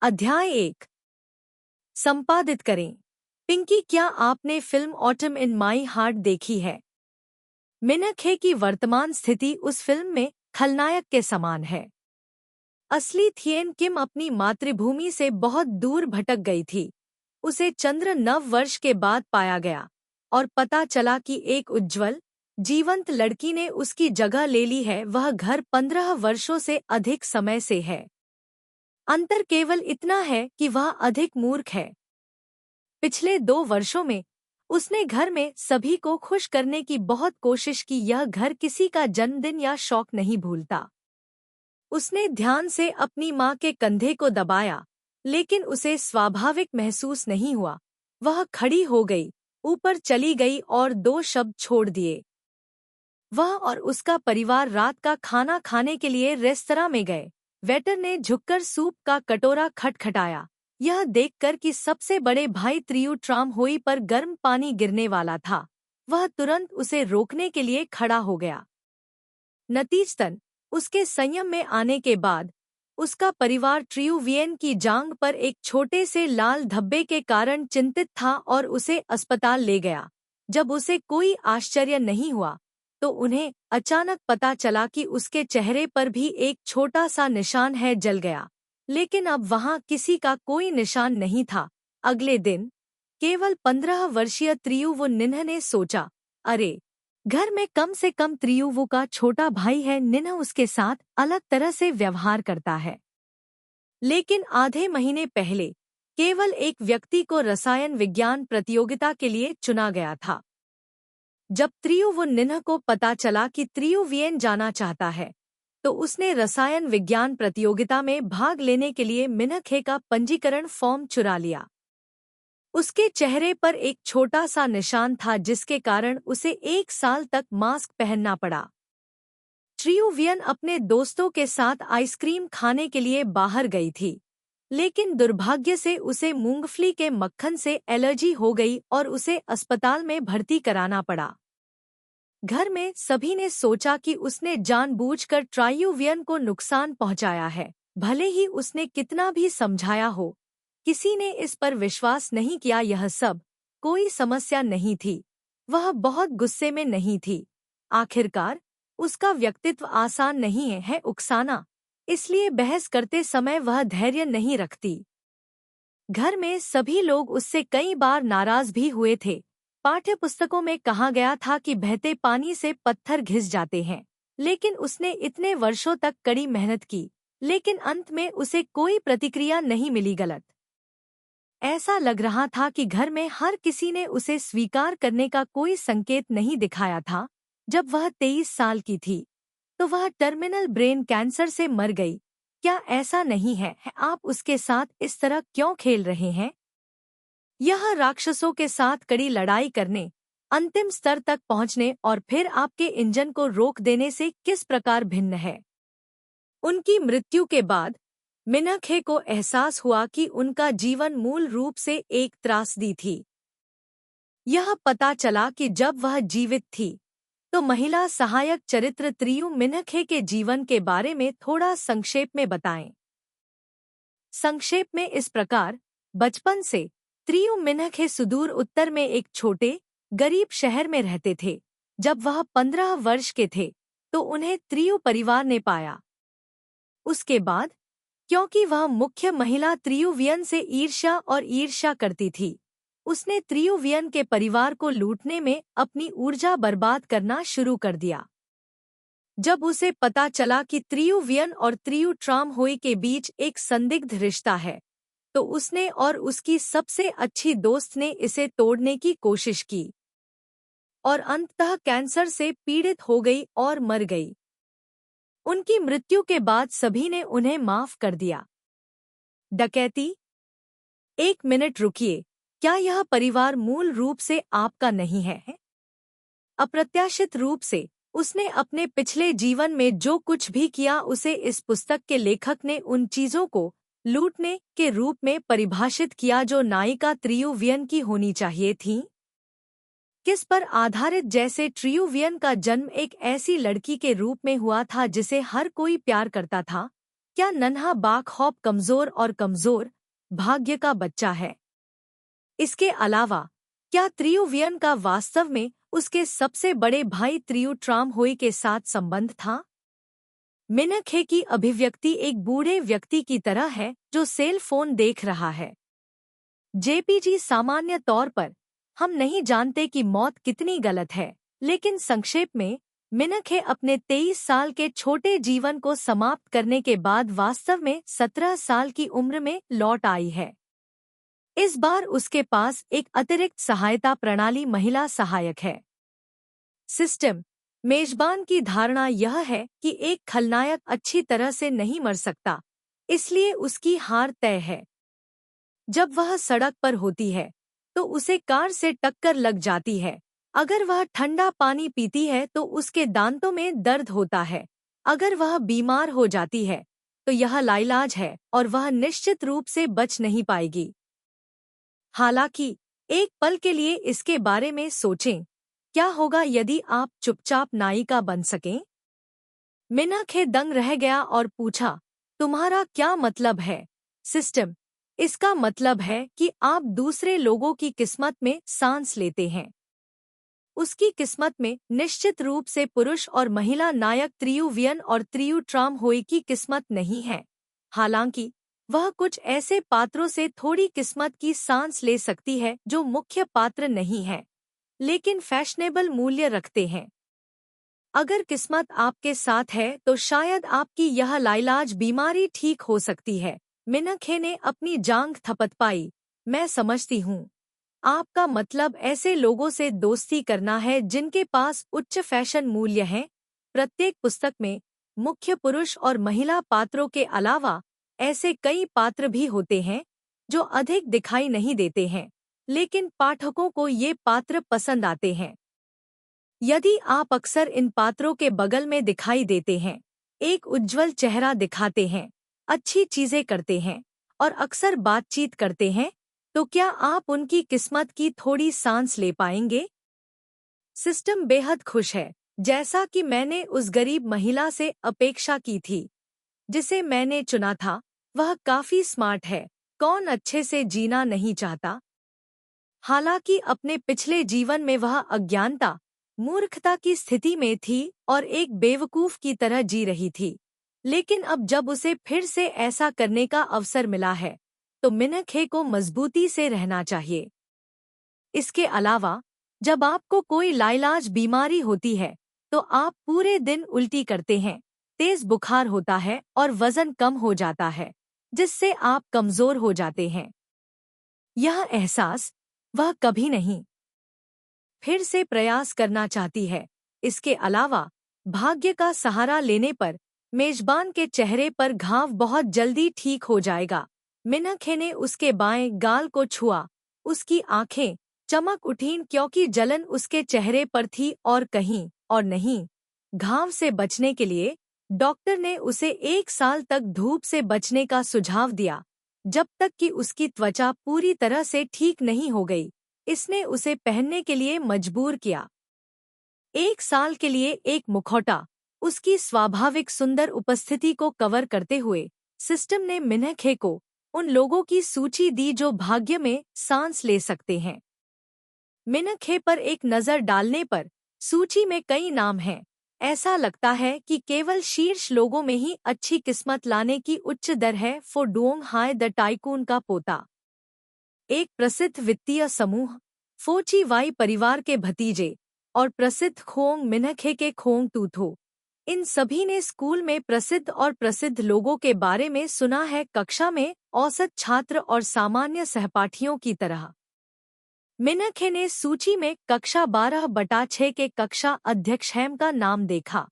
अध्याय 1 संपादित करें। पिंकी, क्या आपने film autumn in my heart देखी है? मिनक है कि वर्तमान स्थिति उस फिल्म में खलनायक के समान है। असली थिएन किम अपनी मातृभूमि से बहुत दूर भटक गई थी। उसे चंद्र 9 वर्ष के बाद पाया गया और पता चला कि एक उज्ज्वल, जीवंत लड़की ने उसकी जगह ले ली है। वह घर 15 वर्षों से अधिक समय से है। अंतर केवल इतना है कि वह अधिक मूर्ख है। पिछले 2 वर्षों में उसने घर में सभी को खुश करने की बहुत कोशिश की। यह घर किसी का जन्मदिन या शौक नहीं भूलता। उसने ध्यान से अपनी माँ के कंधे को दबाया, लेकिन उसे स्वाभाविक महसूस नहीं हुआ। वह खड़ी हो गई, ऊपर चली गई और 2 शब्द छोड़ दिए। वह और उसका परिवार रात का खाना खाने के लिए रेस्तरां में गए। वेटर ने झुककर सूप का कटोरा खटखटाया। यह देखकर कि सबसे बड़े भाई त्रियु ट्राम होई पर गर्म पानी गिरने वाला था, वह तुरंत उसे रोकने के लिए खड़ा हो गया। नतीजतन उसके संयम में आने के बाद उसका परिवार ट्रियुवियन की जांघ पर एक छोटे से लाल धब्बे के कारण चिंतित था और उसे अस्पताल ले गया। जब उसे कोई आश्चर्य नहीं हुआ तो उन्हें अचानक पता चला कि उसके चेहरे पर भी एक छोटा सा निशान है। जल गया, लेकिन अब वहां किसी का कोई निशान नहीं था। अगले दिन केवल 15 वर्षीय त्रियुवु निन्ह ने सोचा, अरे, घर में कम से कम त्रियुवु का छोटा भाई है। निन्ह उसके साथ अलग तरह से व्यवहार करता है। लेकिन आधे महीने पहले केवल एक व्यक्ति को रसायन विज्ञान प्रतियोगिता के लिए चुना गया था। जब त्रियुवु निन्ह को पता चला कि त्रियुवियन जाना चाहता है, तो उसने रसायन विज्ञान प्रतियोगिता में भाग लेने के लिए मिनखे का पंजीकरण फॉर्म चुरा लिया। उसके चेहरे पर एक छोटा सा निशान था, जिसके कारण उसे 1 साल तक मास्क पहनना पड़ा। त्रियुवियन अपने दोस्तों के साथ आइसक्रीम खाने के लिए बाहर गई थी, लेकिन दुर्भाग्य से उसे मूंगफली के मक्खन से एलर्जी हो गई और उसे अस्पताल में भर्ती कराना पड़ा। घर में सभी ने सोचा कि उसने जानबूझकर ट्रायुवियन को नुकसान पहुंचाया है। भले ही उसने कितना भी समझाया हो, किसी ने इस पर विश्वास नहीं किया। यह सब कोई समस्या नहीं थी। वह बहुत गुस्से में नहीं थी। आखिरकार उसका व्यक्तित्व आसान नहीं है उकसाना, इसलिए बहस करते समय वह धैर्य नहीं रखती। घर में सभी लोग उससे कई बार नाराज भी हुए थे। पाठ्य पुस्तकों में कहा गया था कि बहते पानी से पत्थर घिस जाते हैं, लेकिन उसने इतने वर्षों तक कड़ी मेहनत की, लेकिन अंत में उसे कोई प्रतिक्रिया नहीं मिली। गलत ऐसा लग रहा था कि घर में हर किसी ने उसे स्वीकार करने का कोई संकेत नहीं दिखाया था। जब वह 23 साल की थी तो वह टर्मिनल ब्रेन कैंसर से मर गई। क्या ऐसा नहीं है? आप उसके साथ इस तरह क्यों खेल रहे हैं? यह राक्षसों के साथ कड़ी लड़ाई करने, अंतिम स्तर तक पहुंचने और फिर आपके इंजन को रोक देने से किस प्रकार भिन्न है? उनकी मृत्यु के बाद मिनखे को एहसास हुआ कि उनका जीवन मूल रूप से एक त्रासदी थी। यह पता चला कि जब वह जीवित थी तो महिला सहायक चरित्र त्रियु मिनखे के जीवन के बारे में थोड़ा संक्षेप में बताएं। संक्षेप में इस प्रकार, बचपन से त्रियु मिनखे सुदूर उत्तर में एक छोटे गरीब शहर में रहते थे। जब वह 15 वर्ष के थे तो उन्हें त्रियु परिवार ने पाया। उसके बाद, क्योंकि वह मुख्य महिला त्रियुवियन से ईर्ष्या करती थी, उसने त्रियुवियन के परिवार को लूटने में अपनी ऊर्जा बर्बाद करना शुरू कर दिया। जब उसे पता चला कि त्रियुवियन और त्रियु ट्राम होई के बीच एक संदिग्ध रिश्ता है, तो उसने और उसकी सबसे अच्छी दोस्त ने इसे तोड़ने की कोशिश की और अंततः कैंसर से पीड़ित हो गई और मर गई। उनकी मृत्यु के बाद सभी ने उन्हें माफ कर दिया। डकैती? 1 मिनट रुकिए, क्या यह परिवार मूल रूप से आपका नहीं है? अप्रत्याशित रूप से उसने अपने पिछले जीवन में जो कुछ भी किया, उसे इस पुस्तक के लेखक ने उन चीजों को लूटने के रूप में परिभाषित किया जो नायिका त्रियुवियन की होनी चाहिए थीं। किस पर आधारित? जैसे ट्रियुवियन का जन्म एक ऐसी लड़की के रूप में हुआ था जिसे हर कोई प्यार करता था। क्या नन्हा बाघ कमजोर और कमजोर भाग्य का बच्चा है? इसके अलावा क्या त्रियुवियन का वास्तव में उसके सबसे बड़े भाई त्रियुट्रामहोई के साथ संबंध था? मिनखे की अभिव्यक्ति एक बूढ़े व्यक्ति की तरह है जो सेल फोन देख रहा है। जेपीजी, सामान्य तौर पर हम नहीं जानते कि मौत कितनी गलत है, लेकिन संक्षेप में मिनखे अपने 23 साल के छोटे जीवन को समाप्त करने के बाद वास्तव में 17 साल की उम्र में लौट आई है। इस बार उसके पास एक अतिरिक्त सहायता प्रणाली, महिला सहायक है। सिस्टम मेजबान की धारणा यह है कि एक खलनायक अच्छी तरह से नहीं मर सकता, इसलिए उसकी हार तय है। जब वह सड़क पर होती है तो उसे कार से टक्कर लग जाती है। अगर वह ठंडा पानी पीती है तो उसके दांतों में दर्द होता है। अगर वह बीमार हो जाती है तो यह लाइलाज है और वह निश्चित रूप से बच नहीं पाएगी। हालांकि एक पल के लिए इसके बारे में सोचें, क्या होगा यदि आप चुपचाप नायिका बन सकें? मिनखे दंग रह गया और पूछा, तुम्हारा क्या मतलब है? सिस्टम, इसका मतलब है कि आप दूसरे लोगों की किस्मत में सांस लेते हैं। उसकी किस्मत में निश्चित रूप से पुरुष और महिला नायक त्रियुवियन और त्रियुट्रामहोई की किस्मत नहीं है। हालांकि वह कुछ ऐसे पात्रों से थोड़ी किस्मत की सांस ले सकती है जो मुख्य पात्र नहीं है, लेकिन फैशनेबल मूल्य रखते हैं। अगर किस्मत आपके साथ है तो शायद आपकी यह लाइलाज बीमारी ठीक हो सकती है। मिनखे ने अपनी जांघ थपथपाई। मैं समझती हूँ। आपका मतलब ऐसे लोगों से दोस्ती करना है जिनके पास उच्च फैशन मूल्य हैं। प्रत्येक पुस्तक में मुख्य पुरुष और महिला पात्रों के अलावा ऐसे कई पात्र भी होते हैं जो अधिक दिखाई नहीं देते हैं, लेकिन पाठकों को ये पात्र पसंद आते हैं। यदि आप अक्सर इन पात्रों के बगल में दिखाई देते हैं, एक उज्ज्वल चेहरा दिखाते हैं, अच्छी चीजें करते हैं और अक्सर बातचीत करते हैं, तो क्या आप उनकी किस्मत की थोड़ी सांस ले पाएंगे? सिस्टम बेहद खुश है, जैसा कि मैंने उस गरीब महिला से अपेक्षा की थी जिसे मैंने चुना था। वह काफी स्मार्ट है। कौन अच्छे से जीना नहीं चाहता? हालांकि अपने पिछले जीवन में वह अज्ञानता, मूर्खता की स्थिति में थी और एक बेवकूफ की तरह जी रही थी, लेकिन अब जब उसे फिर से ऐसा करने का अवसर मिला है तो मिनखे को मजबूती से रहना चाहिए। इसके अलावा जब आपको कोई लाइलाज बीमारी होती है तो आप पूरे दिन उल्टी करते हैं, तेज बुखार होता है और वजन कम हो जाता है, जिससे आप कमजोर हो जाते हैं। यह एहसास वह कभी नहीं फिर से प्रयास करना चाहती है। इसके अलावा भाग्य का सहारा लेने पर मेजबान के चेहरे पर घाव बहुत जल्दी ठीक हो जाएगा। मिनखे ने उसके बाएं गाल को छुआ। उसकी आंखें चमक उठीं क्योंकि जलन उसके चेहरे पर थी और कहीं और नहीं। घाव से बचने के लिए डॉक्टर ने उसे 1 साल तक धूप से बचने का सुझाव दिया, जब तक कि उसकी त्वचा पूरी तरह से ठीक नहीं हो गई। इसने उसे पहनने के लिए मजबूर किया। 1 साल के लिए एक मुखौटा उसकी स्वाभाविक सुंदर उपस्थिति को कवर करते हुए सिस्टम ने मिनखे को उन लोगों की सूची दी जो भाग्य में सांस ले सकते हैं। मिनखे पर एक नज़र डालने पर सूची में कई नाम हैं। ऐसा लगता है कि केवल शीर्ष लोगों में ही अच्छी किस्मत लाने की उच्च दर है। फोडुओंग हाय द टाइकून का पोता, एक प्रसिद्ध वित्तीय समूह, फोची वाई परिवार के भतीजे और प्रसिद्ध खोंग मिनखे के खोंग टूथो, इन सभी ने स्कूल में प्रसिद्ध और प्रसिद्ध लोगों के बारे में सुना है। कक्षा में औसत छात्र और सामान्य सहपाठियों की तरह मिनखे ने सूची में कक्षा 12/6 के कक्षा अध्यक्ष हैम का नाम देखा।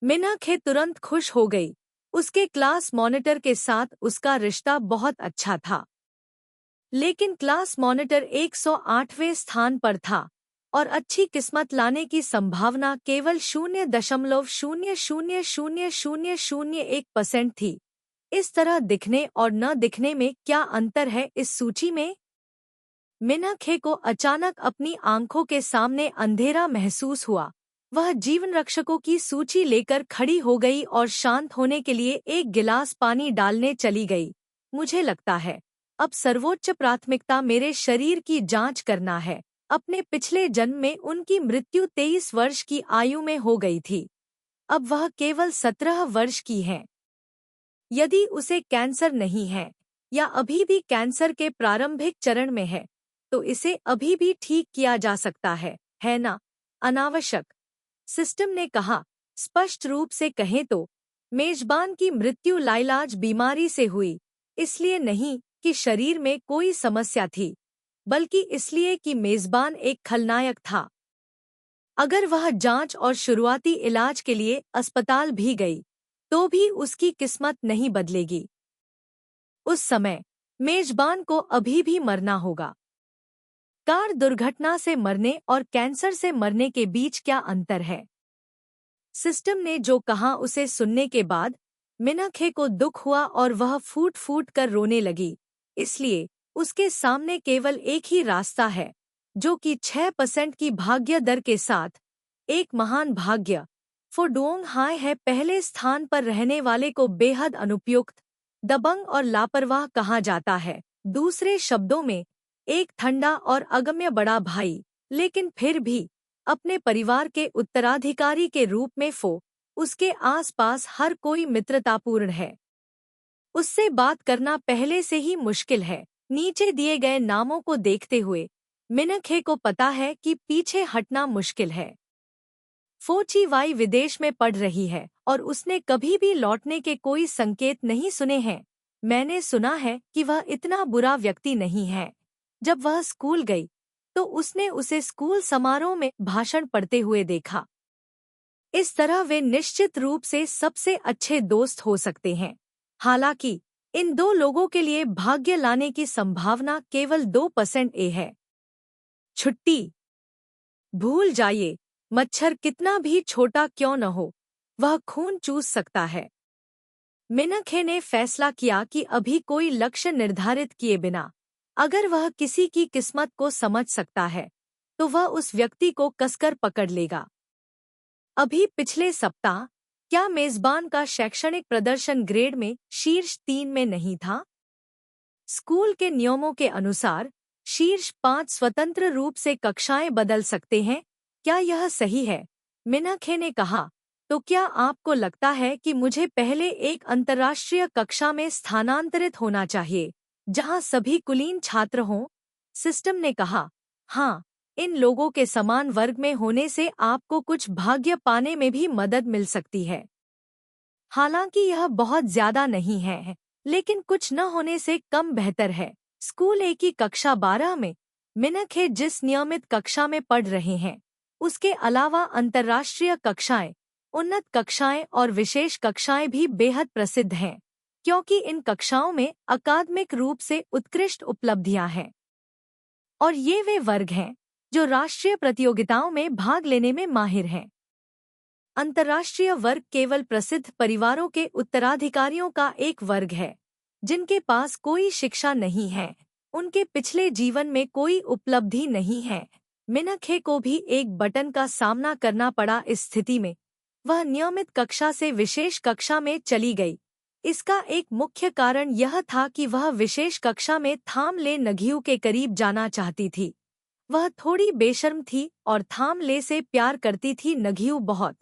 मिनखे तुरंत खुश हो गई। उसके क्लास मॉनिटर के साथ उसका रिश्ता बहुत अच्छा था, लेकिन क्लास मॉनिटर 108वें स्थान पर था और अच्छी किस्मत लाने की संभावना केवल 0.0000001% थी। इस तरह दिखने और न दिखने में क्या अंतर है इस सूची में? मिनखे को अचानक अपनी आंखों के सामने अंधेरा महसूस हुआ। वह जीवन रक्षकों की सूची लेकर खड़ी हो गई और शांत होने के लिए एक गिलास पानी डालने चली गई। मुझे लगता है अब सर्वोच्च प्राथमिकता मेरे शरीर की जांच करना है। अपने पिछले जन्म में उनकी मृत्यु 23 वर्ष की आयु में हो गई थी। अब वह केवल 17 वर्ष की है। यदि उसे कैंसर नहीं है या अभी भी कैंसर के प्रारंभिक चरण में है, तो इसे अभी भी ठीक किया जा सकता है ना? अनावश्यक, सिस्टम ने कहा। स्पष्ट रूप से कहें तो मेजबान की मृत्यु लाइलाज बीमारी से हुई, इसलिए नहीं कि शरीर में कोई समस्या थी, बल्कि इसलिए कि मेजबान एक खलनायक था। अगर वह जांच और शुरुआती इलाज के लिए अस्पताल भी गई, तो भी उसकी किस्मत नहीं बदलेगी। उस समय मेजबान को अभी भी मरना होगा। कार दुर्घटना से मरने और कैंसर से मरने के बीच क्या अंतर है? सिस्टम ने जो कहा उसे सुनने के बाद मिनखे को दुख हुआ और वह फूट फूट कर रोने लगी। इसलिए उसके सामने केवल एक ही रास्ता है, जो कि 6% की भाग्य दर के साथ एक महान भाग्य फोडोंग हाय है। पहले स्थान पर रहने वाले को बेहद अनुपयुक्त, दबंग और लापरवाह कहा जाता है। दूसरे शब्दों में, एक ठंडा और अगम्य बड़ा भाई, लेकिन फिर भी अपने परिवार के उत्तराधिकारी के रूप में उसके आसपास हर कोई मित्रतापूर्ण है। उससे बात करना पहले से ही मुश्किल है। नीचे दिए गए नामों को देखते हुए मिनखे को पता है कि पीछे हटना मुश्किल है। फोची वाई विदेश में पढ़ रही है और उसने कभी भी लौटने के कोई संकेत नहीं सुने हैं। मैंने सुना है कि वह इतना बुरा व्यक्ति नहीं है। जब वह स्कूल गई तो उसने उसे स्कूल समारोह में भाषण पढ़ते हुए देखा। इस तरह वे निश्चित रूप से सबसे अच्छे दोस्त हो सकते हैं। हालांकि इन दो लोगों के लिए भाग्य लाने की संभावना केवल 2% है। छुट्टी। भूल जाइए, मच्छर कितना भी छोटा क्यों न हो, वह खून चूस सकता है। मिनखे ने फैसला किया कि अभी कोई लक्ष्य निर्धारित किए बिना अगर वह किसी की किस्मत को समझ सकता है, तो वह उस व्यक्ति को कसकर पकड़ लेगा। अभी पिछले सप्ताह क्या मेजबान का शैक्षणिक प्रदर्शन ग्रेड में शीर्ष 3 में नहीं था? स्कूल के नियमों के अनुसार शीर्ष 5 स्वतंत्र रूप से कक्षाएं बदल सकते हैं। क्या यह सही है? मिनखे ने कहा। तो क्या आपको लगता है कि मुझे पहले एक अंतर्राष्ट्रीय कक्षा में स्थानांतरित होना चाहिए, जहां सभी कुलीन छात्र हों? सिस्टम ने कहा, हाँ, इन लोगों के समान वर्ग में होने से आपको कुछ भाग्य पाने में भी मदद मिल सकती है। हालांकि यह बहुत ज्यादा नहीं है, लेकिन कुछ न होने से कम बेहतर है। स्कूल ए की कक्षा 12 में मिनखे जिस नियमित कक्षा में पढ़ रहे हैं, उसके अलावा अंतर्राष्ट्रीय कक्षाएं, उन्नत कक्षाएं और विशेष कक्षाएं भी बेहद प्रसिद्ध हैं, क्योंकि इन कक्षाओं में अकादमिक रूप से उत्कृष्ट उपलब्धियां हैं। और ये वे वर्ग हैं जो राष्ट्रीय प्रतियोगिताओं में भाग लेने में माहिर हैं। अंतर्राष्ट्रीय वर्ग केवल प्रसिद्ध परिवारों के उत्तराधिकारियों का एक वर्ग है, जिनके पास कोई शिक्षा नहीं है, उनके पिछले जीवन में कोई उपलब्धि नहीं है। मिनखे को भी एक बटन का सामना करना पड़ा। इस स्थिति में वह नियमित कक्षा से विशेष कक्षा में चली गई। इसका एक मुख्य कारण यह था कि वह विशेष कक्षा में थाम ले नघियू के करीब जाना चाहती थी। वह थोड़ी बेशर्म थी और थाम ले से प्यार करती थी। नघियू बहुत।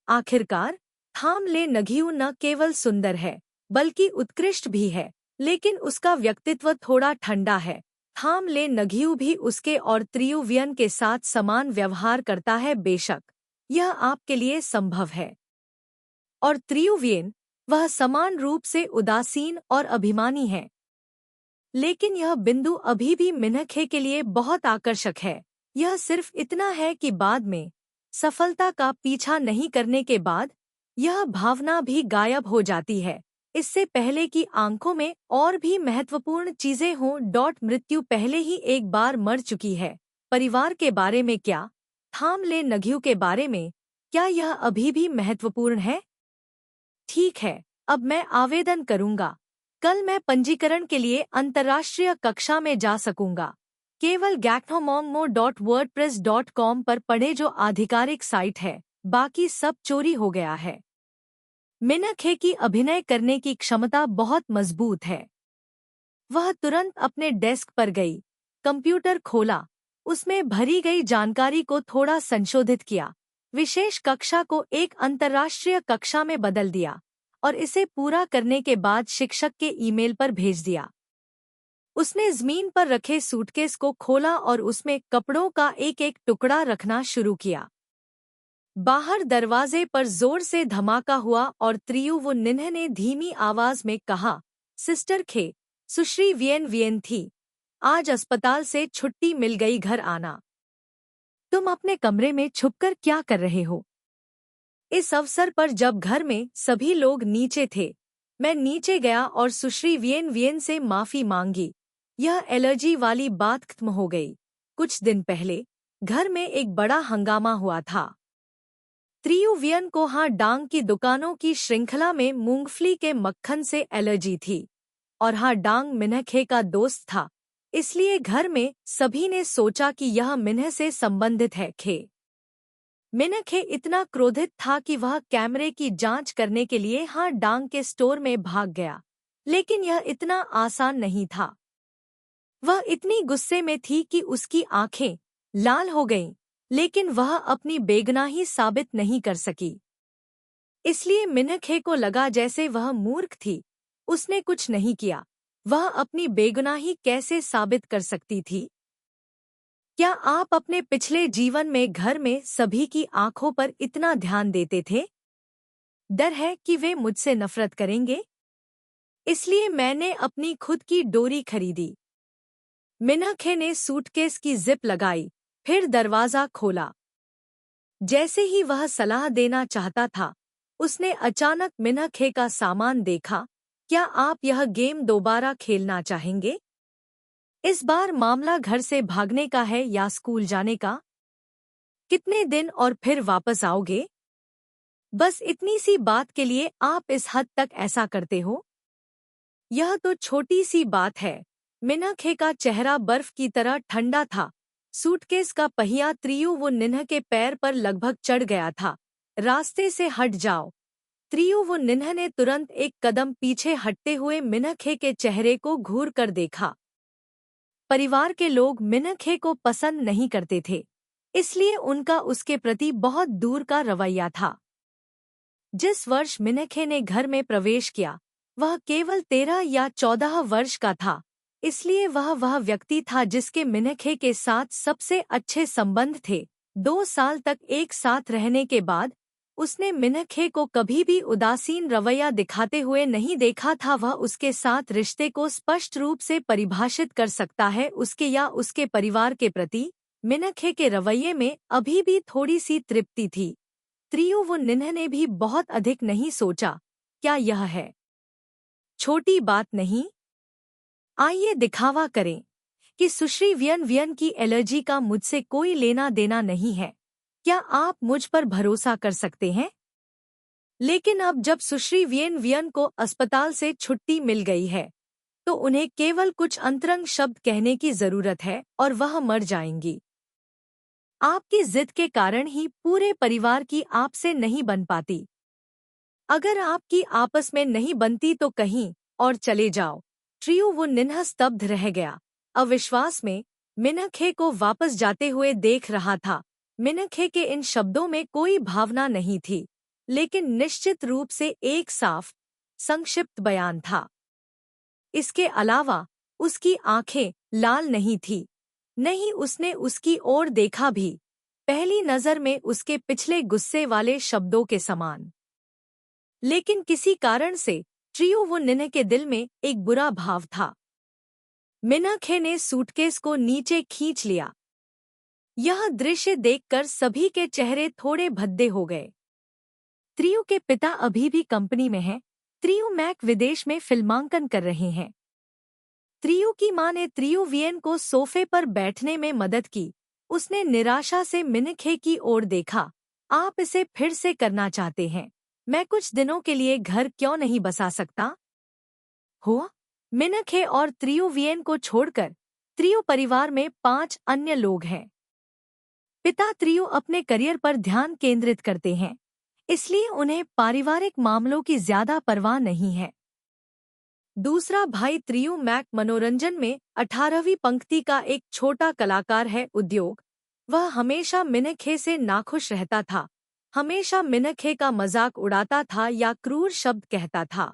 आखिरकार थाम ले नघियू न केवल सुंदर है, बल्कि उत्कृष्ट भी है, लेकिन उसका व्यक्तित्व थोड़ा ठंडा है। थाम ले नघियू भी उसके और त्रियुवियन के साथ समान व्यवहार करता है। बेशक यह आपके लिए संभव है। और त्रियुवियन, वह समान रूप से उदासीन और अभिमानी है। लेकिन यह बिंदु अभी भी मिनखे के लिए बहुत आकर्षक है। यह सिर्फ इतना है कि बाद में सफलता का पीछा नहीं करने के बाद यह भावना भी गायब हो जाती है। इससे पहले कि आंखों में और भी महत्वपूर्ण चीजें हों। मृत्यु पहले ही एक बार मर चुकी है। परिवार के बारे में क्या? थाम ले नघियू के बारे में क्या यह अभी भी महत्वपूर्ण है? ठीक है, अब मैं आवेदन करूंगा। कल मैं पंजीकरण के लिए अंतर्राष्ट्रीय कक्षा में जा सकूंगा। केवल gaknomongo.wordpress.com पर पढ़े जो आधिकारिक साइट है, बाकी सब चोरी हो गया है। मिनखे की अभिनय करने की क्षमता बहुत मजबूत है। वह तुरंत अपने डेस्क पर गई, कंप्यूटर खोला, उसमें भरी गई जानकारी को थोड़ा संशोधित किया, विशेष कक्षा को एक अंतर्राष्ट्रीय कक्षा में बदल दिया और इसे पूरा करने के बाद शिक्षक के ईमेल पर भेज दिया। उसने जमीन पर रखे सूटकेस को खोला और उसमें कपड़ों का एक एक टुकड़ा रखना शुरू किया। बाहर दरवाजे पर जोर से धमाका हुआ और त्रियुवुनिन्ह ने धीमी आवाज में कहा, सिस्टर खे, सुश्री वियन वियन थी, आज अस्पताल से छुट्टी मिल गई, घर आना। तुम अपने कमरे में छुपकर क्या कर रहे हो? इस अवसर पर जब घर में सभी लोग नीचे थे, मैं नीचे गया और सुश्री वियन वियन से माफी मांगी। यह एलर्जी वाली बात खत्म हो गई। कुछ दिन पहले घर में एक बड़ा हंगामा हुआ था। त्रियुवियन को डांग की दुकानों की श्रृंखला में मूंगफली के मक्खन से एलर्जी थी और डांग मिन्हखे का दोस्त था, इसलिए घर में सभी ने सोचा कि यह मिन्ह से संबंधित है। मिन्हखे इतना क्रोधित था कि वह कैमरे की जांच करने के लिए डांग के स्टोर में भाग गया, लेकिन यह इतना आसान नहीं था। वह इतनी गुस्से में थी कि उसकी आंखें लाल हो गईं, लेकिन वह अपनी बेगुनाही साबित नहीं कर सकी। इसलिए मिन्हखे को लगा जैसे वह मूर्ख थी, उसने कुछ नहीं किया। वह अपनी बेगुनाही कैसे साबित कर सकती थी? क्या आप अपने पिछले जीवन में घर में सभी की आंखों पर इतना ध्यान देते थे? डर है कि वे मुझसे नफरत करेंगे, इसलिए मैंने अपनी खुद की डोरी खरीदी। मिन्हखे ने सूटकेस की जिप लगाई, फिर दरवाजा खोला। जैसे ही वह सलाह देना चाहता था, उसने अचानक मिन्हखे का सामान देखा। क्या आप यह गेम दोबारा खेलना चाहेंगे? इस बार मामला घर से भागने का है या स्कूल जाने का? कितने दिन और फिर वापस आओगे? बस इतनी सी बात के लिए आप इस हद तक ऐसा करते हो? यह तो छोटी सी बात है। मिन्हखे का चेहरा बर्फ की तरह ठंडा था। सूटकेस का पहिया त्रियुवुनिन्ह के पैर पर लगभग चढ़ गया था। रास्ते से हट जाओ। त्रियुवुनिन्ह ने तुरंत एक कदम पीछे हटते हुए मिन्हखे के चेहरे को घूर कर देखा। परिवार के लोग मिन्हखे को पसंद नहीं करते थे, इसलिए उनका उसके प्रति बहुत दूर का रवैया था। जिस वर्ष मिन्हखे ने घर में प्रवेश किया, वह केवल 13 या 14 वर्ष का था, इसलिए वह व्यक्ति था जिसके मिन्हखे के साथ सबसे अच्छे संबंध थे। 2 साल तक एक साथ रहने के बाद उसने मिन्हखे को कभी भी उदासीन रवैया दिखाते हुए नहीं देखा था। वह उसके साथ रिश्ते को स्पष्ट रूप से परिभाषित कर सकता है। उसके या उसके परिवार के प्रति मिन्हखे के रवैये में अभी भी थोड़ी सी तृप्ति थी। त्रियुवुनिन्ह ने भी बहुत अधिक नहीं सोचा। क्या यह है छोटी बात नहीं? आइए दिखावा करें कि सुश्री वियन वियन की एलर्जी का मुझसे कोई लेना देना नहीं है। क्या आप मुझ पर भरोसा कर सकते हैं? लेकिन अब जब सुश्री वियन वियन को अस्पताल से छुट्टी मिल गई है, तो उन्हें केवल कुछ अंतरंग शब्द कहने की जरूरत है और वह मर जाएंगी। आपकी जिद के कारण ही पूरे परिवार की आपसे नहीं बन पाती। अगर आपकी आपस में नहीं बनती तो कहीं और चले जाओ। त्रियुवुनिन्ह स्तब्ध रह गया, अविश्वास में मिन्हखे को वापस जाते हुए देख रहा था। मिन्हखे के इन शब्दों में कोई भावना नहीं थी, लेकिन निश्चित रूप से एक साफ, संक्षिप्त बयान था। इसके अलावा उसकी आंखें लाल नहीं थी, नहीं उसने उसकी ओर देखा भी, पहली नजर में उसके पिछले गुस्से वाले शब्दों के समान। लेकिन किसी कारण से त्रियुवुनिन्ह के दिल में एक बुरा भाव था। मिन्हखे ने सूटकेस को नीचे खींच लिया। यह दृश्य देखकर सभी के चेहरे थोड़े भद्दे हो गए। त्रियु के पिता अभी भी कंपनी में हैं। त्रियु मैक विदेश में फिल्मांकन कर रहे हैं। त्रियु की मां ने त्रियुवियन को सोफे पर बैठने में मदद की। उसने निराशा से मिन्हखे की ओर देखा। आप इसे फिर से करना चाहते हैं? मैं कुछ दिनों के लिए घर क्यों नहीं बसा सकता? हो? मिन्हखे और त्रियुवियन को छोड़कर त्रियो परिवार में 5 अन्य लोग हैं। पिता त्रियो अपने करियर पर ध्यान केंद्रित करते हैं, इसलिए उन्हें पारिवारिक मामलों की ज्यादा परवाह नहीं है। दूसरा भाई त्रियो मैक मनोरंजन में 18वीं पंक्ति का एक छोटा कलाकार है। उद्योग, वह हमेशा मिनखे से नाखुश रहता था, हमेशा मिनखे का मजाक उड़ाता था या क्रूर शब्द कहता था।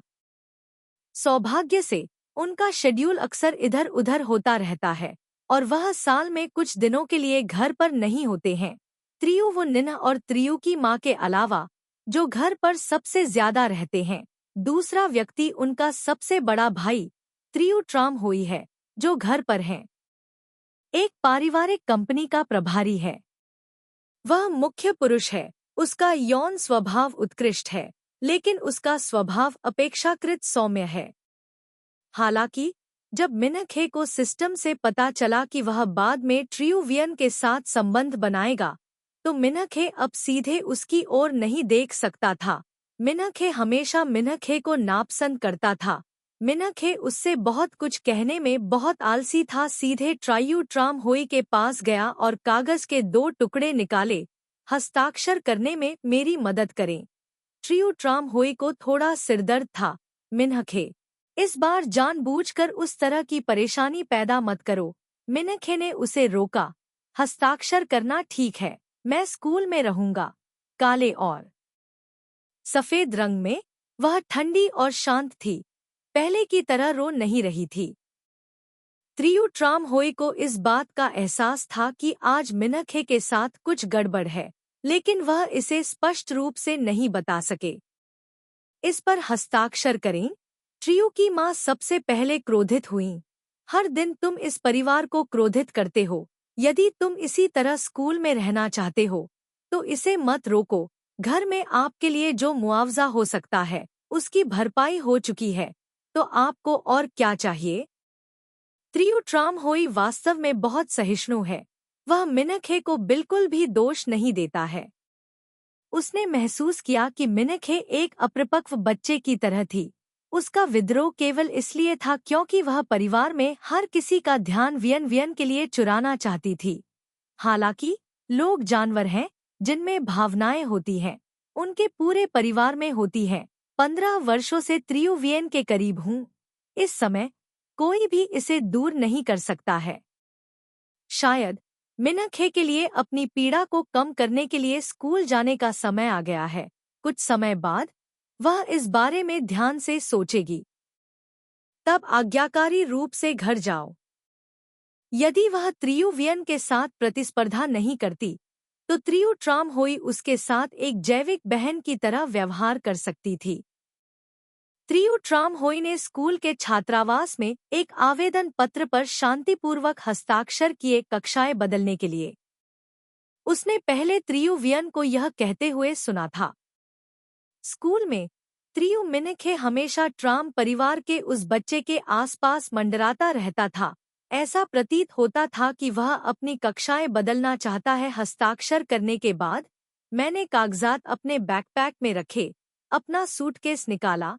सौभाग्य से उनका शेड्यूल अक्सर इधर उधर होता रहता है और वह साल में कुछ दिनों के लिए घर पर नहीं होते हैं। त्रियो वो निन्ह और त्रियो की माँ के अलावा जो घर पर सबसे ज्यादा रहते हैं। दूसरा व्यक्ति उनका सबसे बड़ा भाई त्रियो ट्राम होई है, जो घर पर है। एक पारिवारिक कंपनी का प्रभारी है। वह मुख्य पुरुष है। उसका यौन स्वभाव उत्कृष्ट है, लेकिन उसका स्वभाव अपेक्षाकृत सौम्य है। हालांकि जब मिनखे को सिस्टम से पता चला कि वह बाद में ट्रियोवियन के साथ संबंध बनाएगा, तो मिनखे अब सीधे उसकी ओर नहीं देख सकता था। मिनखे हमेशा मिनखे को नापसंद करता था। मिनखे उससे बहुत कुछ कहने में बहुत आलसी था। सीधे ट्रायू ट्राम होई के पास गया और कागज के 2 टुकड़े निकाले। हस्ताक्षर करने में मेरी मदद करें। ट्रियो ट्राम होई को थोड़ा सिरदर्द था। मिनखे, इस बार जानबूझकर उस तरह की परेशानी पैदा मत करो। मिनखे ने उसे रोका। हस्ताक्षर करना ठीक है, मैं स्कूल में रहूंगा। काले और सफेद रंग में वह ठंडी और शांत थी, पहले की तरह रो नहीं रही थी। त्रियो ट्राम होई को इस बात का एहसास था कि आज मिनखे के साथ कुछ गड़बड़ है, लेकिन वह इसे स्पष्ट रूप से नहीं बता सके। इस पर हस्ताक्षर करें। ट्रियो की माँ सबसे पहले क्रोधित हुईं। हर दिन तुम इस परिवार को क्रोधित करते हो। यदि तुम इसी तरह स्कूल में रहना चाहते हो, तो इसे मत रोको। घर में आपके लिए जो मुआवजा हो सकता है, उसकी भरपाई हो चुकी है, तो आपको और क्या चाहिए? त्रियो ट्राम होई वास्तव में बहुत सहिष्णु है। वह मिनखे को बिल्कुल भी दोष नहीं देता है। उसने महसूस किया कि मिनखे एक अपरिपक्व बच्चे की तरह थी। उसका विद्रोह केवल इसलिए था क्योंकि वह परिवार में हर किसी का ध्यान वियन के लिए चुराना चाहती थी। हालांकि लोग जानवर हैं जिनमें भावनाएं होती हैं। उनके पूरे परिवार में होती हैं। 15 वर्षों से त्रियो वियन के करीब हूँ। इस समय कोई भी इसे दूर नहीं कर सकता है। शायद मिनखे के लिए अपनी पीड़ा को कम करने के लिए स्कूल जाने का समय आ गया है। कुछ समय बाद वह इस बारे में ध्यान से सोचेगी। तब आज्ञाकारी रूप से घर जाओ। यदि वह त्रियो वियन के साथ प्रतिस्पर्धा नहीं करती, तो त्रियो ट्राम होई उसके साथ एक जैविक बहन की तरह व्यवहार कर सकती थी। त्रियो ट्राम होई ने स्कूल के छात्रावास में एक आवेदन पत्र पर शांतिपूर्वक हस्ताक्षर किए कक्षाएं बदलने के लिए। उसने पहले त्रियो वियन को यह कहते हुए सुना था। स्कूल में त्रियो मिनखे हमेशा ट्राम परिवार के उस बच्चे के आसपास मंडराता रहता था। ऐसा प्रतीत होता था कि वह अपनी कक्षाएं बदलना चाहता है। हस्ताक्षर करने के बाद मैंने कागजात अपने बैकपैक में रखे, अपना सूटकेस निकाला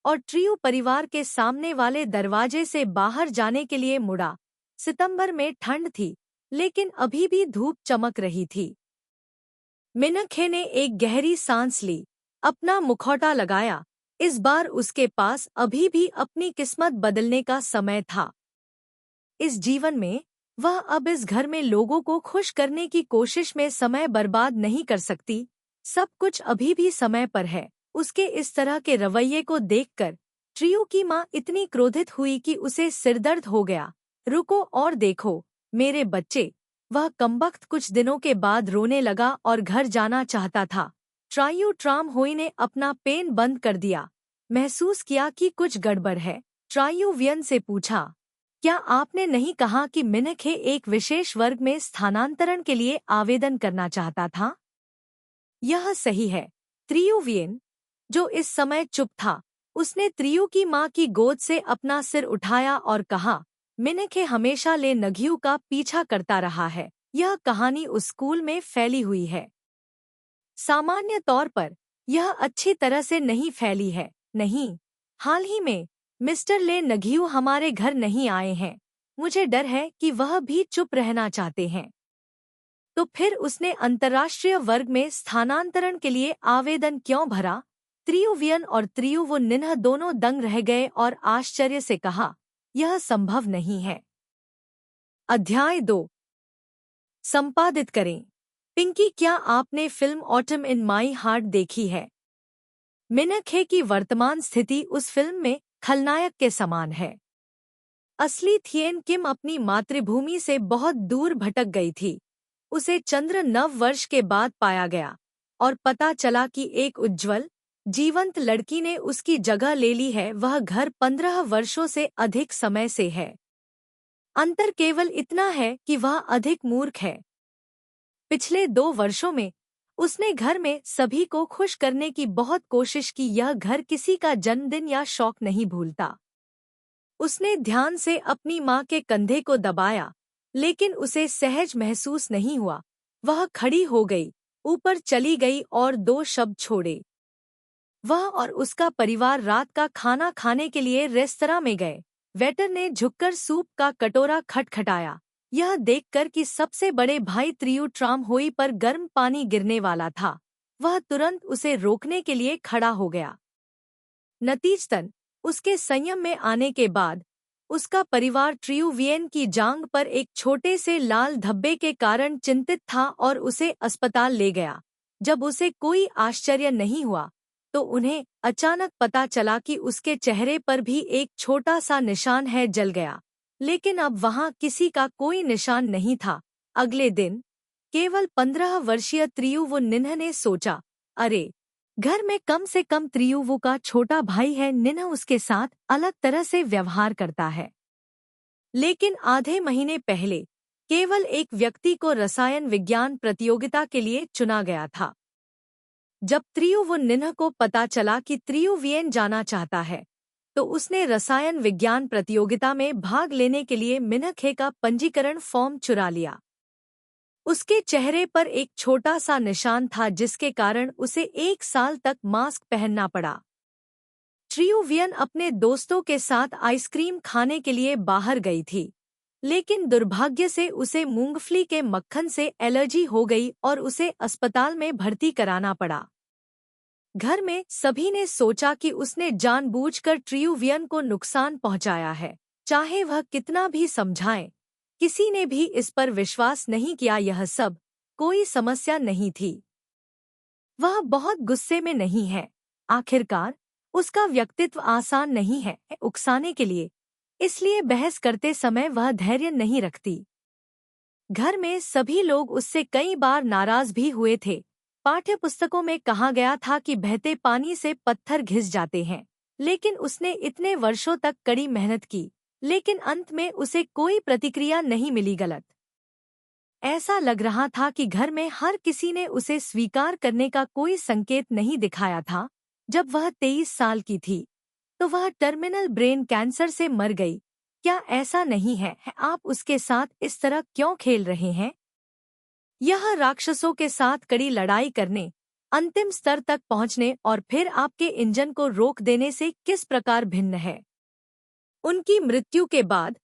और ट्रियो परिवार के सामने वाले दरवाजे से बाहर जाने के लिए मुड़ा। सितंबर में ठंड थी, लेकिन अभी भी धूप चमक रही थी। मिनखे ने एक गहरी सांस ली, अपना मुखौटा लगाया। इस बार उसके पास अभी भी अपनी किस्मत बदलने का समय था। इस जीवन में वह अब इस घर में लोगों को खुश करने की कोशिश में समय बर्बाद नहीं कर सकती। सब कुछ अभी भी समय पर है। उसके इस तरह के रवैये को देखकर ट्रियो की माँ इतनी क्रोधित हुई कि उसे सिरदर्द हो गया। रुको और देखो मेरे बच्चे। वह कमबख्त कुछ दिनों के बाद रोने लगा और घर जाना चाहता था। ट्रायू ट्राम होई ने अपना पेन बंद कर दिया। महसूस किया कि कुछ गड़बड़ है। ट्रायू वियन से पूछा, क्या आपने नहीं कहा कि मिनखे एक विशेष वर्ग में स्थानांतरण के लिए आवेदन करना चाहता था? यह सही है। त्रियो वियन, जो इस समय चुप था, उसने त्रियो की माँ की गोद से अपना सिर उठाया और कहा, मिनखे हमेशा ले नघियू का पीछा करता रहा है। यह कहानी उस स्कूल में फैली हुई है। सामान्य तौर पर यह अच्छी तरह से नहीं फैली है। नहीं, हाल ही में मिस्टर ले नघियू हमारे घर नहीं आए हैं। मुझे डर है कि वह भी चुप रहना चाहते हैं। तो फिर उसने अंतर्राष्ट्रीय वर्ग में स्थानांतरण के लिए आवेदन क्यों भरा? त्रियुवियन और त्रियुवुनिन्ह दोनों दंग रह गए और आश्चर्य से कहा, यह संभव नहीं है। अध्याय 2। संपादित करें। पिंकी, क्या आपने film autumn in my heart देखी है? मिनखे की वर्तमान स्थिति उस फिल्म में खलनायक के समान है। असली थिएन किम अपनी मातृभूमि से बहुत दूर भटक गई थी। उसे चंद्र 9 वर्ष के बाद पाया गया और पता चला कि एक उज्ज्वल, जीवंत लड़की ने उसकी जगह ले ली है। वह घर 15 वर्षों से अधिक समय से है। अंतर केवल इतना है कि वह अधिक मूर्ख है। पिछले 2 वर्षों में उसने घर में सभी को खुश करने की बहुत कोशिश की। यह घर किसी का जन्मदिन या शौक नहीं भूलता। उसने ध्यान से अपनी माँ के कंधे को दबाया, लेकिन उसे सहज महसूस नहीं हुआ। वह खड़ी हो गई, ऊपर चली गई और 2 शब्द छोड़े। वह और उसका परिवार रात का खाना खाने के लिए रेस्तरां में गए। वेटर ने झुककर सूप का कटोरा खटखटाया। यह देखकर कि सबसे बड़े भाई त्रियु ट्रामहोई पर गर्म पानी गिरने वाला था, वह तुरंत उसे रोकने के लिए खड़ा हो गया। नतीजतन उसके संयम में आने के बाद उसका परिवार ट्रियुवियन की जांघ पर एक छोटे से लाल धब्बे के कारण चिंतित था और उसे अस्पताल ले गया। जब उसे कोई आश्चर्य नहीं हुआ तो उन्हें अचानक पता चला कि उसके चेहरे पर भी एक छोटा सा निशान है। जल गया, लेकिन अब वहां किसी का कोई निशान नहीं था। अगले दिन केवल 15 वर्षीय त्रियुवुनिन्ह ने सोचा, अरे, घर में कम से कम त्रियुवु का छोटा भाई है। निन्ह उसके साथ अलग तरह से व्यवहार करता है। लेकिन आधे महीने पहले केवल एक व्यक्ति को रसायन विज्ञान प्रतियोगिता के लिए चुना गया था। जब त्रियुवुनिन्ह को पता चला कि त्रियुवियन जाना चाहता है, तो उसने रसायन विज्ञान प्रतियोगिता में भाग लेने के लिए मिनखे का पंजीकरण फॉर्म चुरा लिया। उसके चेहरे पर एक छोटा सा निशान था, जिसके कारण उसे 1 साल तक मास्क पहनना पड़ा। ट्रियुवियन अपने दोस्तों के साथ आइसक्रीम खाने के लिए बाहर गई थी, लेकिन दुर्भाग्य से उसे मूंगफली के मक्खन से एलर्जी हो गई और उसे अस्पताल में भर्ती कराना पड़ा। घर में सभी ने सोचा कि उसने जानबूझकर ट्रियुवियन को नुकसान पहुंचाया है। चाहे वह कितना भी समझाए, किसी ने भी इस पर विश्वास नहीं किया। यह सब कोई समस्या नहीं थी। वह बहुत गुस्से में नहीं है। आखिरकार उसका व्यक्तित्व आसान नहीं है उकसाने के लिए, इसलिए बहस करते समय वह धैर्य नहीं रखती। घर में सभी लोग उससे कई बार नाराज भी हुए थे। पाठ्यपुस्तकों में कहा गया था कि बहते पानी से पत्थर घिस जाते हैं, लेकिन उसने इतने वर्षों तक कड़ी मेहनत की, लेकिन अंत में उसे कोई प्रतिक्रिया नहीं मिली। गलत ऐसा लग रहा था कि घर में हर किसी ने उसे स्वीकार करने का कोई संकेत नहीं दिखाया था। जब वह 23 साल की थी तो वह टर्मिनल ब्रेन कैंसर से मर गई। क्या ऐसा नहीं है? आप उसके साथ इस तरह क्यों खेल रहे हैं? यह राक्षसों के साथ कड़ी लड़ाई करने, अंतिम स्तर तक पहुंचने और फिर आपके इंजन को रोक देने से किस प्रकार भिन्न है? उनकी मृत्यु के बाद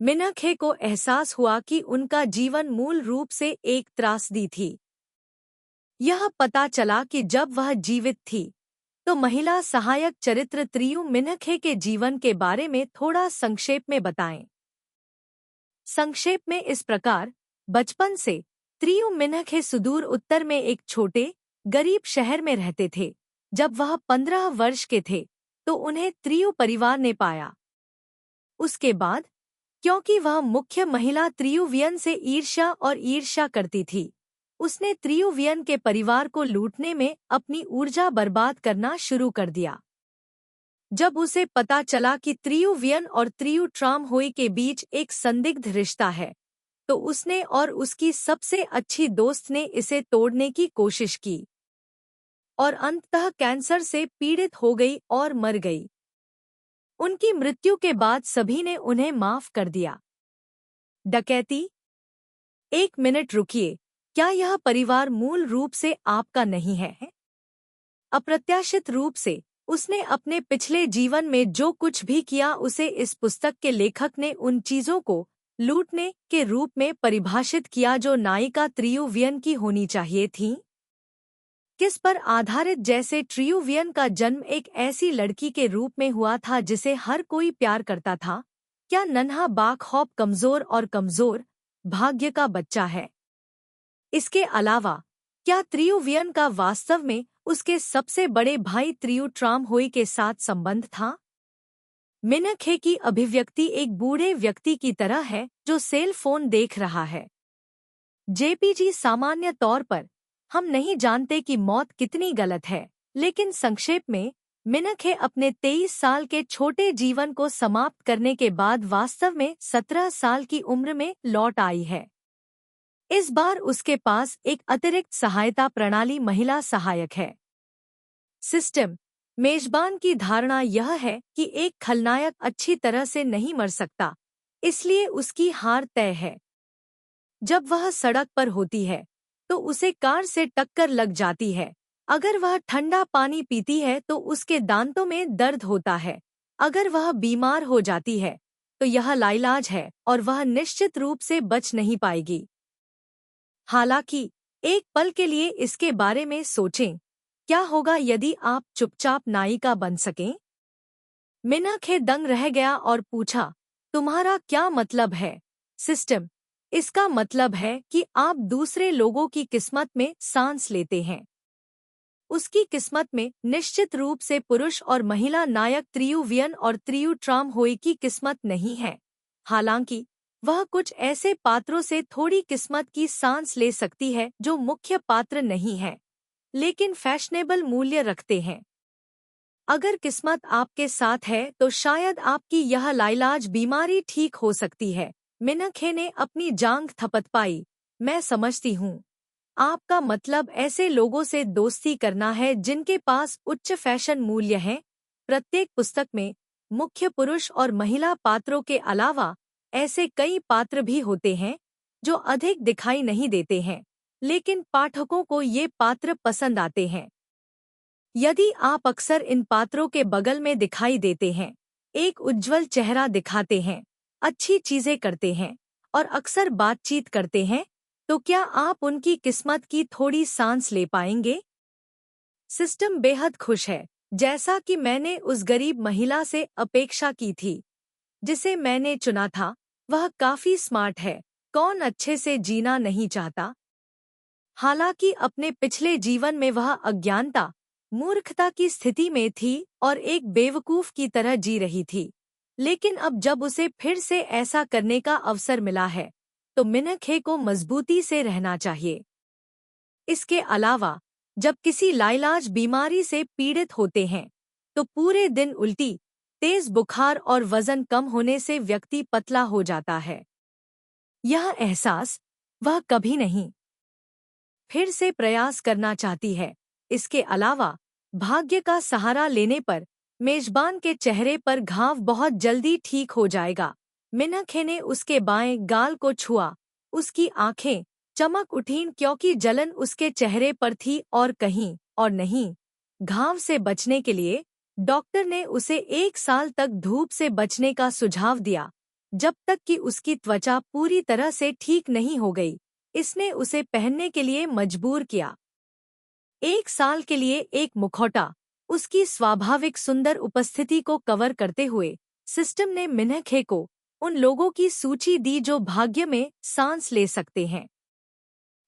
मिनखे को एहसास हुआ कि उनका जीवन मूल रूप से एक त्रासदी थी। यह पता चला कि जब वह जीवित थी तो महिला सहायक चरित्र त्रियु मिनखे के जीवन के बारे में थोड़ा संक्षेप में बताएं। संक्षेप में इस प्रकार, बचपन से त्रियु मिनखे सुदूर उत्तर में एक छोटे गरीब शहर में रहते थे। जब वह 15 वर्ष के थे तो उन्हें त्रियु परिवार ने पाया। उसके बाद, क्योंकि वह मुख्य महिला त्रियुवियन से ईर्ष्या करती थी, उसने त्रियुवियन के परिवार को लूटने में अपनी ऊर्जा बर्बाद करना शुरू कर दिया। जब उसे पता चला कि त्रियुवियन और त्रियु ट्रामहोई के बीच एक संदिग्ध रिश्ता है, तो उसने और उसकी सबसे अच्छी दोस्त ने इसे तोड़ने की कोशिश की और अंततः कैंसर से पीड़ित हो गई और मर गई। उनकी मृत्यु के बाद सभी ने उन्हें माफ कर दिया। डकैती? 1 मिनट रुकिए, क्या यह परिवार मूल रूप से आपका नहीं है? अप्रत्याशित रूप से उसने अपने पिछले जीवन में जो कुछ भी किया, उसे इस पुस्तक के लेखक ने उन चीजों को लूटने के रूप में परिभाषित किया जो नायिका त्रियुवियन की होनी चाहिए थी? किस पर आधारित जैसे ट्रियुवियन का जन्म एक ऐसी लड़की के रूप में हुआ था जिसे हर कोई प्यार करता था? क्या नन्हा बाकहॉप कमजोर और कमजोर भाग्य का बच्चा है? इसके अलावा क्या त्रियुवियन का वास्तव में उसके सबसे बड़े भाई त्रियुट्रामहोई के साथ संबंध था? मिनखे की अभिव्यक्ति एक बूढ़े व्यक्ति की तरह है जो सेल फोन देख रहा है। जेपीजी सामान्य तौर पर हम नहीं जानते कि मौत कितनी गलत है, लेकिन संक्षेप में मिनखे अपने 23 साल के छोटे जीवन को समाप्त करने के बाद वास्तव में 17 साल की उम्र में लौट आई है। इस बार उसके पास एक अतिरिक्त सहायता प्रणाली महिला सहायक है। सिस्टम मेजबान की धारणा यह है कि एक खलनायक अच्छी तरह से नहीं मर सकता, इसलिए उसकी हार तय है। जब वह सड़क पर होती है तो उसे कार से टक्कर लग जाती है। अगर वह ठंडा पानी पीती है तो उसके दांतों में दर्द होता है। अगर वह बीमार हो जाती है तो यह लाइलाज है और वह निश्चित रूप से बच नहीं पाएगी। हालांकि एक पल के लिए इसके बारे में सोचें, क्या होगा यदि आप चुपचाप नायिका बन सकें? मिनखे दंग रह गया और पूछा, तुम्हारा क्या मतलब है? सिस्टम, इसका मतलब है कि आप दूसरे लोगों की किस्मत में सांस लेते हैं। उसकी किस्मत में निश्चित रूप से पुरुष और महिला नायक त्रियुवियन और त्रियुट्रामहोई की किस्मत नहीं है। हालांकि वह कुछ ऐसे पात्रों से थोड़ी किस्मत की सांस ले सकती है जो मुख्य पात्र नहीं है, लेकिन फैशनेबल मूल्य रखते हैं। अगर किस्मत आपके साथ है तो शायद आपकी यह लाइलाज बीमारी ठीक हो सकती है। मिनखे ने अपनी जांघ थपथपाई। मैं समझती हूँ। आपका मतलब ऐसे लोगों से दोस्ती करना है जिनके पास उच्च फैशन मूल्य हैं। प्रत्येक पुस्तक में मुख्य पुरुष और महिला पात्रों के अलावा ऐसे कई पात्र भी होते हैं जो अधिक दिखाई नहीं देते हैं, लेकिन पाठकों को ये पात्र पसंद आते हैं। यदि आप अक्सर इन पात्रों के बगल में दिखाई देते हैं, एक उज्ज्वल चेहरा दिखाते हैं, अच्छी चीजें करते हैं और अक्सर बातचीत करते हैं, तो क्या आप उनकी किस्मत की थोड़ी सांस ले पाएंगे? सिस्टम बेहद खुश है, जैसा कि मैंने उस गरीब महिला से अपेक्षा की थी जिसे मैंने चुना था। वह काफी स्मार्ट है। कौन अच्छे से जीना नहीं चाहता? हालांकि अपने पिछले जीवन में वह अज्ञानता, मूर्खता की स्थिति में थी और एक बेवकूफ की तरह जी रही थी, लेकिन अब जब उसे फिर से ऐसा करने का अवसर मिला है तो मिनखे को मजबूती से रहना चाहिए। इसके अलावा जब किसी लाइलाज बीमारी से पीड़ित होते हैं तो पूरे दिन उल्टी, तेज बुखार और वजन कम होने से व्यक्ति पतला हो जाता है। यह एहसास वह कभी नहीं फिर से प्रयास करना चाहती है। इसके अलावा भाग्य का सहारा लेने पर मेजबान के चेहरे पर घाव बहुत जल्दी ठीक हो जाएगा। मिनखे ने उसके बाएं गाल को छुआ। उसकी आंखें चमक उठीं क्योंकि जलन उसके चेहरे पर थी और कहीं और नहीं। घाव से बचने के लिए डॉक्टर ने उसे 1 साल तक धूप से बचने का सुझाव दिया, जब तक कि उसकी त्वचा पूरी तरह से ठीक नहीं हो गई। इसने उसे पहनने के लिए मजबूर किया। 1 साल के लिए एक मुखौटा उसकी स्वाभाविक सुंदर उपस्थिति को कवर करते हुए सिस्टम ने मिनखे को उन लोगों की सूची दी जो भाग्य में सांस ले सकते हैं।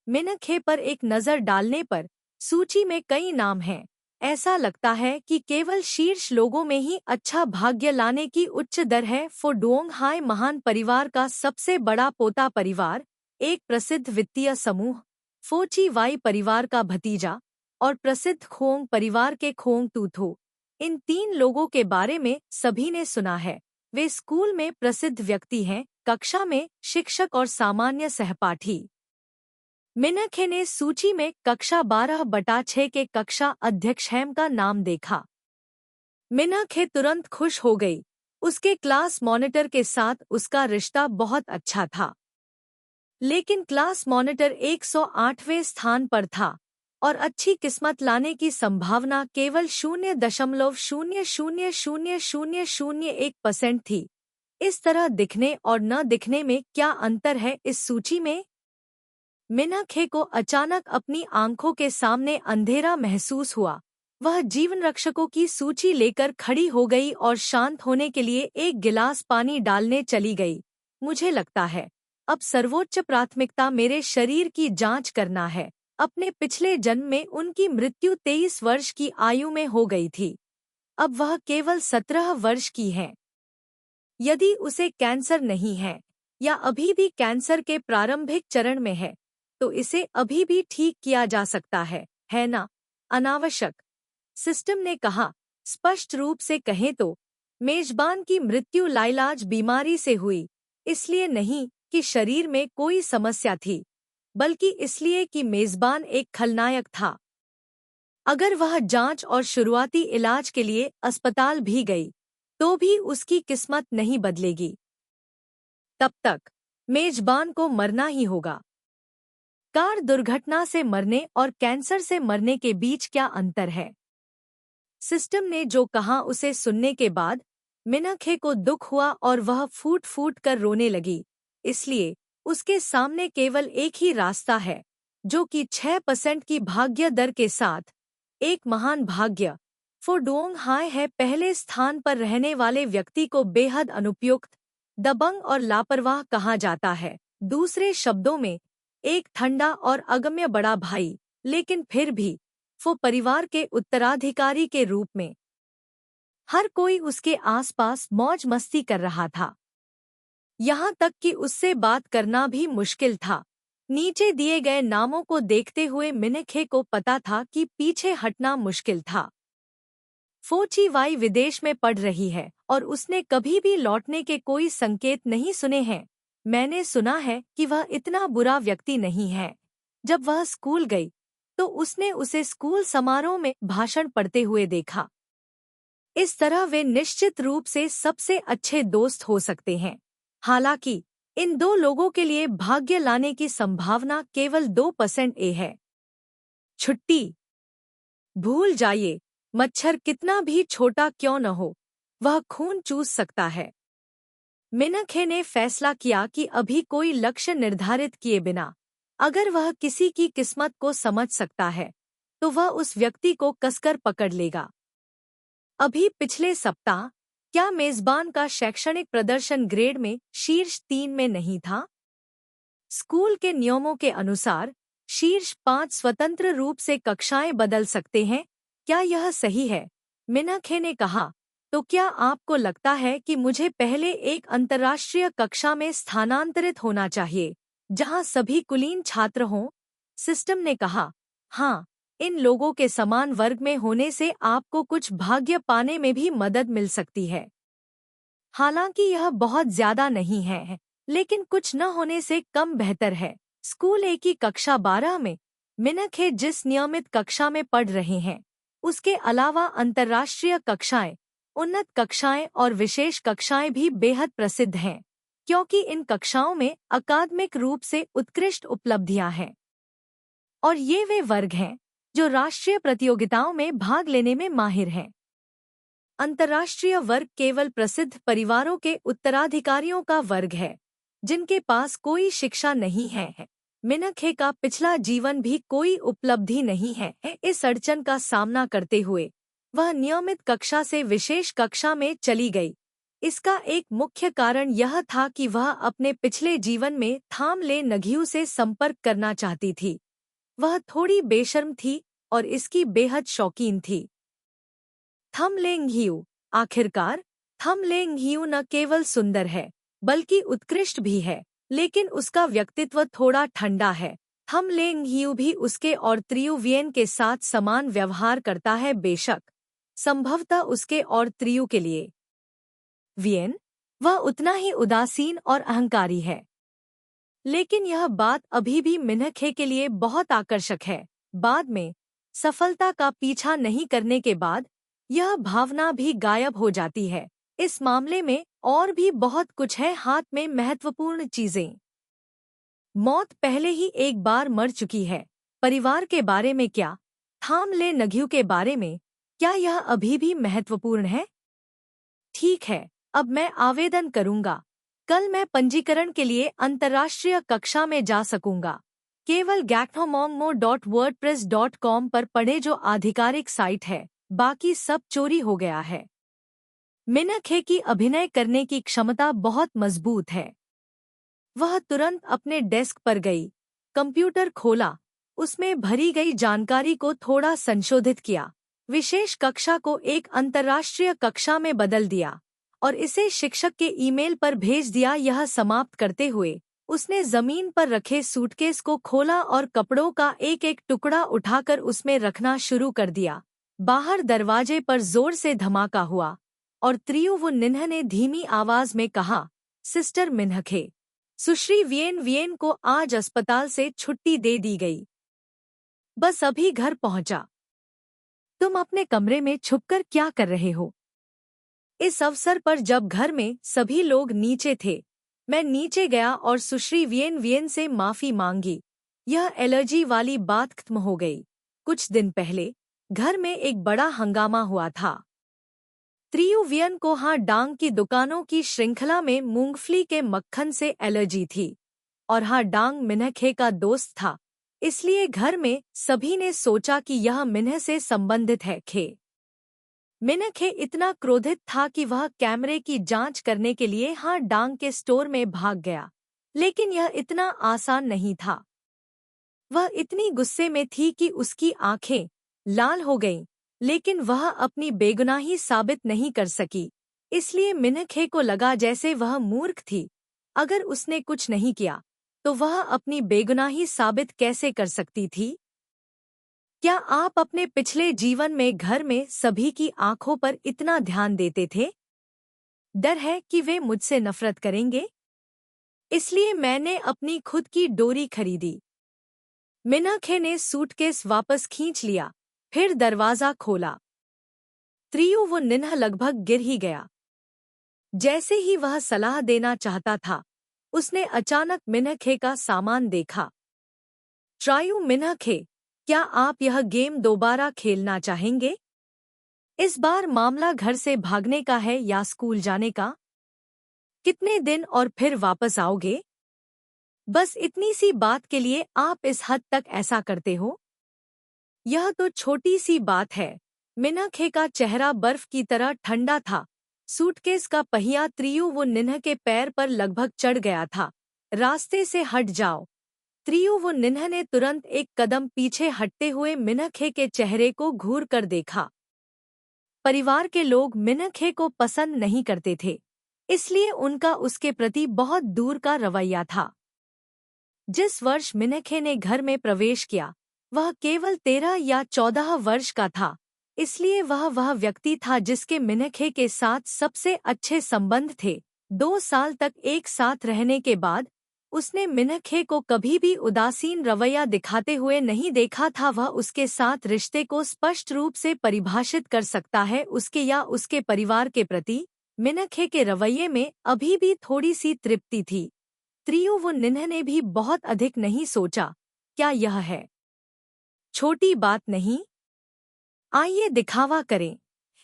मिनखे पर एक नज़र डालने पर सूची में कई नाम हैं। ऐसा लगता है कि केवल शीर्ष लोगों में ही अच्छा भाग्य लाने की उच्च दर है। फोडोंग हाई महान परिवार का सबसे बड़ा पोता परिवार, एक प्रसिद्ध वित्तीय समूह, फोची वाई परिवार का भतीजा और प्रसिद्ध खोंग परिवार के खोंग तूथो। इन 3 लोगों के बारे में सभी ने सुना है। वे स्कूल में प्रसिद्ध व्यक्ति हैं, कक्षा में शिक्षक और सामान्य सहपाठी। मिनखे ने सूची में कक्षा 12/6 के कक्षा अध्यक्ष हैम का नाम देखा। मिनखे तुरंत खुश हो गई। उसके क्लास मॉनिटर के साथ उसका रिश्ता बहुत अच्छा था, लेकिन क्लास मॉनिटर 108वें स्थान पर था और अच्छी किस्मत लाने की संभावना केवल 0.0000001% थी। इस तरह दिखने और न दिखने में क्या अंतर है इस सूची में? मिनखे को अचानक अपनी आंखों के सामने अंधेरा महसूस हुआ। वह जीवन रक्षकों की सूची लेकर खड़ी हो गई और शांत होने के लिए एक गिलास पानी डालने चली गई। मुझे लगता है अब सर्वोच्च प्राथमिकता मेरे शरीर की जांच करना है। अपने पिछले जन्म में उनकी मृत्यु 23 वर्ष की आयु में हो गई थी। अब वह केवल 17 वर्ष की है। यदि उसे कैंसर नहीं है या अभी भी कैंसर के प्रारंभिक चरण में है, तो इसे अभी भी ठीक किया जा सकता है ना? अनावश्यक, सिस्टम ने कहा। स्पष्ट रूप से कहें तो मेजबान की मृत्यु लाइलाज बीमारी से हुई, इसलिए नहीं कि शरीर में कोई समस्या थी, बल्कि इसलिए कि मेजबान एक खलनायक था। अगर वह जांच और शुरुआती इलाज के लिए अस्पताल भी गई, तो भी उसकी किस्मत नहीं बदलेगी। तब तक मेजबान को मरना ही होगा। कार दुर्घटना से मरने और कैंसर से मरने के बीच क्या अंतर है? सिस्टम ने जो कहा उसे सुनने के बाद मिनखे को दुख हुआ और वह फूट फूट कर रोने लगी। इसलिए उसके सामने केवल एक ही रास्ता है, जो कि 6% की भाग्य दर के साथ एक महान भाग्य फुडोंग हाय है। पहले स्थान पर रहने वाले व्यक्ति को बेहद अनुपयुक्त, दबंग और लापरवाह कहा जाता है। दूसरे शब्दों में, एक ठंडा और अगम्य बड़ा भाई, लेकिन फिर भी वो परिवार के उत्तराधिकारी के रूप में। हर कोई उसके आसपास मौज मस्ती कर रहा था, यहाँ तक कि उससे बात करना भी मुश्किल था। नीचे दिए गए नामों को देखते हुए मिनखे को पता था कि पीछे हटना मुश्किल था। फोची वाई विदेश में पढ़ रही है और उसने कभी भी लौटने के कोई संकेत नहीं सुने हैं। मैंने सुना है कि वह इतना बुरा व्यक्ति नहीं है। जब वह स्कूल गई तो उसने उसे स्कूल समारोह में भाषण पढ़ते हुए देखा। इस तरह वे निश्चित रूप से सबसे अच्छे दोस्त हो सकते हैं। हालांकि इन दो लोगों के लिए भाग्य लाने की संभावना केवल 2% है। छुट्टी। भूल जाइए, मच्छर कितना भी छोटा क्यों न हो, वह खून चूस सकता है। मिनखे ने फैसला किया कि अभी कोई लक्ष्य निर्धारित किए बिना अगर वह किसी की किस्मत को समझ सकता है, तो वह उस व्यक्ति को कसकर पकड़ लेगा। अभी पिछले सप्ताह क्या मेजबान का शैक्षणिक प्रदर्शन ग्रेड में शीर्ष 3 में नहीं था? स्कूल के नियमों के अनुसार शीर्ष 5 स्वतंत्र रूप से कक्षाएं बदल सकते हैं। क्या यह सही है? मिनखे ने कहा। तो क्या आपको लगता है कि मुझे पहले एक अंतर्राष्ट्रीय कक्षा में स्थानांतरित होना चाहिए, जहां सभी कुलीन छात्र हों? सिस्टम ने कहा, हाँ, इन लोगों के समान वर्ग में होने से आपको कुछ भाग्य पाने में भी मदद मिल सकती है। हालांकि यह बहुत ज्यादा नहीं है, लेकिन कुछ न होने से कम बेहतर है। स्कूल ए की कक्षा 12 में मिनखे जिस नियमित कक्षा में पढ़ रहे हैं, उसके अलावा अंतर्राष्ट्रीय कक्षाएं, उन्नत कक्षाएं और विशेष कक्षाएं भी बेहद प्रसिद्ध हैं, क्योंकि इन कक्षाओं में अकादमिक रूप से उत्कृष्ट उपलब्धियां हैं। और ये वे वर्ग हैं जो राष्ट्रीय प्रतियोगिताओं में भाग लेने में माहिर हैं। अंतर्राष्ट्रीय वर्ग केवल प्रसिद्ध परिवारों के उत्तराधिकारियों का वर्ग है, जिनके पास कोई शिक्षा नहीं है। मिनखे का पिछला जीवन भी कोई उपलब्धि नहीं है। इस अड़चन का सामना करते हुए वह नियमित कक्षा से विशेष कक्षा में चली गई। इसका एक मुख्य कारण यह था कि वह अपने पिछले जीवन में थाम ले नघियू से संपर्क करना चाहती थी। वह थोड़ी बेशर्म थी और इसकी बेहद शौकीन थी। थमलेंघियू। आखिरकार थमलेंघियू न केवल सुंदर है, बल्कि उत्कृष्ट भी है, लेकिन उसका व्यक्तित्व थोड़ा ठंडा है। थमलेंघियू भी उसके और त्रियुवियन के साथ समान व्यवहार करता है, बेशक संभवतः उसके और त्रियु के लिए वियन वह उतना ही उदासीन और अहंकारी है। लेकिन यह बात अभी भी मिनखे के लिए बहुत आकर्षक है। बाद में सफलता का पीछा नहीं करने के बाद यह भावना भी गायब हो जाती है। इस मामले में और भी बहुत कुछ है। हाथ में महत्वपूर्ण चीजें। मौत पहले ही एक बार मर चुकी है। परिवार के बारे में क्या? थाम ले नघियू के बारे में क्या यह अभी भी महत्वपूर्ण है? ठीक है, अब मैं आवेदन करूंगा। कल मैं पंजीकरण के लिए अंतर्राष्ट्रीय कक्षा में जा सकूंगा। केवल gacnomomo.wordpress.com पर पढ़े जो आधिकारिक साइट है, बाकी सब चोरी हो गया है। मिनखे की अभिनय करने की क्षमता बहुत मजबूत है। वह तुरंत अपने डेस्क पर गई, कंप्यूटर खोला, उसमें भरी गई जानकारी को थोड़ा संशोधित किया, विशेष कक्षा को एक अंतर्राष्ट्रीय कक्षा में बदल दिया और इसे शिक्षक के ईमेल पर भेज दिया। यह समाप्त करते हुए उसने जमीन पर रखे सूटकेस को खोला और कपड़ों का एक एक टुकड़ा उठाकर उसमें रखना शुरू कर दिया। बाहर दरवाजे पर जोर से धमाका हुआ और त्रियुवुनिन्ह ने धीमी आवाज में कहा, सिस्टर मिन्हखे, सुश्री वियन को आज अस्पताल से छुट्टी दे दी गई। बस अभी घर पहुंचा। तुम अपने कमरे में छुपकर क्या कर रहे हो? इस अवसर पर जब घर में सभी लोग नीचे थे, मैं नीचे गया और सुश्री वियन से माफी मांगी। यह एलर्जी वाली बात खत्म हो गई। कुछ दिन पहले घर में एक बड़ा हंगामा हुआ था। त्रियुवियन को हाडांग की दुकानों की श्रृंखला में मूंगफली के मक्खन से एलर्जी थी और हाडांग मिन्हखे का दोस्त था, इसलिए घर में सभी ने सोचा कि यह मिन्ह से संबंधित है। मिन्हखे इतना क्रोधित था कि वह कैमरे की जांच करने के लिए हाडांग के स्टोर में भाग गया, लेकिन यह इतना आसान नहीं था। वह इतनी गुस्से में थी कि उसकी आंखें लाल हो गईं, लेकिन वह अपनी बेगुनाही साबित नहीं कर सकी, इसलिए मिन्हखे को लगा जैसे वह मूर्ख थी। अगर उसने कुछ नहीं किया तो वह अपनी बेगुनाही साबित कैसे कर सकती थी? क्या आप अपने पिछले जीवन में घर में सभी की आंखों पर इतना ध्यान देते थे? डर है कि वे मुझसे नफरत करेंगे, इसलिए मैंने अपनी खुद की डोरी खरीदी। मिन्हखे ने सूटकेस वापस खींच लिया, फिर दरवाजा खोला। त्रियुवुनिन्ह लगभग गिर ही गया। जैसे ही वह सलाह देना चाहता था, उसने अचानक मिन्हखे का सामान देखा। ट्रायू मिन्हखे, क्या आप यह गेम दोबारा खेलना चाहेंगे? इस बार मामला घर से भागने का है या स्कूल जाने का? कितने दिन और फिर वापस आओगे? बस इतनी सी बात के लिए आप इस हद तक ऐसा करते हो? यह तो छोटी सी बात है। मिन्हखे का चेहरा बर्फ की तरह ठंडा था। सूटकेस का पहिया त्रियुवुनिन्ह के पैर पर लगभग चढ़ गया था। रास्ते से हट जाओ। त्रियुवुनिन्ह ने तुरंत एक कदम पीछे हटते हुए मिन्हखे के चेहरे को घूर कर देखा। परिवार के लोग मिन्हखे को पसंद नहीं करते थे, इसलिए उनका उसके प्रति बहुत दूर का रवैया था। जिस वर्ष मिन्हखे ने घर में प्रवेश किया, वह केवल 13 या 14 वर्ष का था, इसलिए वह व्यक्ति था जिसके मिन्हखे के साथ सबसे अच्छे संबंध थे। 2 साल तक एक साथ रहने के बाद उसने मिन्हखे को कभी भी उदासीन रवैया दिखाते हुए नहीं देखा था। वह उसके साथ रिश्ते को स्पष्ट रूप से परिभाषित कर सकता है। उसके या उसके परिवार के प्रति मिन्हखे के रवैये में अभी भी थोड़ी सी तृप्ति थी। त्रियुवुनिन्ह ने भी बहुत अधिक नहीं सोचा। क्या यह है छोटी बात नहीं? आइए दिखावा करें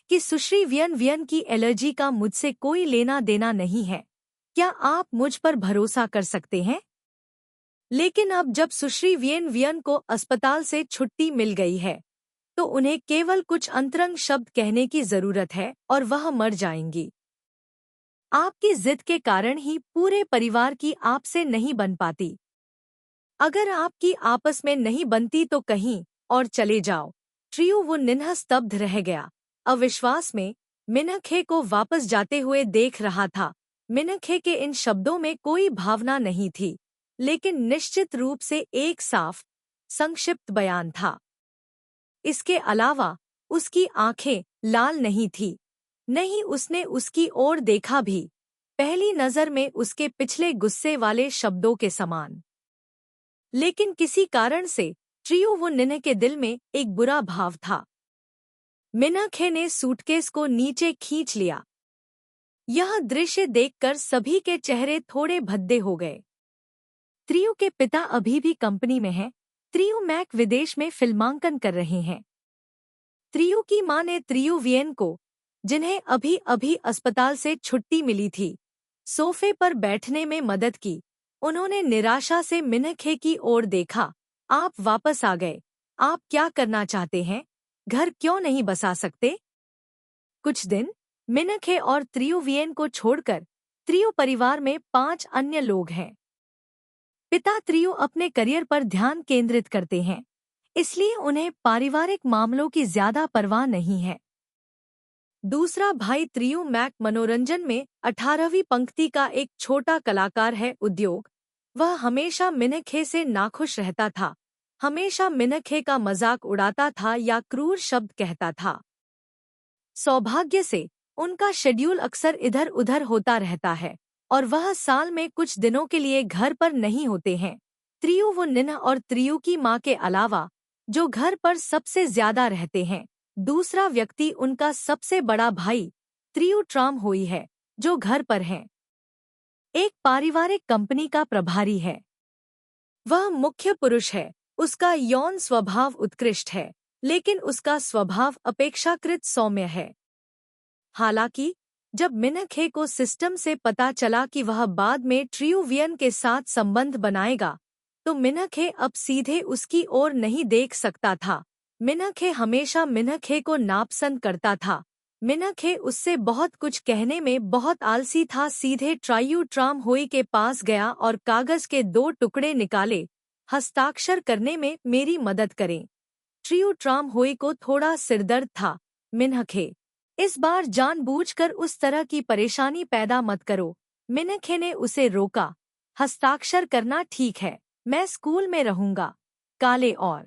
कि सुश्री वियन की एलर्जी का मुझसे कोई लेना देना नहीं है। क्या आप मुझ पर भरोसा कर सकते हैं? लेकिन अब जब सुश्री वियन को अस्पताल से छुट्टी मिल गई है, तो उन्हें केवल कुछ अंतरंग शब्द कहने की जरूरत है और वह मर जाएंगी। आपकी जिद के कारण ही पूरे परिवार की आपसे नहीं बन पाती। अगर आपकी आपस में नहीं बनती तो कहीं और चले जाओ। त्रियुवुनिन्ह स्तब्ध रह गया, अविश्वास में मिन्हखे को वापस जाते हुए देख रहा था। मिन्हखे के इन शब्दों में कोई भावना नहीं थी, लेकिन निश्चित रूप से एक साफ, संक्षिप्त बयान था। इसके अलावा उसकी आंखें लाल नहीं थी, नहीं उसने उसकी ओर देखा भी, पहली नजर में उसके पिछले गुस्से वाले शब्दों के समान। लेकिन किसी कारण से त्रियुवुनिन्ह के दिल में एक बुरा भाव था। मिन्हखे ने सूटकेस को नीचे खींच लिया। यह दृश्य देखकर सभी के चेहरे थोड़े भद्दे हो गए। त्रियु के पिता अभी भी कंपनी में हैं। त्रियु मैक विदेश में फिल्मांकन कर रहे हैं। त्रियु की मां ने त्रियुवियन को जिन्हें अभी अभी अस्पताल से छुट्टी मिली थी, सोफे पर बैठने में मदद की। उन्होंने निराशा से मिनखे की ओर देखा। आप वापस आ गए। आप क्या करना चाहते हैं? घर क्यों नहीं बसा सकते? कुछ दिन मिनखे और त्रियुवियन को छोड़कर त्रियु परिवार में 5 अन्य लोग हैं। पिता त्रियु अपने करियर पर ध्यान केंद्रित करते हैं, इसलिए उन्हें पारिवारिक मामलों की ज्यादा परवाह नहीं है। दूसरा भाई त्रियु मैक मनोरंजन में 18वीं पंक्ति का एक छोटा कलाकार है। उद्योग। वह हमेशा मिनखे से नाखुश रहता था, हमेशा मिनखे का मजाक उड़ाता था या क्रूर शब्द कहता था। सौभाग्य से उनका शेड्यूल अक्सर इधर उधर होता रहता है और वह साल में कुछ दिनों के लिए घर पर नहीं होते हैं। त्रियु वो निन्ह और त्रियु की माँ के अलावा जो घर पर सबसे ज्यादा रहते हैं। दूसरा व्यक्ति उनका सबसे बड़ा भाई त्रियु ट्राम होई है, जो घर पर है। एक पारिवारिक कंपनी का प्रभारी है। वह मुख्य पुरुष है। उसका यौन स्वभाव उत्कृष्ट है, लेकिन उसका स्वभाव अपेक्षाकृत सौम्य है। हालांकि जब मिनखे को सिस्टम से पता चला कि वह बाद में त्रियुवियन के साथ संबंध बनाएगा, तो मिनखे अब सीधे उसकी ओर नहीं देख सकता था। मिनखे हमेशा मिनखे को नापसंद करता था। मिनखे उससे बहुत कुछ कहने में बहुत आलसी था। सीधे ट्रायू ट्राम होई के पास गया और कागज के 2 टुकड़े निकाले। हस्ताक्षर करने में मेरी मदद करें। ट्रियू ट्राम होई को थोड़ा सिरदर्द था। मिनखे, इस बार जानबूझकर उस तरह की परेशानी पैदा मत करो। मिनखे ने उसे रोका। हस्ताक्षर करना ठीक है, मैं स्कूल में रहूंगा। काले और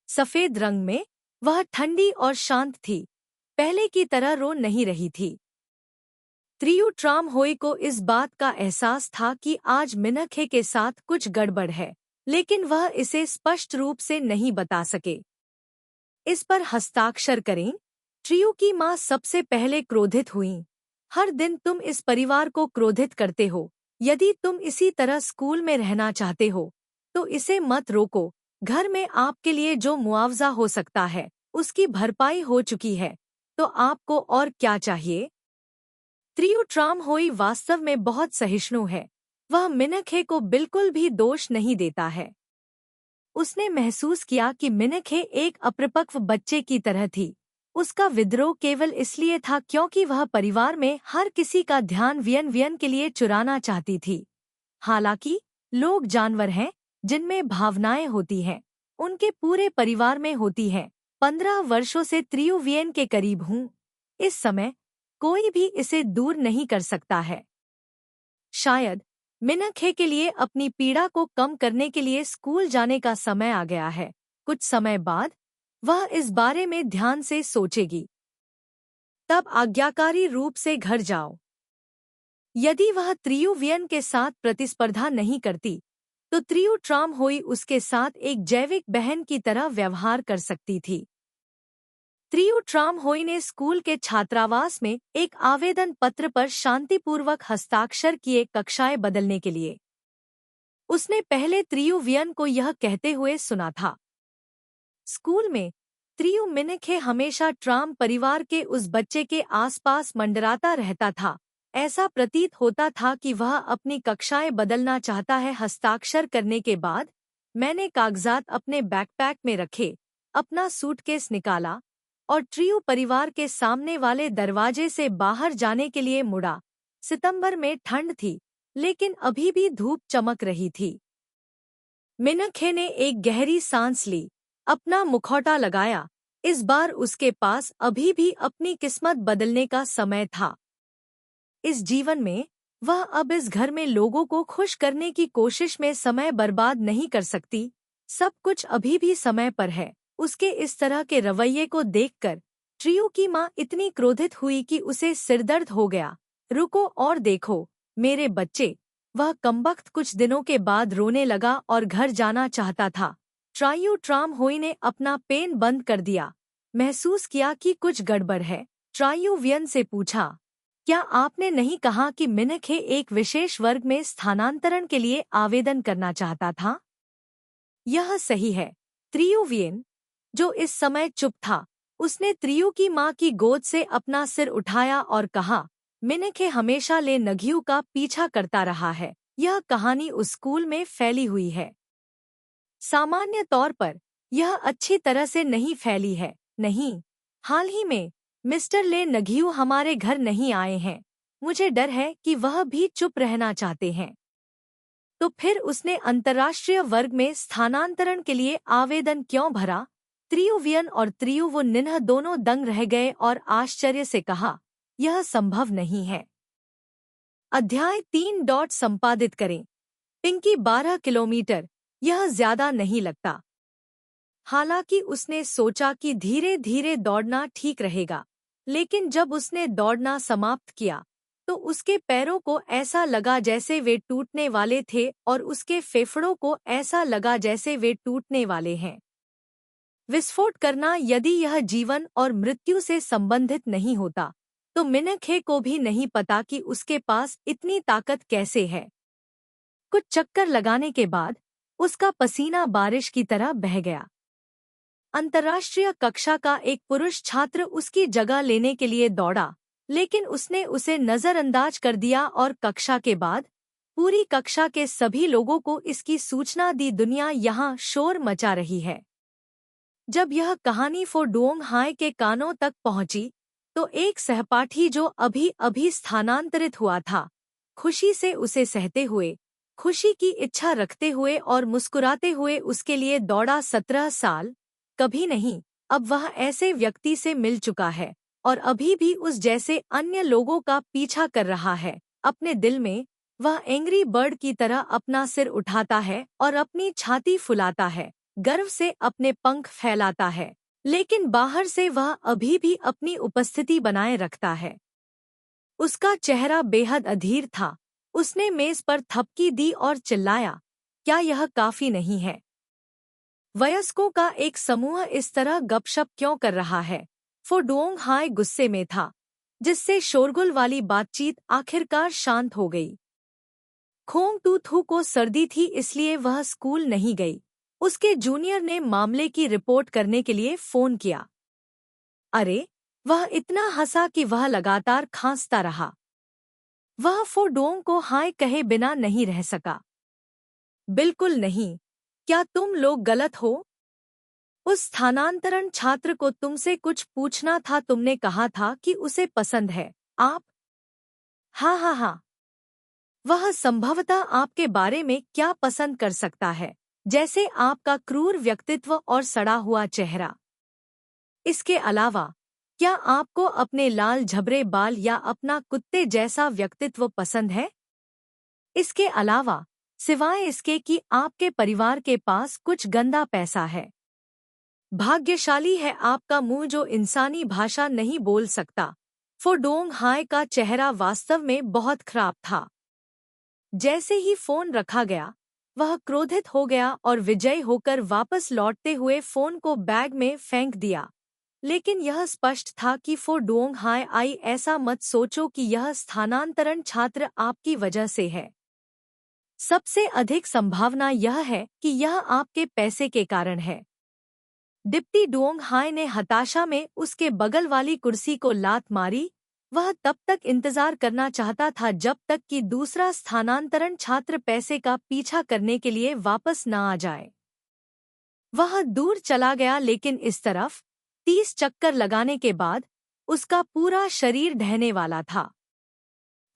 सफेद रंग में वह ठंडी और शांत थी, पहले की तरह रो नहीं रही थी। त्रियु ट्राम होई को इस बात का एहसास था कि आज मिनखे के साथ कुछ गड़बड़ है, लेकिन वह इसे स्पष्ट रूप से नहीं बता सके। इस पर हस्ताक्षर करें। त्रियु की माँ सबसे पहले क्रोधित हुईं। हर दिन तुम इस परिवार को क्रोधित करते हो। यदि तुम इसी तरह स्कूल में रहना चाहते हो, तो इसे मत रोको। घर में आपके लिए जो मुआवजा हो सकता है, उसकी भरपाई हो चुकी है, तो आपको और क्या चाहिए? त्रियु ट्राम होई वास्तव में बहुत सहिष्णु है। वह मिनखे को बिल्कुल भी दोष नहीं देता है। उसने महसूस किया कि मिनखे एक अपरिपक्व बच्चे की तरह थी। उसका विद्रोह केवल इसलिए था क्योंकि वह परिवार में हर किसी का ध्यान वियन के लिए चुराना चाहती थी। हालांकि लोग जानवर हैं जिनमें भावनाएं होती हैं। उनके पूरे परिवार में होती हैं। 15 वर्षों से त्रियु वियन के करीब हूँ। इस समय कोई भी इसे दूर नहीं कर सकता है। शायद मिनखे के लिए अपनी पीड़ा को कम करने के लिए स्कूल जाने का समय आ गया है। कुछ समय बाद वह इस बारे में ध्यान से सोचेगी। तब आज्ञाकारी रूप से घर जाओ। यदि वह त्रियुवियन के साथ प्रतिस्पर्धा नहीं करती, तो त्रियु ट्राम होई उसके साथ एक जैविक बहन की तरह व्यवहार कर सकती थी। त्रियु ट्राम होई ने स्कूल के छात्रावास में एक आवेदन पत्र पर शांतिपूर्वक हस्ताक्षर किए कक्षाएं बदलने के लिए। उसने पहले त्रियुवियन को यह कहते हुए सुना था। स्कूल में त्रियु मिनखे हमेशा ट्राम परिवार के उस बच्चे के आसपास मंडराता रहता था। ऐसा प्रतीत होता था कि वह अपनी कक्षाएं बदलना चाहता है। हस्ताक्षर करने के बाद मैंने कागजात अपने बैकपैक में रखे, अपना सूटकेस निकाला और ट्रियु परिवार के सामने वाले दरवाजे से बाहर जाने के लिए मुड़ा। सितंबर में ठंड थी, लेकिन अभी भी धूप चमक रही थी। मिनखे ने एक गहरी सांस ली, अपना मुखौटा लगाया। इस बार उसके पास अभी भी अपनी किस्मत बदलने का समय था। इस जीवन में वह अब इस घर में लोगों को खुश करने की कोशिश में समय बर्बाद नहीं कर सकती। सब कुछ अभी भी समय पर है। उसके इस तरह के रवैये को देखकर ट्रियु की माँ इतनी क्रोधित हुई कि उसे सिरदर्द हो गया। रुको और देखो मेरे बच्चे। वह कमबख्त कुछ दिनों के बाद रोने लगा और घर जाना चाहता था। ट्रायू ट्राम होई ने अपना पेन बंद कर दिया। महसूस किया कि कुछ गड़बड़ है। ट्रायू वियन से पूछा, क्या आपने नहीं कहा कि मिनखे एक विशेष वर्ग में स्थानांतरण के लिए आवेदन करना चाहता था? यह सही है। त्रियु वियन, जो इस समय चुप था, उसने त्रियु की माँ की गोद से अपना सिर उठाया और कहा, मिनखे हमेशा ले नघियु का पीछा करता रहा है। यह कहानी उस स्कूल में फैली हुई है। सामान्य तौर पर यह अच्छी तरह से नहीं फैली है। नहीं, हाल ही में मिस्टर ले नघियु हमारे घर नहीं आए हैं। मुझे डर है कि वह भी चुप रहना चाहते हैं। तो फिर उसने अंतर्राष्ट्रीय वर्ग में स्थानांतरण के लिए आवेदन क्यों भरा? त्रियुवियन और त्रियुवुनिन्ह दोनों दंग रह गए और आश्चर्य से कहा, यह संभव नहीं है। अध्याय 3 संपादित करें। पिंकी 12 किलोमीटर, यह ज्यादा नहीं लगता। हालांकि उसने सोचा कि धीरे धीरे दौड़ना ठीक रहेगा, लेकिन जब उसने दौड़ना समाप्त किया तो उसके पैरों को ऐसा लगा जैसे वे टूटने वाले थे और उसके फेफड़ों को ऐसा लगा जैसे वे टूटने वाले हैं। विस्फोट करना, यदि यह जीवन और मृत्यु से संबंधित नहीं होता तो मिनखे को भी नहीं पता कि उसके पास इतनी ताकत कैसे है। कुछ चक्कर लगाने के बाद उसका पसीना बारिश की तरह बह गया। अंतर्राष्ट्रीय कक्षा का एक पुरुष छात्र उसकी जगह लेने के लिए दौड़ा, लेकिन उसने उसे नजरअंदाज कर दिया और कक्षा के बाद पूरी कक्षा के सभी लोगों को इसकी सूचना दी। दुनिया यहाँ शोर मचा रही है। जब यह कहानी फो डुओंग हाय के कानों तक पहुंची तो एक सहपाठी जो अभी अभी स्थानांतरित हुआ था, खुशी से उसे सहते हुए, खुशी की इच्छा रखते हुए और मुस्कुराते हुए उसके लिए दौड़ा। 17 साल, कभी नहीं, अब वह ऐसे व्यक्ति से मिल चुका है और अभी भी उस जैसे अन्य लोगों का पीछा कर रहा है। अपने दिल में वह एंग्री बर्ड की तरह अपना सिर उठाता है और अपनी छाती फुलाता है, गर्व से अपने पंख फैलाता है, लेकिन बाहर से वह अभी भी अपनी उपस्थिति बनाए रखता है। उसका चेहरा बेहद अधीर था। उसने मेज पर थपकी दी और चिल्लाया, क्या यह काफी नहीं है? वयस्कों का एक समूह इस तरह गपशप क्यों कर रहा है? फो डुओंग हाय गुस्से में था, जिससे शोरगुल वाली बातचीत आखिरकार शांत हो गई। खोंग टू थू को सर्दी थी, इसलिए वह स्कूल नहीं गई। उसके जूनियर ने मामले की रिपोर्ट करने के लिए फोन किया। अरे, वह इतना हंसा कि वह लगातार खांसता रहा। वह फो डुओंग को हाय कहे बिना नहीं रह सका। बिल्कुल नहीं, क्या तुम लोग गलत हो? उस स्थानांतरण छात्र को तुमसे कुछ पूछना था। तुमने कहा था कि उसे पसंद है। आप? हाँ। वह संभवतः आपके बारे में क्या पसंद कर सकता है, जैसे आपका क्रूर व्यक्तित्व और सड़ा हुआ चेहरा। इसके अलावा क्या आपको अपने लाल झबरे बाल या अपना कुत्ते जैसा व्यक्तित्व पसंद है? इसके अलावा, सिवाय इसके कि आपके परिवार के पास कुछ गंदा पैसा है। भाग्यशाली है आपका मुंह जो इंसानी भाषा नहीं बोल सकता। फो डुओंग हाय का चेहरा वास्तव में बहुत खराब था। जैसे ही फोन रखा गया, वह क्रोधित हो गया और विजयी होकर वापस लौटते हुए फोन को बैग में फेंक दिया। लेकिन यह स्पष्ट था कि फो डुओंग हाय आई, ऐसा मत सोचो कि यह स्थानांतरण छात्र आपकी वजह से है। सबसे अधिक संभावना यह है कि यह आपके पैसे के कारण है। डिप्टी डुओंग हाय ने हताशा में उसके बगल वाली कुर्सी को लात मारी। वह तब तक इंतजार करना चाहता था जब तक कि दूसरा स्थानांतरण छात्र पैसे का पीछा करने के लिए वापस न आ जाए। वह दूर चला गया, लेकिन इस तरफ 30 चक्कर लगाने के बाद उसका पूरा शरीर ढहने वाला था।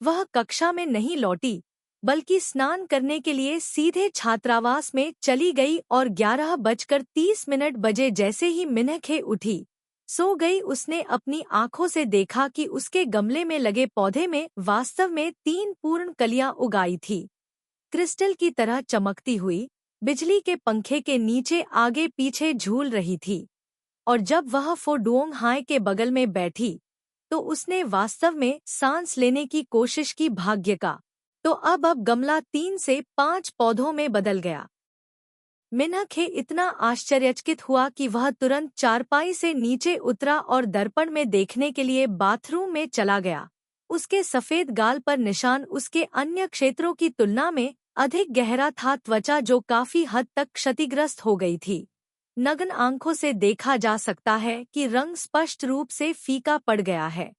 वह कक्षा में नहीं लौटी, बल्कि स्नान करने के लिए सीधे छात्रावास में चली गई और 11:30 बजे जैसे ही मिनखे उठी, सो गई, उसने अपनी आंखों से देखा कि उसके गमले में लगे पौधे में वास्तव में 3 पूर्ण कलियां उगाई थी, क्रिस्टल की तरह चमकती हुई, बिजली के पंखे के नीचे आगे पीछे झूल रही थी। और जब वह फो डुओंग हाय के बगल में बैठी तो उसने वास्तव में सांस लेने की कोशिश की। भाग्य का तो अब गमला 3 से 5 पौधों में बदल गया। मिनखे इतना आश्चर्यचकित हुआ कि वह तुरंत चारपाई से नीचे उतरा और दर्पण में देखने के लिए बाथरूम में चला गया। उसके सफेद गाल पर निशान उसके अन्य क्षेत्रों की तुलना में अधिक गहरा था, त्वचा जो काफी हद तक क्षतिग्रस्त हो गई थी। नग्न आंखों से देखा जा सकता है कि रंग स्पष्ट रूप से फीका पड़ गया है।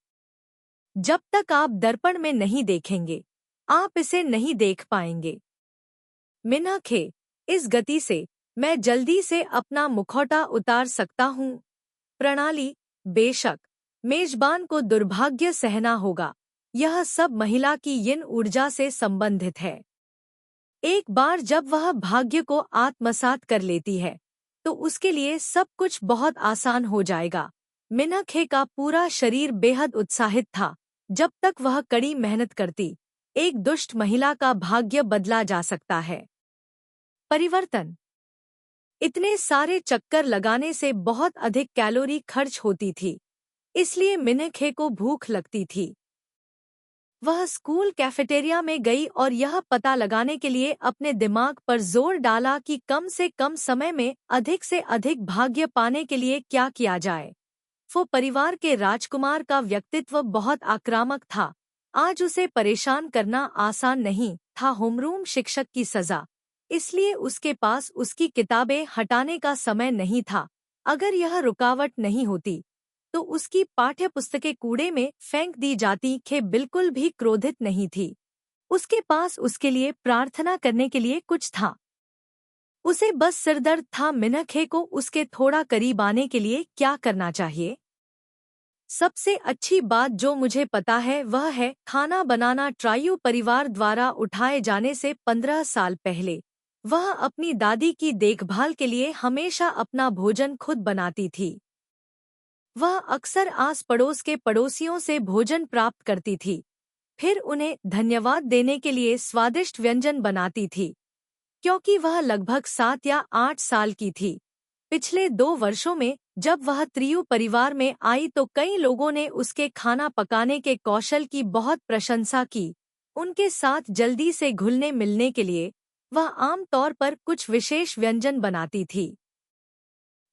जब तक आप दर्पण में नहीं देखेंगे, आप इसे नहीं देख पाएंगे। मिनखे, इस गति से मैं जल्दी से अपना मुखौटा उतार सकता हूँ। प्रणाली, बेशक, मेजबान को दुर्भाग्य सहना होगा। यह सब महिला की यिन ऊर्जा से संबंधित है। एक बार जब वह भाग्य को आत्मसात कर लेती है, तो उसके लिए सब कुछ बहुत आसान हो जाएगा। मिनखे का पूरा शरीर बेहद उत्साहित था। जब तक वह कड़ी मेहनत करती, एक दुष्ट महिला का भाग्य बदला जा सकता है। परिवर्तन। इतने सारे चक्कर लगाने से बहुत अधिक कैलोरी खर्च होती थी, इसलिए मिनखे को भूख लगती थी। वह स्कूल कैफेटेरिया में गई और यह पता लगाने के लिए अपने दिमाग पर जोर डाला कि कम से कम समय में अधिक से अधिक भाग्य पाने के लिए क्या किया जाए। वो परिवार के राजकुमार का व्यक्तित्व बहुत आक्रामक था। आज उसे परेशान करना आसान नहीं था। होमरूम शिक्षक की सजा, इसलिए उसके पास उसकी किताबें हटाने का समय नहीं था। अगर यह रुकावट नहीं होती तो उसकी पाठ्य पुस्तकें कूड़े में फेंक दी जाती। खे बिल्कुल भी क्रोधित नहीं थी। उसके पास उसके लिए प्रार्थना करने के लिए कुछ था। उसे बस सिरदर्द था। मिनखे को उसके थोड़ा करीब आने के लिए क्या करना चाहिए? सबसे अच्छी बात जो मुझे पता है वह है खाना बनाना। ट्रायू परिवार द्वारा उठाए जाने से 15 साल पहले वह अपनी दादी की देखभाल के लिए हमेशा अपना भोजन खुद बनाती थी। वह अक्सर आस पड़ोस के पड़ोसियों से भोजन प्राप्त करती थी, फिर उन्हें धन्यवाद देने के लिए स्वादिष्ट व्यंजन बनाती थी। क्योंकि वह लगभग 7 या 8 साल की थी, पिछले 2 वर्षों में जब वह त्रियू परिवार में आई तो कई लोगों ने उसके खाना पकाने के कौशल की बहुत प्रशंसा की। उनके साथ जल्दी से घुलने मिलने के लिए वह आम तौर पर कुछ विशेष व्यंजन बनाती थी।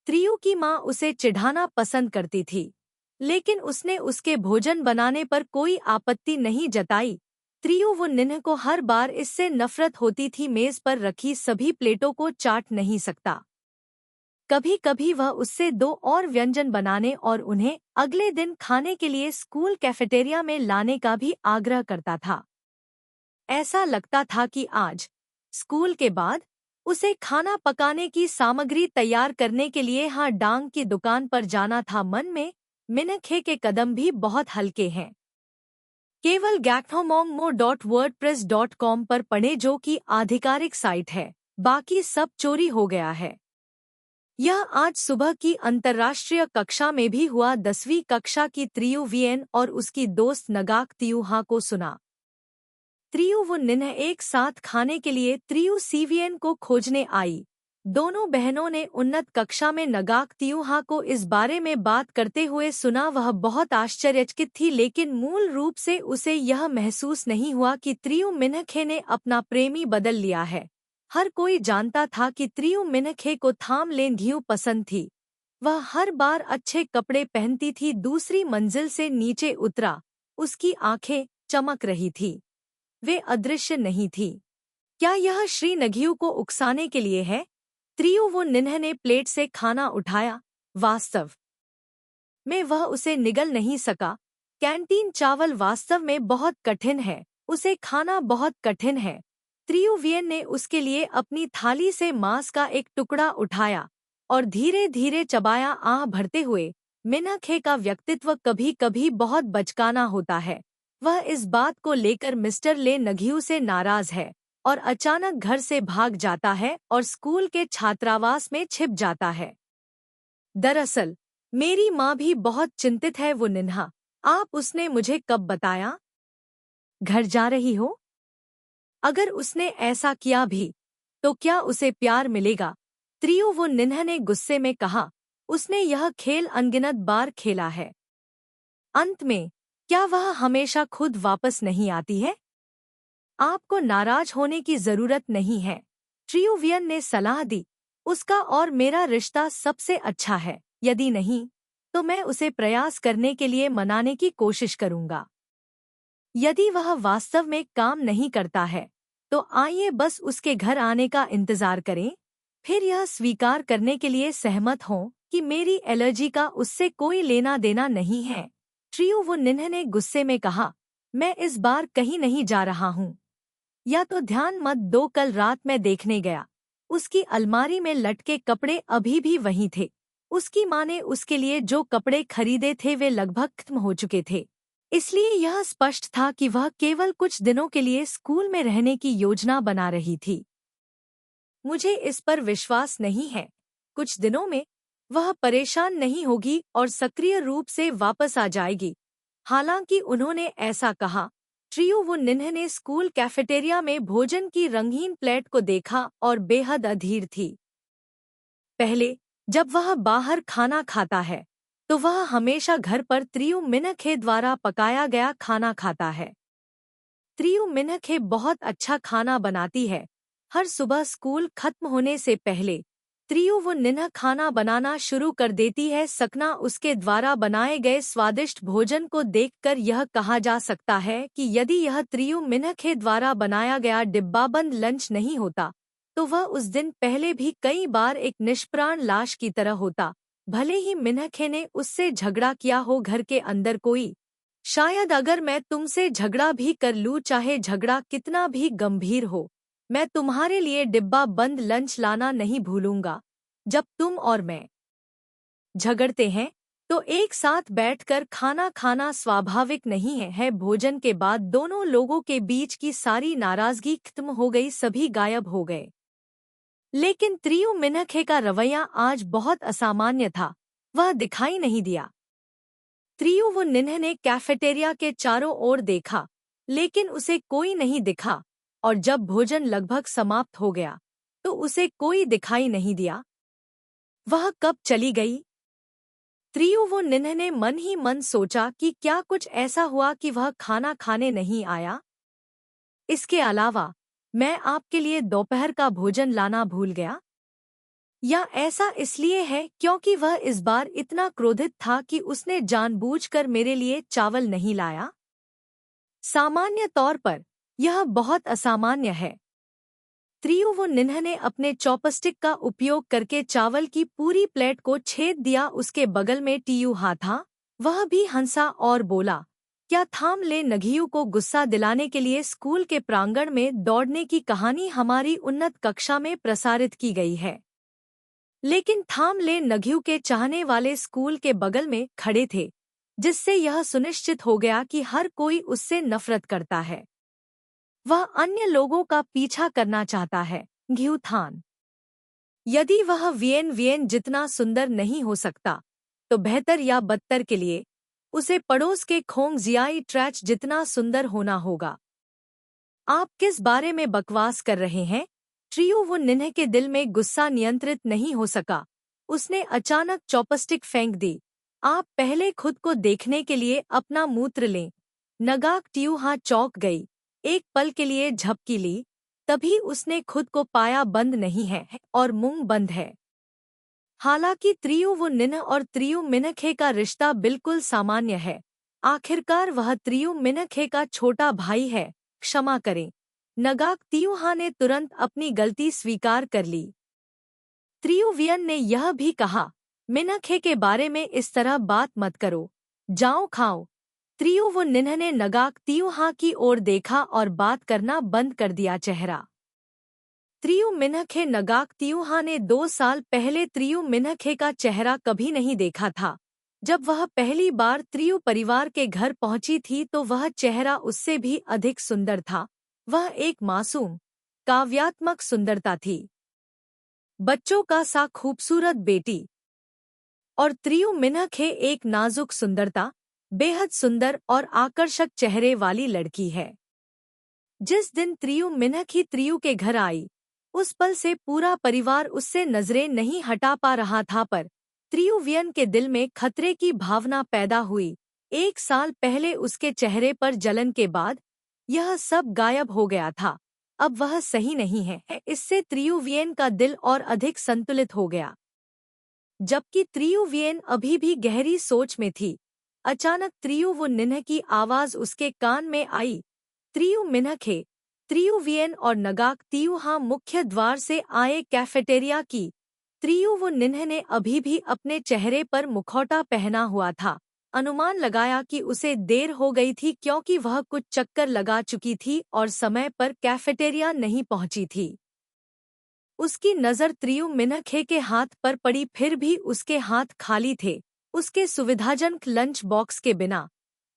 त्रियू की माँ उसे चिढ़ाना पसंद करती थी, लेकिन उसने उसके भोजन बनाने पर कोई आपत्ति नहीं जताई। त्रियू वो निन्ह को हर बार इससे नफरत होती थी, मेज पर रखी सभी प्लेटों को चाट नहीं सकता। कभी कभी वह उससे 2 और व्यंजन बनाने और उन्हें अगले दिन खाने के लिए स्कूल कैफेटेरिया में लाने का भी आग्रह करता था। ऐसा लगता था कि आज स्कूल के बाद उसे खाना पकाने की सामग्री तैयार करने के लिए डांग की दुकान पर जाना था। मन में मिनखे के कदम भी बहुत हल्के हैं। केवल gakthomongmo.wordpress.com पर पढ़ें, जो कि आधिकारिक साइट है। बाकी सब चोरी हो गया है। यह आज सुबह की अंतर्राष्ट्रीय कक्षा में भी हुआ। 10वीं कक्षा की त्रियू वियन और उसकी दोस्त नगाक तियुहा को सुना। त्रियू वो निन्ह एक साथ खाने के लिए त्रियू सीवियन को खोजने आई। दोनों बहनों ने उन्नत कक्षा में नगाक तियुहा को इस बारे में बात करते हुए सुना। वह बहुत आश्चर्यचकित थी, लेकिन मूल रूप से उसे यह महसूस नहीं हुआ कि त्रियू मिनखे ने अपना प्रेमी बदल लिया है। हर कोई जानता था कि त्रियू मिनखे को थाम लेंघियू पसंद थी। वह हर बार अच्छे कपड़े पहनती थी। दूसरी मंजिल से नीचे उतरा, उसकी आंखें चमक रही थी। वे अदृश्य नहीं थी। क्या यह श्री नघियू को उकसाने के लिए है? त्रियू वो निन्ह ने प्लेट से खाना उठाया। वास्तव में वह उसे निगल नहीं सका। कैंटीन चावल वास्तव में बहुत कठिन है, उसे खाना बहुत कठिन है। त्रियू वियन ने उसके लिए अपनी थाली से मांस का एक टुकड़ा उठाया और धीरे धीरे चबाया। आह भरते हुए, मिनखे का व्यक्तित्व कभी कभी बहुत बचकाना होता है। वह इस बात को लेकर मिस्टर ले नघियू से नाराज है और अचानक घर से भाग जाता है और स्कूल के छात्रावास में छिप जाता है। दरअसल मेरी माँ भी बहुत चिंतित है। वो निन्हा, आप उसने मुझे कब बताया? घर जा रही हो? अगर उसने ऐसा किया भी तो क्या उसे प्यार मिलेगा? त्रियू वो निन्हा ने गुस्से में कहा। उसने यह खेल अनगिनत बार खेला है। अंत में क्या वह हमेशा खुद वापस नहीं आती है? आपको नाराज होने की जरूरत नहीं है, त्रियू वियन ने सलाह दी। उसका और मेरा रिश्ता सबसे अच्छा है। यदि नहीं तो मैं उसे प्रयास करने के लिए मनाने की कोशिश करूंगा। यदि वह वास्तव में काम नहीं करता है तो आइए बस उसके घर आने का इंतजार करें। फिर यह स्वीकार करने के लिए सहमत हों कि मेरी एलर्जी का उससे कोई लेना देना नहीं है। ट्रियो वो निन्ह ने गुस्से में कहा, मैं इस बार कहीं नहीं जा रहा हूँ। या तो ध्यान मत दो, कल रात मैं देखने गया, उसकी अलमारी में लटके कपड़े अभी भी वहीं थे। उसकी माँ ने उसके लिए जो कपड़े खरीदे थे वे लगभग खत्म हो चुके थे, इसलिए यह स्पष्ट था कि वह केवल कुछ दिनों के लिए स्कूल में रहने की योजना बना रही थी। मुझे इस पर विश्वास नहीं है। कुछ दिनों में वह परेशान नहीं होगी और सक्रिय रूप से वापस आ जाएगी। हालांकि उन्होंने ऐसा कहा, ट्रियो वो निन्ह ने स्कूल कैफेटेरिया में भोजन की रंगीन प्लेट को देखा और बेहद अधीर थी। पहले जब वह बाहर खाना खाता है तो वह हमेशा घर पर त्रियु मिनखे द्वारा पकाया गया खाना खाता है। त्रियु मिनखे बहुत अच्छा खाना बनाती है। हर सुबह स्कूल खत्म होने से पहले त्रियु वो निन्ह खाना बनाना शुरू कर देती है। सकना उसके द्वारा बनाए गए स्वादिष्ट भोजन को देखकर यह कहा जा सकता है कि यदि यह त्रियु मिनखे द्वारा बनाया गया डिब्बाबंद लंच नहीं होता तो वह उस दिन पहले भी कई बार एक निष्प्राण लाश की तरह होता, भले ही मिनखे ने उससे झगड़ा किया हो। घर के अंदर कोई, शायद अगर मैं तुमसे झगड़ा भी कर लूं, चाहे झगड़ा कितना भी गंभीर हो, मैं तुम्हारे लिए डिब्बा बंद लंच लाना नहीं भूलूंगा। जब तुम और मैं झगड़ते हैं तो एक साथ बैठकर खाना खाना स्वाभाविक नहीं है। भोजन के बाद दोनों लोगों के बीच की सारी नाराजगी खत्म हो गई, सभी गायब हो गए। लेकिन त्रियु मिनखे का रवैया आज बहुत असामान्य था, वह दिखाई नहीं दिया। त्रियु वो निन्ह ने कैफेटेरिया के चारों ओर देखा, लेकिन उसे कोई नहीं दिखा, और जब भोजन लगभग समाप्त हो गया तो उसे कोई दिखाई नहीं दिया। वह कब चली गई? त्रियु वो निन्ह ने मन ही मन सोचा कि क्या कुछ ऐसा हुआ कि वह खाना खाने नहीं आया। इसके अलावा मैं आपके लिए दोपहर का भोजन लाना भूल गया। या ऐसा इसलिए है क्योंकि वह इस बार इतना क्रोधित था कि उसने जानबूझकर मेरे लिए चावल नहीं लाया। सामान्य तौर पर यह बहुत असामान्य है। त्रियु वो निन्ह ने अपने चॉपस्टिक का उपयोग करके चावल की पूरी प्लेट को छेद दिया। उसके बगल में टीयू हा था, वह भी हंसा और बोला, क्या थाम ले नघियू को गुस्सा दिलाने के लिए स्कूल के प्रांगण में दौड़ने की कहानी हमारी उन्नत कक्षा में प्रसारित की गई है। लेकिन थाम ले नघियू के चाहने वाले स्कूल के बगल में खड़े थे, जिससे यह सुनिश्चित हो गया कि हर कोई उससे नफरत करता है। वह अन्य लोगों का पीछा करना चाहता है। घ्यूथान, यदि वह वियन वियन जितना सुंदर नहीं हो सकता तो बेहतर या बदतर के लिए उसे पड़ोस के खोंग जियाई ट्रैच जितना सुंदर होना होगा। आप किस बारे में बकवास कर रहे हैं? ट्रियो वो निन्ह के दिल में गुस्सा नियंत्रित नहीं हो सका। उसने अचानक चॉपस्टिक फेंक दी। आप पहले खुद को देखने के लिए अपना मूत्र लें। नगाक ट्यूहा चौंक गई, एक पल के लिए झपकी ली, तभी उसने खुद को पाया बंद नहीं है और मुंह बंद है। हालांकि त्रियु वो निन्ह और त्रियु मिनखे का रिश्ता बिल्कुल सामान्य है। आखिरकार वह त्रियु मिनखे का छोटा भाई है। क्षमा करें। नगाक त्यूहा ने तुरंत अपनी गलती स्वीकार कर ली। त्रियुवियन ने यह भी कहा, मिनखे के बारे में इस तरह बात मत करो, जाओ खाओ। त्रियु वो निन्ह ने नगाक त्यूहा की ओर देखा और बात करना बंद कर दिया। चेहरा त्रियु मिनखे नगाक त्यूहा ने 2 साल पहले त्रियु मिनखे का चेहरा कभी नहीं देखा था। जब वह पहली बार त्रियु परिवार के घर पहुंची थी तो वह चेहरा उससे भी अधिक सुंदर था। वह एक मासूम, काव्यात्मक सुंदरता थी, बच्चों का सा खूबसूरत बेटी। और त्रियु मिनखे एक नाजुक सुंदरता, बेहद सुंदर और आकर्षक चेहरे वाली लड़की है। जिस दिन त्रियु मिनखी त्रियु के घर आई, उस पल से पूरा परिवार उससे नजरें नहीं हटा पा रहा था, पर त्रियुवियन के दिल में खतरे की भावना पैदा हुई। 1 साल पहले उसके चेहरे पर जलन के बाद यह सब गायब हो गया था। अब वह सही नहीं है। इससे त्रियुवियन का दिल और अधिक संतुलित हो गया। जबकि त्रियुवियन अभी भी गहरी सोच में थी, अचानक त्रियु वो निन्ह की आवाज उसके कान में आई। त्रियु मिनखे, त्रियुवियन और नगाक तियुहा मुख्य द्वार से आए कैफेटेरिया की। त्रियुवुनिन्ह ने अभी भी अपने चेहरे पर मुखौटा पहना हुआ था। अनुमान लगाया कि उसे देर हो गई थी क्योंकि वह कुछ चक्कर लगा चुकी थी और समय पर कैफेटेरिया नहीं पहुंची थी। उसकी नज़र त्रियुमिनखे के हाथ पर पड़ी, फिर भी उसके हाथ खाली थे, उसके सुविधाजनक लंच बॉक्स के बिना।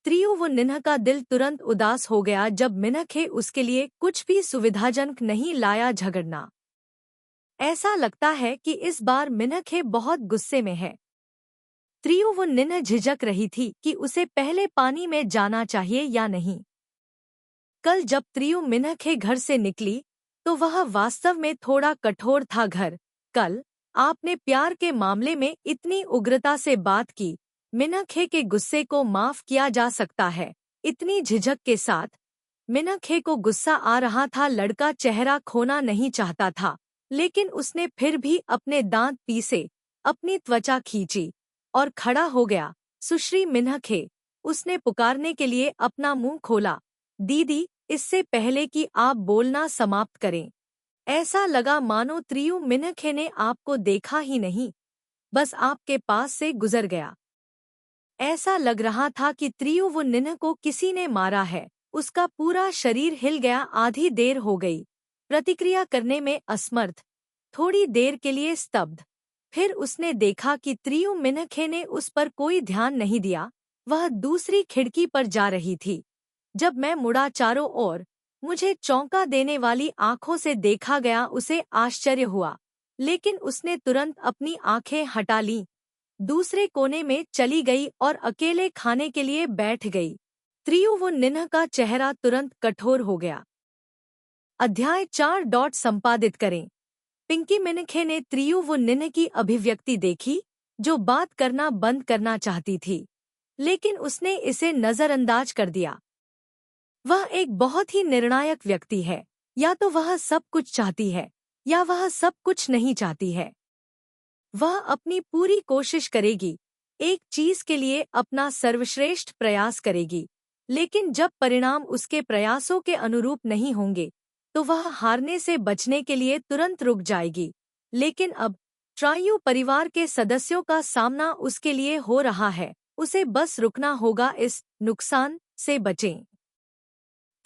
त्रियुवुनिन्ह का दिल तुरंत उदास हो गया जब मिनखे उसके लिए कुछ भी सुविधाजनक नहीं लाया। झगड़ना। ऐसा लगता है कि इस बार मिनखे बहुत गुस्से में है। त्रियुवुनिन्ह झिझक रही थी कि उसे पहले पानी में जाना चाहिए या नहीं। कल जब त्रियुमिनखे घर से निकली तो वह वास्तव में थोड़ा कठोर था। कल आपने प्यार के मामले में इतनी उग्रता से बात की। मिनखे के गुस्से को माफ किया जा सकता है। इतनी झिझक के साथ मिनखे को गुस्सा आ रहा था। लड़का चेहरा खोना नहीं चाहता था, लेकिन उसने फिर भी अपने दांत पीसे, अपनी त्वचा खींची और खड़ा हो गया। सुश्री मिनखे, उसने पुकारने के लिए अपना मुंह खोला। दीदी, इससे पहले कि आप बोलना समाप्त करें, ऐसा लगा मानो त्रियुमिनखे ने आपको देखा ही नहीं, बस आपके पास से गुजर गया। ऐसा लग रहा था कि त्रियुवुनिन्ह को किसी ने मारा है। उसका पूरा शरीर हिल गया। आधी देर हो गई, प्रतिक्रिया करने में असमर्थ, थोड़ी देर के लिए स्तब्ध। फिर उसने देखा कि त्रियुमिनखे ने उस पर कोई ध्यान नहीं दिया। वह दूसरी खिड़की पर जा रही थी। जब मैं मुड़ा चारों ओर मुझे चौंका देने वाली आंखों से देखा गया। उसे आश्चर्य हुआ, लेकिन उसने तुरंत अपनी आंखें हटा लीं, दूसरे कोने में चली गई और अकेले खाने के लिए बैठ गई। त्रियुवुनिन्ह का चेहरा तुरंत कठोर हो गया। अध्याय 4 संपादित करें। पिंकी मिनखे ने त्रियुवुनिन्ह की अभिव्यक्ति देखी, जो बात करना बंद करना चाहती थी, लेकिन उसने इसे नजरअंदाज कर दिया। वह एक बहुत ही निर्णायक व्यक्ति है। या तो वह सब कुछ चाहती है या वह सब कुछ नहीं चाहती है। वह अपनी पूरी कोशिश करेगी, एक चीज के लिए अपना सर्वश्रेष्ठ प्रयास करेगी, लेकिन जब परिणाम उसके प्रयासों के अनुरूप नहीं होंगे तो वह हारने से बचने के लिए तुरंत रुक जाएगी। लेकिन अब ट्रायू परिवार के सदस्यों का सामना उसके लिए हो रहा है। उसे बस रुकना होगा, इस नुकसान से बचें।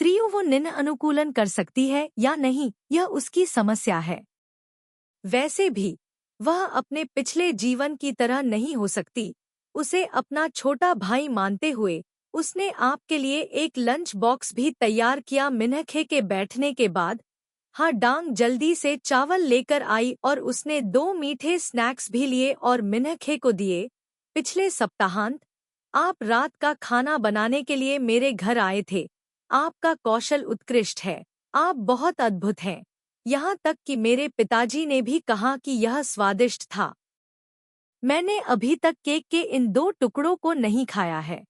त्रियुवुनिन्ह अनुकूलन कर सकती है या नहीं, यह उसकी समस्या है। वैसे भी वह अपने पिछले जीवन की तरह नहीं हो सकती। उसे अपना छोटा भाई मानते हुए उसने आपके लिए एक लंच बॉक्स भी तैयार किया। मिनखे के बैठने के बाद डांग जल्दी से चावल लेकर आई और उसने 2 मीठे स्नैक्स भी लिए और मिनखे को दिए। पिछले सप्ताहांत आप रात का खाना बनाने के लिए मेरे घर आए थे। आपका कौशल उत्कृष्ट है, आप बहुत अद्भुत हैं। यहाँ तक कि मेरे पिताजी ने भी कहा कि यह स्वादिष्ट था। मैंने अभी तक केक के इन 2 टुकड़ों को नहीं खाया है।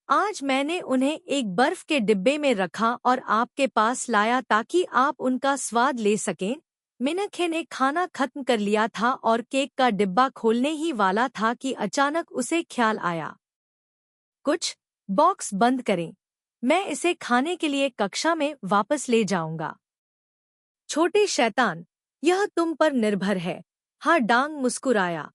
आज मैंने उन्हें एक बर्फ के डिब्बे में रखा और आपके पास लाया ताकि आप उनका स्वाद ले सकें। मिनखे ने खाना खत्म कर लिया था और केक का डिब्बा खोलने ही वाला था कि अचानक उसे ख्याल आया, कुछ बॉक्स बंद करें, मैं इसे खाने के लिए कक्षा में वापस ले जाऊंगा। छोटे शैतान, यह तुम पर निर्भर है। डांग मुस्कुराया।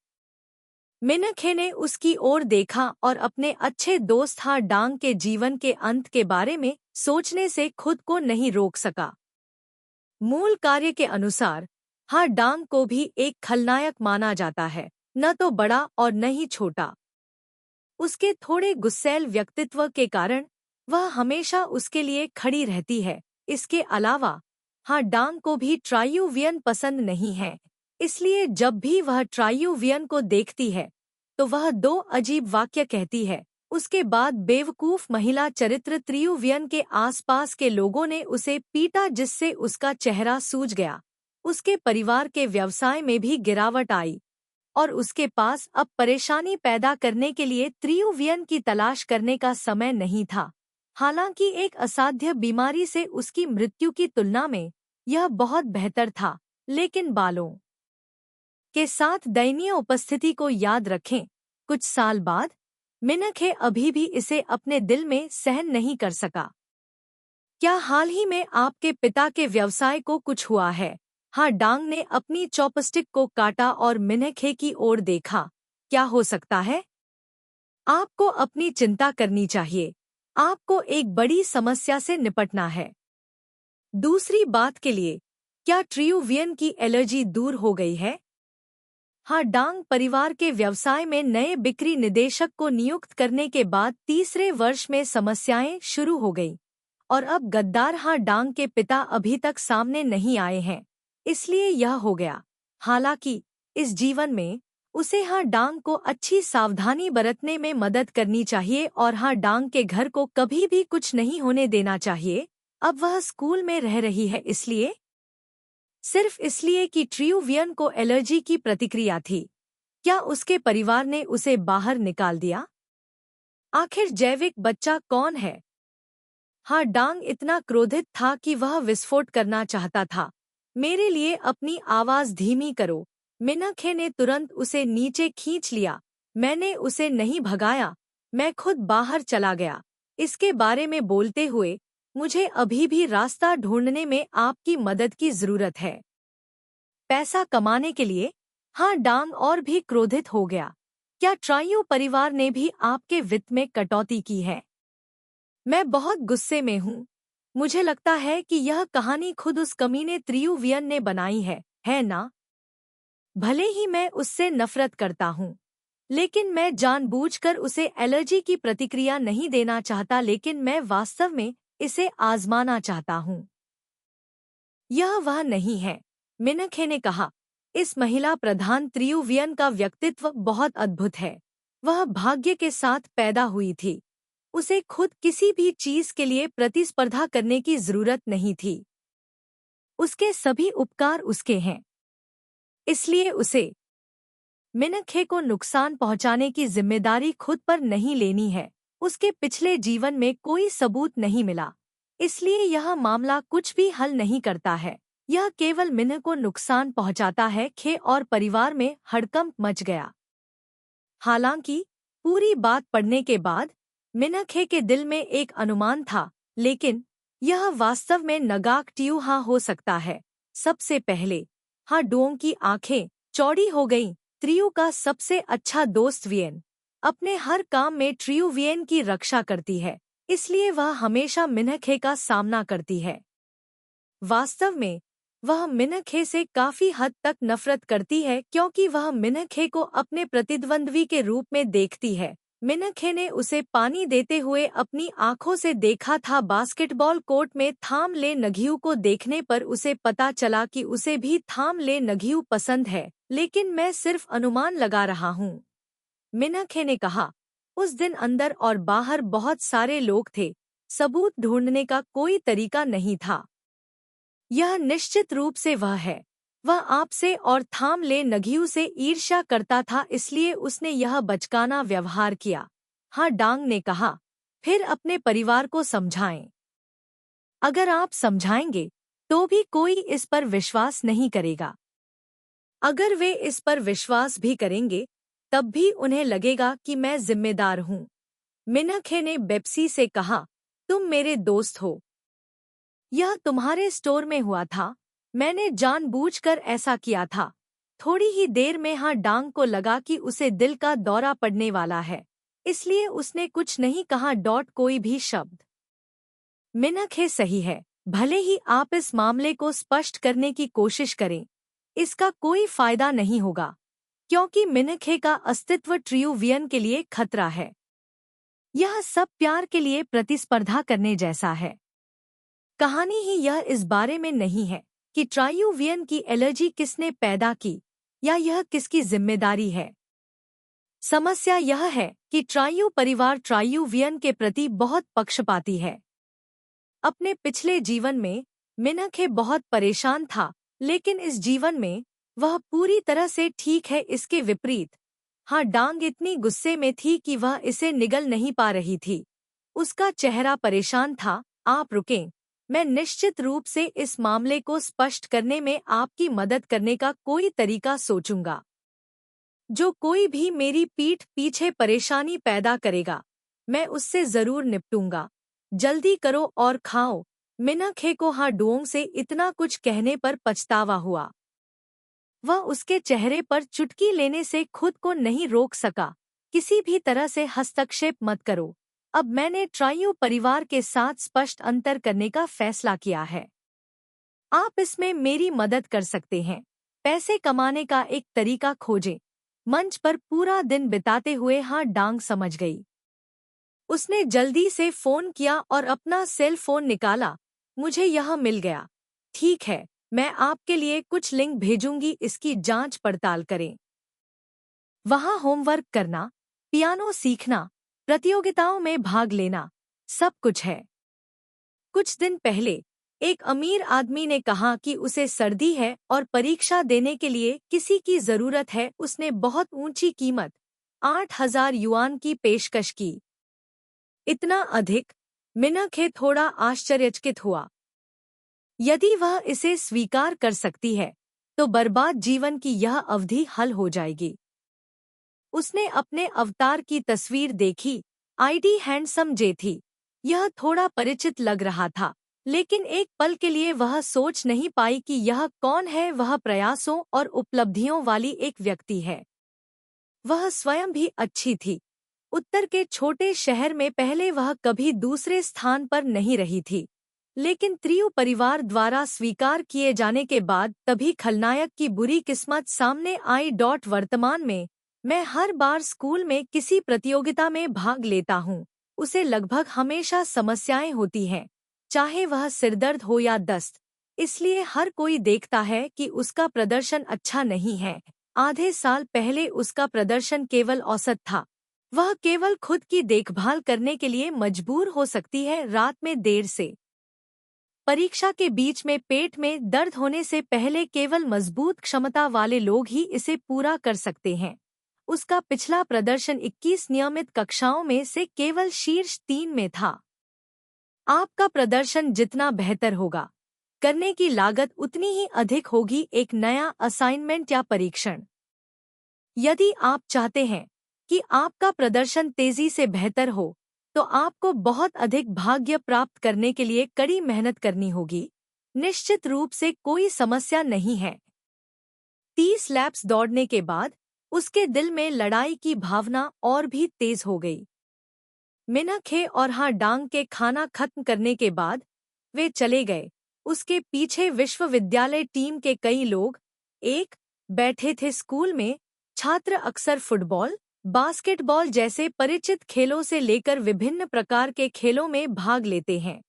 मिनखे ने उसकी ओर देखा और अपने अच्छे दोस्त डांग के जीवन के अंत के बारे में सोचने से खुद को नहीं रोक सका। मूल कार्य के अनुसार डांग को भी एक खलनायक माना जाता है, न तो बड़ा और न ही छोटा। उसके थोड़े गुस्सैल व्यक्तित्व के कारण वह हमेशा उसके लिए खड़ी रहती है। इसके अलावा डांग को भी ट्रायुवियन पसंद नहीं है, इसलिए जब भी वह ट्रायुवियन को देखती है तो वह 2 अजीब वाक्य कहती है। उसके बाद बेवकूफ महिला चरित्र त्रियुवियन के आसपास के लोगों ने उसे पीटा, जिससे उसका चेहरा सूज गया। उसके परिवार के व्यवसाय में भी गिरावट आई और उसके पास अब परेशानी पैदा करने के लिए त्रियुवियन की तलाश करने का समय नहीं था। हालांकि एक असाध्य बीमारी से उसकी मृत्यु की तुलना में यह बहुत बेहतर था, लेकिन बालों के साथ दयनीय उपस्थिति को याद रखें। कुछ साल बाद मिनखे अभी भी इसे अपने दिल में सहन नहीं कर सका। क्या हाल ही में आपके पिता के व्यवसाय को कुछ हुआ है? हाँ, डांग ने अपनी चॉपस्टिक को काटा और मिनखे की ओर देखा। क्या हो सकता है? आपको अपनी चिंता करनी चाहिए। आपको एक बड़ी समस्या से निपटना है। दूसरी बात के लिए, क्या ट्रियुवियन की एलर्जी दूर हो गई है? हाँ, डांग परिवार के व्यवसाय में नए बिक्री निदेशक को नियुक्त करने के बाद तीसरे वर्ष में समस्याएं शुरू हो गई और अब गद्दार हाँ डांग के पिता अभी तक सामने नहीं आए हैं, इसलिए यह हो गया। हालांकि इस जीवन में उसे हाँ डांग को अच्छी सावधानी बरतने में मदद करनी चाहिए और हाँ डांग के घर को कभी भी कुछ नहीं होने देना चाहिए। अब वह स्कूल में रह रही है, इसलिए सिर्फ इसलिए कि ट्रियुवियन को एलर्जी की प्रतिक्रिया थी। क्या उसके परिवार ने उसे बाहर निकाल दिया? आखिर जैविक बच्चा कौन है? हाँ, डांग इतना क्रोधित था कि वह विस्फोट करना चाहता था। मेरे लिए अपनी आवाज धीमी करो। मिनखे ने तुरंत उसे नीचे खींच लिया। मैंने उसे नहीं भगाया, मैं खुद बाहर चला गया। इसके बारे में बोलते हुए, मुझे अभी भी रास्ता ढूंढने में आपकी मदद की जरूरत है। पैसा कमाने के लिए? हाँ, डांग और भी क्रोधित हो गया। क्या ट्राइयो परिवार ने भी आपके वित्त में कटौती की है? मैं बहुत गुस्से में हूँ। मुझे लगता है कि यह कहानी खुद उस कमीने त्रियुवियन ने बनाई है ना? भले ही मैं उससे नफरत करता हूँ, लेकिन मैं जानबूझकर उसे एलर्जी की प्रतिक्रिया नहीं देना चाहता, लेकिन मैं वास्तव में इसे आजमाना चाहता हूँ। यह वह नहीं है, मिनखे ने कहा। इस महिला प्रधान त्रियुवियन का व्यक्तित्व बहुत अद्भुत है। वह भाग्य के साथ पैदा हुई थी। उसे खुद किसी भी चीज के लिए प्रतिस्पर्धा करने की जरूरत नहीं थी। उसके सभी उपकार उसके हैं, इसलिए उसे मिनखे को नुकसान पहुंचाने की जिम्मेदारी खुद पर नहीं लेनी है। उसके पिछले जीवन में कोई सबूत नहीं मिला, इसलिए यह मामला कुछ भी हल नहीं करता है। यह केवल मिन को नुकसान पहुंचाता है। खे और परिवार में हड़कंप मच गया। हालांकि पूरी बात पढ़ने के बाद मिनखे के दिल में एक अनुमान था, लेकिन यह वास्तव में नगाक ट्यूहा हो सकता है। सबसे पहले हाँ डोंग की आंखें चौड़ी हो गईं। त्रियु का सबसे अच्छा दोस्त वियन अपने हर काम में ट्रियुवियन की रक्षा करती है, इसलिए वह हमेशा मिनखे का सामना करती है। वास्तव में वह मिनखे से काफी हद तक नफरत करती है, क्योंकि वह मिनखे को अपने प्रतिद्वंद्वी के रूप में देखती है। मिनखे ने उसे पानी देते हुए अपनी आंखों से देखा था। बास्केटबॉल कोर्ट में थाम ले नघियू को देखने पर उसे पता चला कि उसे भी थाम ले नघियू पसंद है, लेकिन मैं सिर्फ अनुमान लगा रहा हूँ, मिनखे ने कहा। उस दिन अंदर और बाहर बहुत सारे लोग थे। सबूत ढूंढने का कोई तरीका नहीं था। यह निश्चित रूप से वह है। वह आपसे और थाम ले नघियू से ईर्ष्या करता था, इसलिए उसने यह बचकाना व्यवहार किया। हाँ, डांग ने कहा। फिर अपने परिवार को समझाएं। अगर आप समझाएंगे तो भी कोई इस पर विश्वास नहीं करेगा। अगर वे इस पर विश्वास भी करेंगे तब भी उन्हें लगेगा कि मैं जिम्मेदार हूँ। मिनखे ने बेप्सी से कहा, तुम मेरे दोस्त हो। यह तुम्हारे स्टोर में हुआ था। मैंने जानबूझकर ऐसा किया था। थोड़ी ही देर में हाँ डांग को लगा कि उसे दिल का दौरा पड़ने वाला है, इसलिए उसने कुछ नहीं कहा। कोई भी शब्द। मिनखे सही है। भले ही आप इस मामले को स्पष्ट करने की कोशिश करें, इसका कोई फायदा नहीं होगा, क्योंकि मिनखे का अस्तित्व ट्रियुवियन के लिए खतरा है। यह सब प्यार के लिए प्रतिस्पर्धा करने जैसा है। कहानी ही यह इस बारे में नहीं है कि ट्राइयुवियन की एलर्जी किसने पैदा की या यह किसकी जिम्मेदारी है। समस्या यह है कि ट्राइयू परिवार ट्राइयुवियन के प्रति बहुत पक्षपाती है। अपने पिछले जीवन में मिनखे बहुत परेशान था, लेकिन इस जीवन में वह पूरी तरह से ठीक है। इसके विपरीत हाँ डांग इतनी गुस्से में थी कि वह इसे निगल नहीं पा रही थी। उसका चेहरा परेशान था। आप रुकें, मैं निश्चित रूप से इस मामले को स्पष्ट करने में आपकी मदद करने का कोई तरीका सोचूंगा। जो कोई भी मेरी पीठ पीछे परेशानी पैदा करेगा, मैं उससे जरूर निपटूंगा। जल्दी करो और खाओ, मिनखे को हाडोंग से इतना कुछ कहने पर पछतावा हुआ। वह उसके चेहरे पर चुटकी लेने से खुद को नहीं रोक सका। किसी भी तरह से हस्तक्षेप मत करो। अब मैंने ट्राइयो परिवार के साथ स्पष्ट अंतर करने का फैसला किया है। आप इसमें मेरी मदद कर सकते हैं। पैसे कमाने का एक तरीका खोजें। मंच पर पूरा दिन बिताते हुए डांग समझ गई। उसने जल्दी से फोन किया और अपना सेल फोन निकाला। मुझे यह मिल गया। ठीक है, मैं आपके लिए कुछ लिंक भेजूंगी, इसकी जांच पड़ताल करें। वहाँ होमवर्क करना, पियानो सीखना, प्रतियोगिताओं में भाग लेना, सब कुछ है। कुछ दिन पहले एक अमीर आदमी ने कहा कि उसे सर्दी है और परीक्षा देने के लिए किसी की जरूरत है। उसने बहुत ऊंची कीमत 8,000 युआन की पेशकश की। इतना अधिक? मिनखे थोड़ा आश्चर्यचकित हुआ। यदि वह इसे स्वीकार कर सकती है तो बर्बाद जीवन की यह अवधि हल हो जाएगी। उसने अपने अवतार की तस्वीर देखी। आईडी हैंडसम जे थी। यह थोड़ा परिचित लग रहा था, लेकिन एक पल के लिए वह सोच नहीं पाई कि यह कौन है। वह प्रयासों और उपलब्धियों वाली एक व्यक्ति है। वह स्वयं भी अच्छी थी। उत्तर के छोटे शहर में पहले वह कभी दूसरे स्थान पर नहीं रही थी, लेकिन त्रियु परिवार द्वारा स्वीकार किए जाने के बाद तभी खलनायक की बुरी किस्मत सामने आई। वर्तमान में मैं हर बार स्कूल में किसी प्रतियोगिता में भाग लेता हूँ। उसे लगभग हमेशा समस्याएं होती हैं, चाहे वह सिरदर्द हो या दस्त। इसलिए हर कोई देखता है कि उसका प्रदर्शन अच्छा नहीं है। आधे साल पहले उसका प्रदर्शन केवल औसत था। वह केवल खुद की देखभाल करने के लिए मजबूर हो सकती है, रात में देर से। परीक्षा के बीच में पेट में दर्द होने से पहले केवल मजबूत क्षमता वाले लोग ही इसे पूरा कर सकते हैं। उसका पिछला प्रदर्शन 21 नियमित कक्षाओं में से केवल शीर्ष 3 में था। आपका प्रदर्शन जितना बेहतर होगा, करने की लागत उतनी ही अधिक होगी। एक नया असाइनमेंट या परीक्षण। यदि आप चाहते हैं कि आपका प्रदर्शन तेजी से बेहतर हो, तो आपको बहुत अधिक भाग्य प्राप्त करने के लिए कड़ी मेहनत करनी होगी। निश्चित रूप से कोई समस्या नहीं है। 30 लैप्स दौड़ने के बाद उसके दिल में लड़ाई की भावना और भी तेज हो गई। मिनखे और डांग के खाना खत्म करने के बाद वे चले गए। उसके पीछे विश्वविद्यालय टीम के कई लोग बैठे थे। स्कूल में छात्र अक्सर फुटबॉल, बास्केटबॉल जैसे परिचित खेलों से लेकर विभिन्न प्रकार के खेलों में भाग लेते हैं।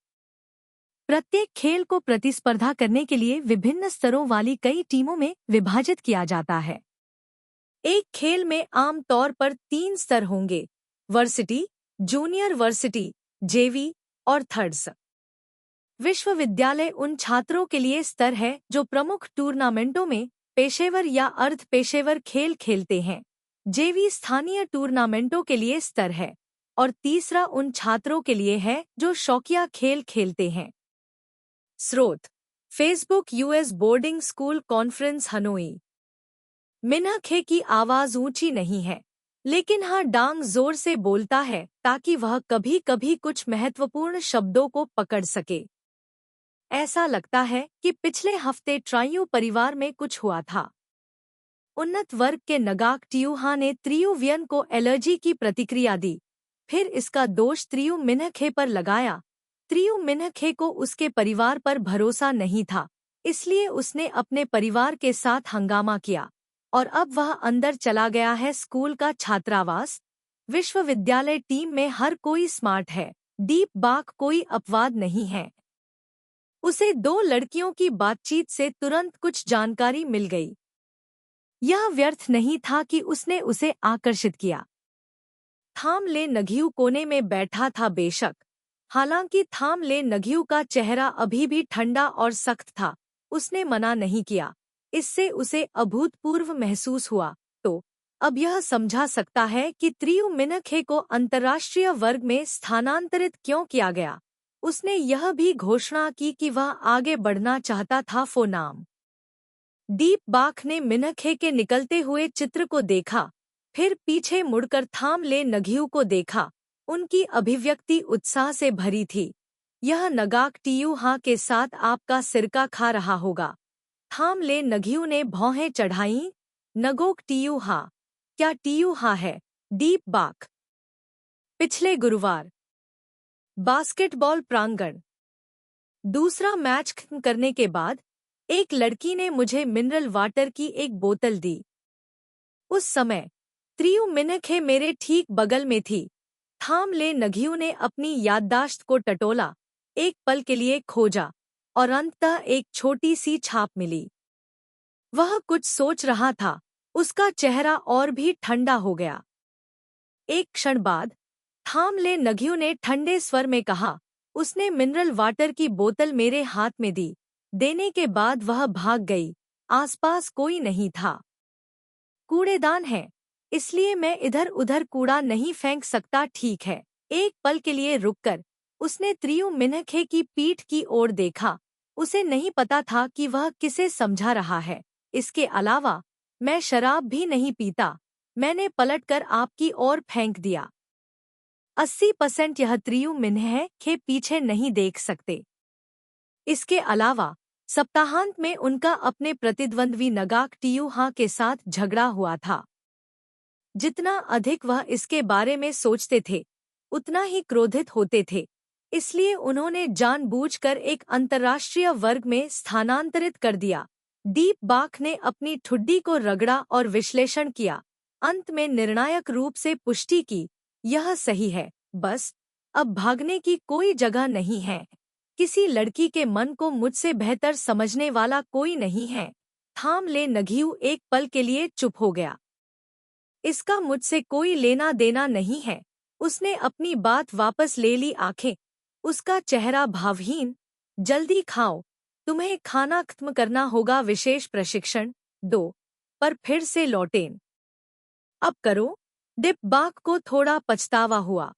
प्रत्येक खेल को प्रतिस्पर्धा करने के लिए विभिन्न स्तरों वाली कई टीमों में विभाजित किया जाता है। एक खेल में आम तौर पर 3 स्तर होंगे: वर्सिटी, जूनियर वर्सिटी, जेवी और थर्ड्स। विश्वविद्यालय उन छात्रों के लिए स्तर है जो प्रमुख टूर्नामेंटों में पेशेवर या अर्ध पेशेवर खेल खेलते हैं। जेवी स्थानीय टूर्नामेंटों के लिए स्तर है और तीसरा उन छात्रों के लिए है जो शौकिया खेल खेलते हैं। स्रोत: Facebook US boarding school conference Hanoi. मिनखे की आवाज ऊंची नहीं है, लेकिन डांग जोर से बोलता है ताकि वह कभी कभी कुछ महत्वपूर्ण शब्दों को पकड़ सके। ऐसा लगता है कि पिछले हफ्ते ट्राइयो परिवार में कुछ हुआ था। उन्नत वर्ग के नगाक ट्यूहा ने त्रियु वियन को एलर्जी की प्रतिक्रिया दी। फिर इसका दोष त्रियु मिनखे पर लगाया। त्रियु मिनखे को उसके परिवार पर भरोसा नहीं था, इसलिए उसने अपने परिवार के साथ हंगामा किया और अब वह अंदर चला गया है। स्कूल का छात्रावास। विश्वविद्यालय टीम में हर कोई स्मार्ट है। डीप बाक कोई अपवाद नहीं है। उसे 2 लड़कियों की बातचीत से तुरंत कुछ जानकारी मिल गई। यह व्यर्थ नहीं था कि उसने उसे आकर्षित किया। थाम ले नघियू कोने में बैठा था बेशक। हालांकि थाम ले नघियू का चेहरा अभी भी ठंडा और सख्त था। उसने मना नहीं किया। इससे उसे अभूतपूर्व महसूस हुआ। तो अब यह समझा सकता है कि त्रियु मिनखे को अंतर्राष्ट्रीय वर्ग में स्थानांतरित क्यों किया गया। उसने यह भी घोषणा की कि वह आगे बढ़ना चाहता था। फोनाम डीप बाक ने मिनखे के निकलते हुए चित्र को देखा, फिर पीछे मुड़कर थाम ले नघियू को देखा। उनकी अभिव्यक्ति उत्साह से भरी थी। यह नगाक टियूहा के साथ आपका सिरका खा रहा होगा। थाम ले नघियू ने भौहें चढ़ाईं। नगोक टियूहा, क्या टियूहा है? डीप बाक। पिछले गुरुवार बास्केटबॉल प्रांगण। दूसरा मैच खत्म करने के बाद एक लड़की ने मुझे मिनरल वाटर की एक बोतल दी। उस समय त्रियु मिनखे मेरे ठीक बगल में थी। थाम ले नघियू ने अपनी याददाश्त को टटोला, एक पल के लिए खोजा और अंततः एक छोटी सी छाप मिली। वह कुछ सोच रहा था, उसका चेहरा और भी ठंडा हो गया। एक क्षण बाद थाम ले नघियू ने ठंडे स्वर में कहा, उसने मिनरल वाटर की बोतल मेरे हाथ में दी। देने के बाद वह भाग गई। आसपास कोई नहीं था। कूड़ेदान है, इसलिए मैं इधर उधर कूड़ा नहीं फेंक सकता, ठीक है। एक पल के लिए रुककर उसने त्रियु मिनखे की पीठ की ओर देखा। उसे नहीं पता था कि वह किसे समझा रहा है। इसके अलावा मैं शराब भी नहीं पीता। मैंने पलटकर आपकी ओर फेंक दिया। 80% यह त्रियु मिनहे के पीछे नहीं देख सकते। इसके अलावा सप्ताहांत में उनका अपने प्रतिद्वंद्वी नगाक टियूहा के साथ झगड़ा हुआ था। जितना अधिक वह इसके बारे में सोचते थे, उतना ही क्रोधित होते थे। इसलिए उन्होंने जानबूझकर एक अंतर्राष्ट्रीय वर्ग में स्थानांतरित कर दिया। डीप बाक ने अपनी ठुड्डी को रगड़ा और विश्लेषण किया। अंत में निर्णायक रूप से पुष्टि की, यह सही है, बस अब भागने की कोई जगह नहीं है। किसी लड़की के मन को मुझसे बेहतर समझने वाला कोई नहीं है। थाम ले नघियू एक पल के लिए चुप हो गया। इसका मुझसे कोई लेना देना नहीं है। उसने अपनी बात वापस ले ली। आंखें उसका चेहरा भावहीन। जल्दी खाओ, तुम्हें खाना खत्म करना होगा। विशेष प्रशिक्षण 2 पर फिर से लौटें। अब करो। डिप बाक को थोड़ा पछतावा हुआ।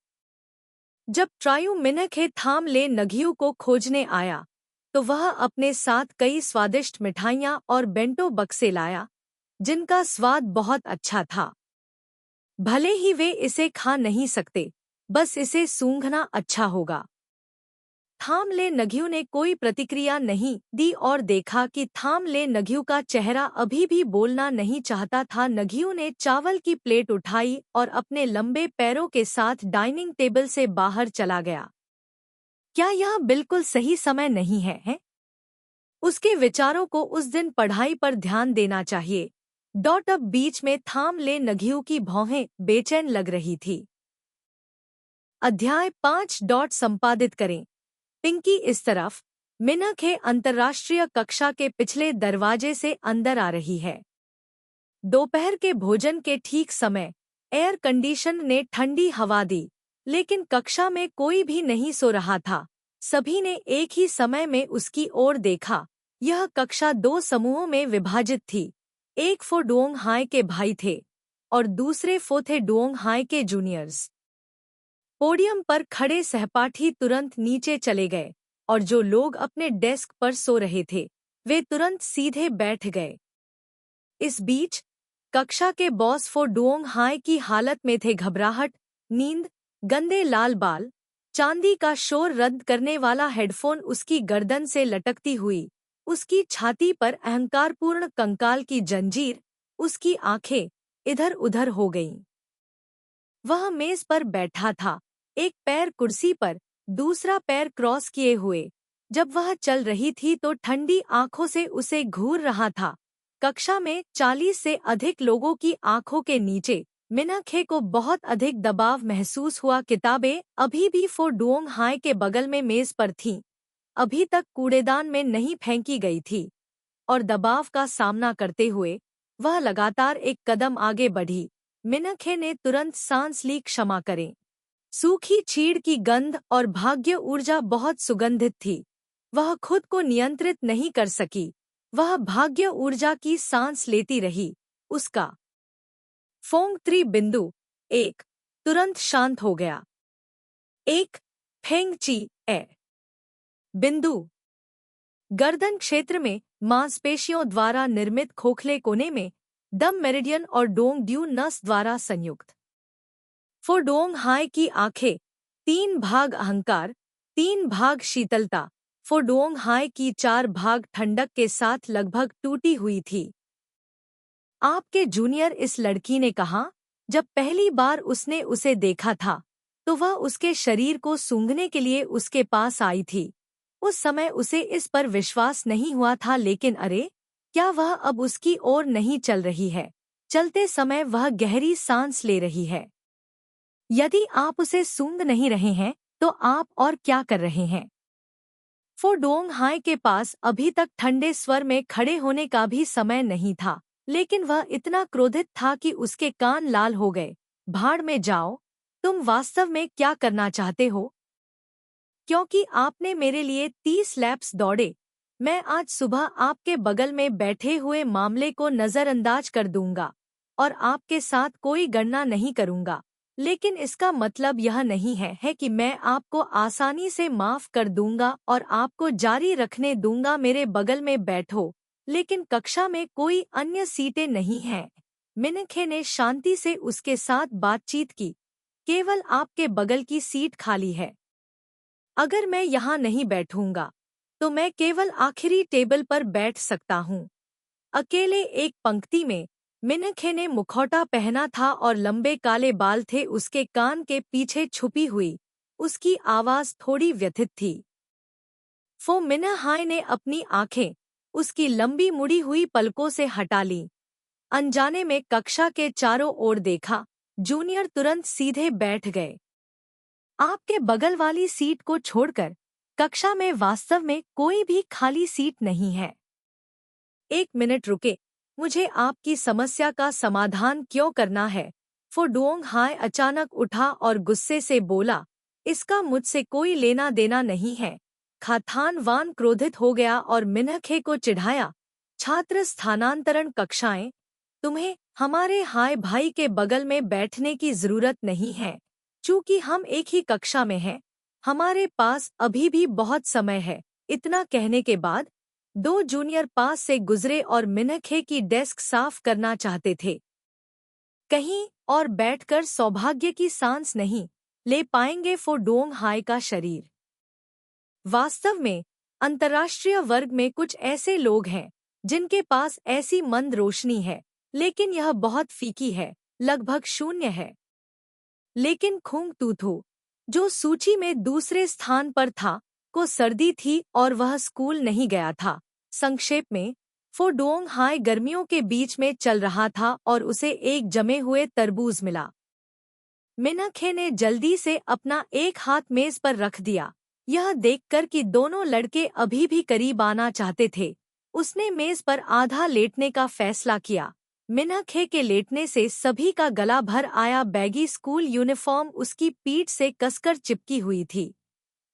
जब ट्रायु मिनखे थाम ले नघियू को खोजने आया तो वह अपने साथ कई स्वादिष्ट मिठाइयाँ और बेंटो बक्से लाया, जिनका स्वाद बहुत अच्छा था। भले ही वे इसे खा नहीं सकते, बस इसे सूंघना अच्छा होगा। थाम ले नघियू ने कोई प्रतिक्रिया नहीं दी और देखा कि थाम ले नघियू का चेहरा अभी भी बोलना नहीं चाहता था। नघियू ने चावल की प्लेट उठाई और अपने लंबे पैरों के साथ डाइनिंग टेबल से बाहर चला गया। क्या यह बिल्कुल सही समय नहीं है? उसके विचारों को उस दिन पढ़ाई पर ध्यान देना चाहिए। अब बीच में थाम ले नघियू की भौहें बेचैन लग रही थी। अध्याय 5 संपादित करें। पिंकी इस तरफ मिनखे अंतर्राष्ट्रीय कक्षा के पिछले दरवाजे से अंदर आ रही है। दोपहर के भोजन के ठीक समय एयर कंडीशन ने ठंडी हवा दी, लेकिन कक्षा में कोई भी नहीं सो रहा था। सभी ने एक ही समय में उसकी ओर देखा। यह कक्षा 2 समूहों में विभाजित थी। एक फो डुओंग हाई के भाई थे और दूसरे फो थे डुओंग हाई के जूनियर्स। पोडियम पर खड़े सहपाठी तुरंत नीचे चले गए और जो लोग अपने डेस्क पर सो रहे थे, वे तुरंत सीधे बैठ गए। इस बीच कक्षा के बॉस फो डुओंग हाई की हालत में थे। घबराहट, नींद, गंदे लाल बाल, चांदी का शोर रद्द करने वाला हेडफोन उसकी गर्दन से लटकती हुई, उसकी छाती पर अहंकारपूर्ण कंकाल की जंजीर। उसकी आंखें इधर उधर हो गईं। वह मेज पर बैठा था, एक पैर कुर्सी पर, दूसरा पैर क्रॉस किए हुए। जब वह चल रही थी तो ठंडी आंखों से उसे घूर रहा था। कक्षा में 40 से अधिक लोगों की आंखों के नीचे मिनखे को बहुत अधिक दबाव महसूस हुआ। किताबें अभी भी फो डुओंग हाई के बगल में मेज पर थीं, अभी तक कूड़ेदान में नहीं फेंकी गई थी, और दबाव का सामना करते हुए वह लगातार एक कदम आगे बढ़ी। मिनखे ने तुरंत सांस ली। क्षमा करें। सूखी चीड़ की गंध और भाग्य ऊर्जा बहुत सुगंधित थी। वह खुद को नियंत्रित नहीं कर सकी। वह भाग्य ऊर्जा की सांस लेती रही। उसका फोंग 3.1 तुरंत शांत हो गया। एक फेंग ची ए बिंदु गर्दन क्षेत्र में मांसपेशियों द्वारा निर्मित खोखले कोने में दम मेरिडियन और डोंग ड्यू नस द्वारा संयुक्त। फो डुओंग हाई की आंखें 3 भाग अहंकार, 3 भाग शीतलता, फोडोंग हाई की 4 भाग ठंडक के साथ लगभग टूटी हुई थी। आपके जूनियर, इस लड़की ने कहा। जब पहली बार उसने उसे देखा था तो वह उसके शरीर को सूंघने के लिए उसके पास आई थी। उस समय उसे इस पर विश्वास नहीं हुआ था, लेकिन अरे, क्या वह अब उसकी ओर नहीं चल रही है? चलते समय वह गहरी सांस ले रही है। यदि आप उसे सूंघ नहीं रहे हैं तो आप और क्या कर रहे हैं? फोडोंग हाई के पास अभी तक ठंडे स्वर में खड़े होने का भी समय नहीं था, लेकिन वह इतना क्रोधित था कि उसके कान लाल हो गए। भाड़ में जाओ, तुम वास्तव में क्या करना चाहते हो? क्योंकि आपने मेरे लिए 30 लैप्स दौड़े, मैं आज सुबह आपके बगल में बैठे हुए मामले को नजरअंदाज कर दूंगा और आपके साथ कोई गणना नहीं करूंगा। लेकिन इसका मतलब यह नहीं है कि मैं आपको आसानी से माफ कर दूंगा और आपको जारी रखने दूंगा। मेरे बगल में बैठो, लेकिन कक्षा में कोई अन्य सीटें नहीं हैं। मिनखे ने शांति से उसके साथ बातचीत की। केवल आपके बगल की सीट खाली है। अगर मैं यहाँ नहीं बैठूंगा तो मैं केवल आखिरी टेबल पर बैठ सकता हूँ। अकेले एक पंक्ति में। मिनखे ने मुखौटा पहना था और लंबे काले बाल थे उसके कान के पीछे छुपी हुई। उसकी आवाज थोड़ी व्यथित थी। फो मिनहाय ने अपनी आंखें उसकी लंबी मुड़ी हुई पलकों से हटा ली। अनजाने में कक्षा के चारों ओर देखा। जूनियर तुरंत सीधे बैठ गए। आपके बगल वाली सीट को छोड़कर कक्षा में वास्तव में कोई भी खाली सीट नहीं है। 1 मिनट रुके, मुझे आपकी समस्या का समाधान क्यों करना है? फोडोंग हाई अचानक उठा और गुस्से से बोला, इसका मुझसे कोई लेना देना नहीं है। खाथान वान क्रोधित हो गया और मिनखे को चिढ़ाया। छात्र स्थानांतरण कक्षाएं, तुम्हें हमारे हाय भाई के बगल में बैठने की जरूरत नहीं है। चूंकि हम एक ही कक्षा में हैं, हमारे पास अभी भी बहुत समय है। इतना कहने के बाद 2 जूनियर पास से गुजरे और मिनखे की डेस्क साफ करना चाहते थे। कहीं और बैठकर सौभाग्य की सांस नहीं ले पाएंगे। फोडोंग हाई का शरीर। वास्तव में अंतर्राष्ट्रीय वर्ग में कुछ ऐसे लोग हैं जिनके पास ऐसी मंद रोशनी है, लेकिन यह बहुत फीकी है, लगभग शून्य है। लेकिन खुंग तूथू, जो सूची में दूसरे स्थान पर था, को सर्दी थी और वह स्कूल नहीं गया था। संक्षेप में, फोडोंग हाई गर्मियों के बीच में चल रहा था और उसे एक जमे हुए तरबूज मिला। मिनखे ने जल्दी से अपना एक हाथ मेज पर रख दिया। यह देखकर कि दोनों लड़के अभी भी करीब आना चाहते थे, उसने मेज पर आधा लेटने का फैसला किया। मिनखे के लेटने से सभी का गला भर आया। बैगी स्कूल यूनिफॉर्म उसकी पीठ से कसकर चिपकी हुई थी,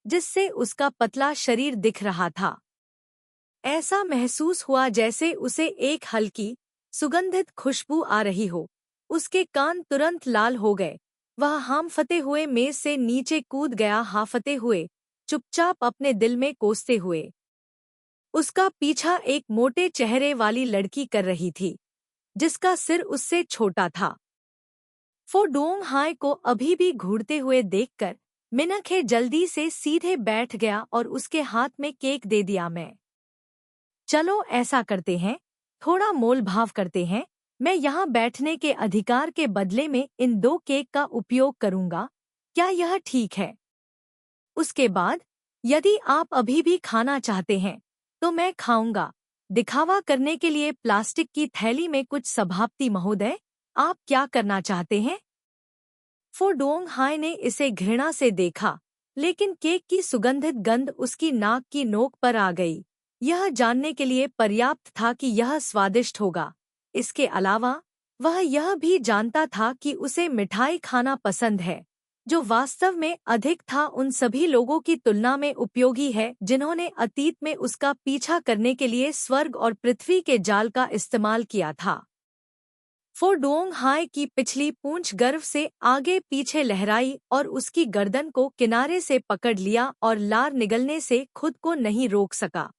जिससे उसका पतला शरीर दिख रहा था। ऐसा महसूस हुआ जैसे उसे एक हल्की, सुगंधित खुशबू आ रही हो। उसके कान तुरंत लाल हो गए। वह हांफते हुए मेज से नीचे कूद गया, हांफते हुए, चुपचाप अपने दिल में कोसते हुए। उसका पीछा एक मोटे चेहरे वाली लड़की कर रही थी, जिसका सिर उससे छोटा था। फोडोंग हाई को अभी भी घूरते हुए देखकर मिनखे जल्दी से सीधे बैठ गया और उसके हाथ में केक दे दिया। मैं चलो ऐसा करते हैं, थोड़ा मोल भाव करते हैं। मैं यहाँ बैठने के अधिकार के बदले में इन 2 केक का उपयोग करूँगा। क्या यह ठीक है? उसके बाद, यदि आप अभी भी खाना चाहते हैं तो मैं खाऊंगा। दिखावा करने के लिए प्लास्टिक की थैली में कुछ सभापति महोदय, आप क्या करना चाहते हैं? फोडोंग हाई ने इसे घृणा से देखा, लेकिन केक की सुगंधित गंध उसकी नाक की नोक पर आ गई। यह जानने के लिए पर्याप्त था कि यह स्वादिष्ट होगा। इसके अलावा वह यह भी जानता था कि उसे मिठाई खाना पसंद है, जो वास्तव में अधिक था उन सभी लोगों की तुलना में उपयोगी है जिन्होंने अतीत में उसका पीछा करने के लिए स्वर्ग और पृथ्वी के जाल का इस्तेमाल किया था। फोडोंग हाई की पिछली पूंछ गर्व से आगे पीछे लहराई और उसकी गर्दन को किनारे से पकड़ लिया और लार निगलने से खुद को नहीं रोक सका।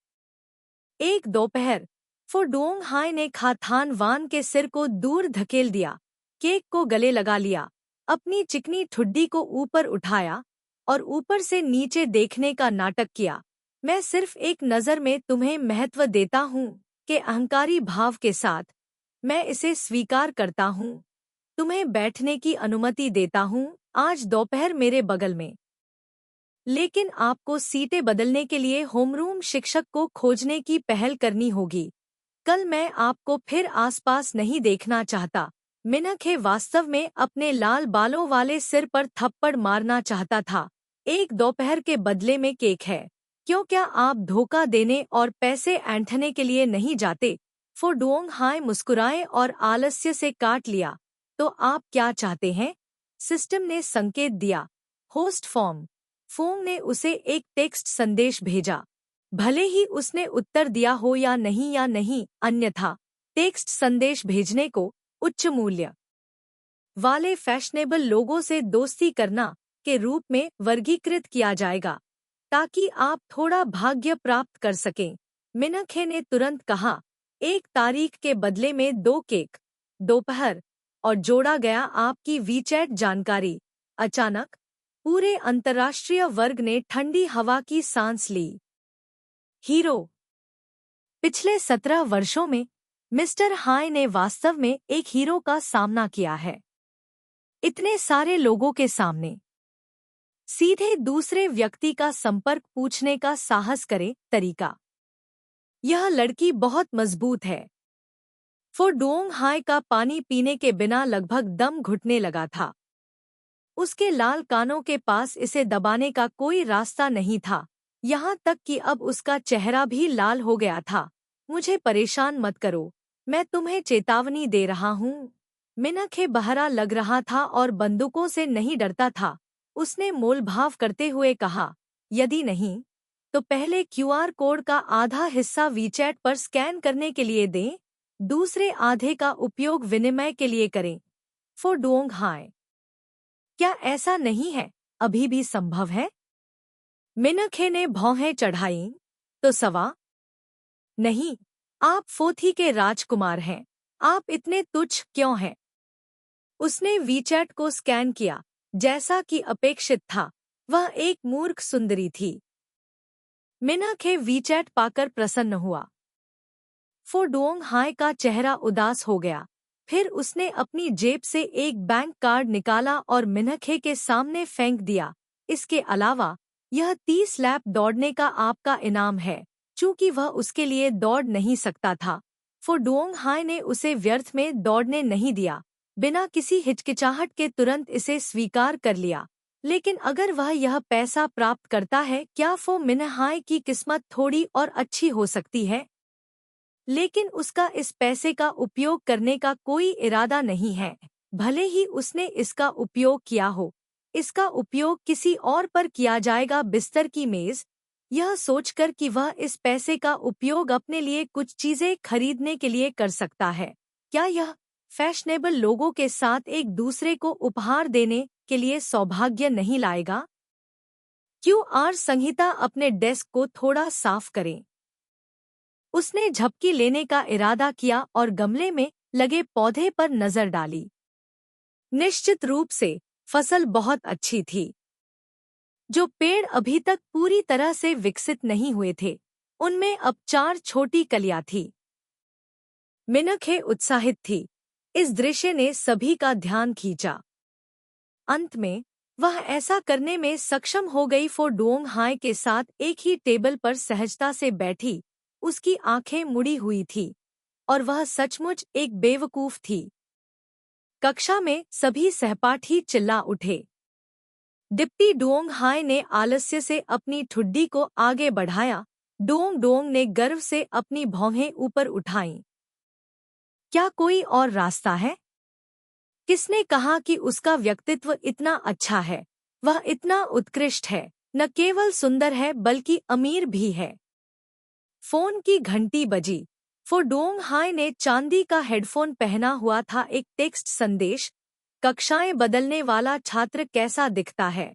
एक दोपहर, फोडोंग हाई ने खाथान वान के सिर को दूर धकेल दिया, केक को गले लगा लिया, अपनी चिकनी ठुड्डी को ऊपर उठाया, और ऊपर से नीचे देखने का नाटक किया। मैं सिर्फ एक नज़र में तुम्हें महत्व देता हूँ के अहंकारी भाव के साथ। मैं इसे स्वीकार करता हूँ। तुम्हें बैठने की अनुमति देता हूँ आज दोपहर मेरे बगल में। लेकिन आपको सीटें बदलने के लिए होमरूम शिक्षक को खोजने की पहल करनी होगी। कल मैं आपको फिर आसपास नहीं देखना चाहता। मिनखे वास्तव में अपने लाल बालों वाले सिर पर थप्पड़ मारना चाहता था। एक दोपहर के बदले में केक है। क्यों क्या आप धोखा देने और पैसे ऐंठने के लिए नहीं जाते? फोडोंग हाय मुस्कुराए और आलस्य से काट लिया। तो आप क्या चाहते हैं? सिस्टम ने संकेत दिया। Host form. फोंग ने उसे एक टेक्स्ट संदेश भेजा। भले ही उसने उत्तर दिया हो या नहीं, अन्यथा टेक्स्ट संदेश भेजने को उच्च मूल्य वाले फैशनेबल लोगों से दोस्ती करना के रूप में वर्गीकृत किया जाएगा, ताकि आप थोड़ा भाग्य प्राप्त कर सकें। मिनखे ने तुरंत कहा, एक तारीख के बदले में 2 केक। दोपहर और जोड़ा गया आपकी वीचैट जानकारी। अचानक पूरे अंतर्राष्ट्रीय वर्ग ने ठंडी हवा की सांस ली। हीरो। पिछले 17 वर्षों में मिस्टर हाय ने वास्तव में एक हीरो का सामना किया है। इतने सारे लोगों के सामने सीधे दूसरे व्यक्ति का संपर्क पूछने का साहस करे। तरीका। यह लड़की बहुत मजबूत है। फोडोंग हाय का पानी पीने के बिना लगभग दम घुटने लगा था। उसके लाल कानों के पास इसे दबाने का कोई रास्ता नहीं था, यहाँ तक कि अब उसका चेहरा भी लाल हो गया था। मुझे परेशान मत करो, मैं तुम्हें चेतावनी दे रहा हूँ। मिनखे बहरा लग रहा था और बंदूकों से नहीं डरता था। उसने मोलभाव करते हुए कहा, यदि नहीं, तो पहले क्यूआर कोड का आधा हिस्सा वीचैट पर स्कैन करने के लिए दें, दूसरे आधे का उपयोग विनिमय के लिए करें। फोडोंग हाय। क्या ऐसा नहीं है? अभी भी संभव है? मिनखे ने भौहें चढ़ाईं। तो सवा नहीं, आप फोथी के राजकुमार हैं। आप इतने तुच्छ क्यों हैं? उसने वीचैट को स्कैन किया। जैसा कि अपेक्षित था, वह एक मूर्ख सुंदरी थी। मिनखे वीचैट पाकर प्रसन्न हुआ। फोडोंग हाय का चेहरा उदास हो गया। फिर उसने अपनी जेब से एक बैंक कार्ड निकाला और मिनखे के सामने फेंक दिया। इसके अलावा यह 30 लैप दौड़ने का आपका इनाम है। चूंकि वह उसके लिए दौड़ नहीं सकता था, फोडोंग हाय ने उसे व्यर्थ में दौड़ने नहीं दिया। बिना किसी हिचकिचाहट के तुरंत इसे स्वीकार कर लिया। लेकिन अगर वह यह पैसा प्राप्त करता है, क्या फो मिनहाय की किस्मत थोड़ी और अच्छी हो सकती है? लेकिन उसका इस पैसे का उपयोग करने का कोई इरादा नहीं है। भले ही उसने इसका उपयोग किया हो, इसका उपयोग किसी और पर किया जाएगा। बिस्तर की मेज। यह सोचकर कि वह इस पैसे का उपयोग अपने लिए कुछ चीजें खरीदने के लिए कर सकता है, क्या यह फैशनेबल लोगों के साथ एक दूसरे को उपहार देने के लिए सौभाग्य नहीं लाएगा? क्यूआर संहिता। अपने डेस्क को थोड़ा साफ करें। उसने झपकी लेने का इरादा किया और गमले में लगे पौधे पर नजर डाली। निश्चित रूप से फसल बहुत अच्छी थी। जो पेड़ अभी तक पूरी तरह से विकसित नहीं हुए थे, उनमें अब 4 छोटी कलियां थी। मिनखे उत्साहित थी। इस दृश्य ने सभी का ध्यान खींचा। अंत में वह ऐसा करने में सक्षम हो गई। फोडोंग हाय के साथ एक ही टेबल पर सहजता से बैठी। उसकी आंखें मुड़ी हुई थी और वह सचमुच एक बेवकूफ थी। कक्षा में सभी सहपाठी चिल्ला उठे। डिप्टी डोंग हाय ने आलस्य से अपनी ठुड्डी को आगे बढ़ाया। डोंग डोंग ने गर्व से अपनी भौहें ऊपर उठाईं। क्या कोई और रास्ता है? किसने कहा कि उसका व्यक्तित्व इतना अच्छा है? वह इतना उत्कृष्ट है, न केवल सुंदर है बल्कि अमीर भी है। फोन की घंटी बजी। फोडोंग हाय ने चांदी का हेडफोन पहना हुआ था। एक टेक्स्ट संदेश। कक्षाएं बदलने वाला छात्र कैसा दिखता है?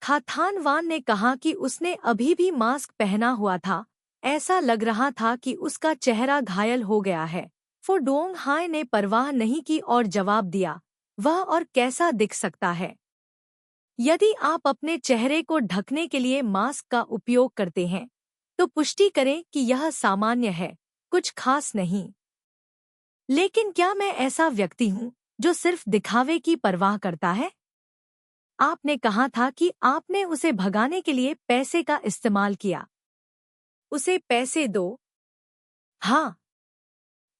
खाथान वान ने कहा कि उसने अभी भी मास्क पहना हुआ था। ऐसा लग रहा था कि उसका चेहरा घायल हो गया है। फोडोंग हाय ने परवाह नहीं की और जवाब दिया, वह और कैसा दिख सकता है? यदि आप अपने चेहरे को ढकने के लिए मास्क का उपयोग करते हैं, तो पुष्टि करें कि यह सामान्य है, कुछ खास नहीं। लेकिन क्या मैं ऐसा व्यक्ति हूँ जो सिर्फ दिखावे की परवाह करता है? आपने कहा था कि आपने उसे भगाने के लिए पैसे का इस्तेमाल किया। उसे पैसे दो। हाँ।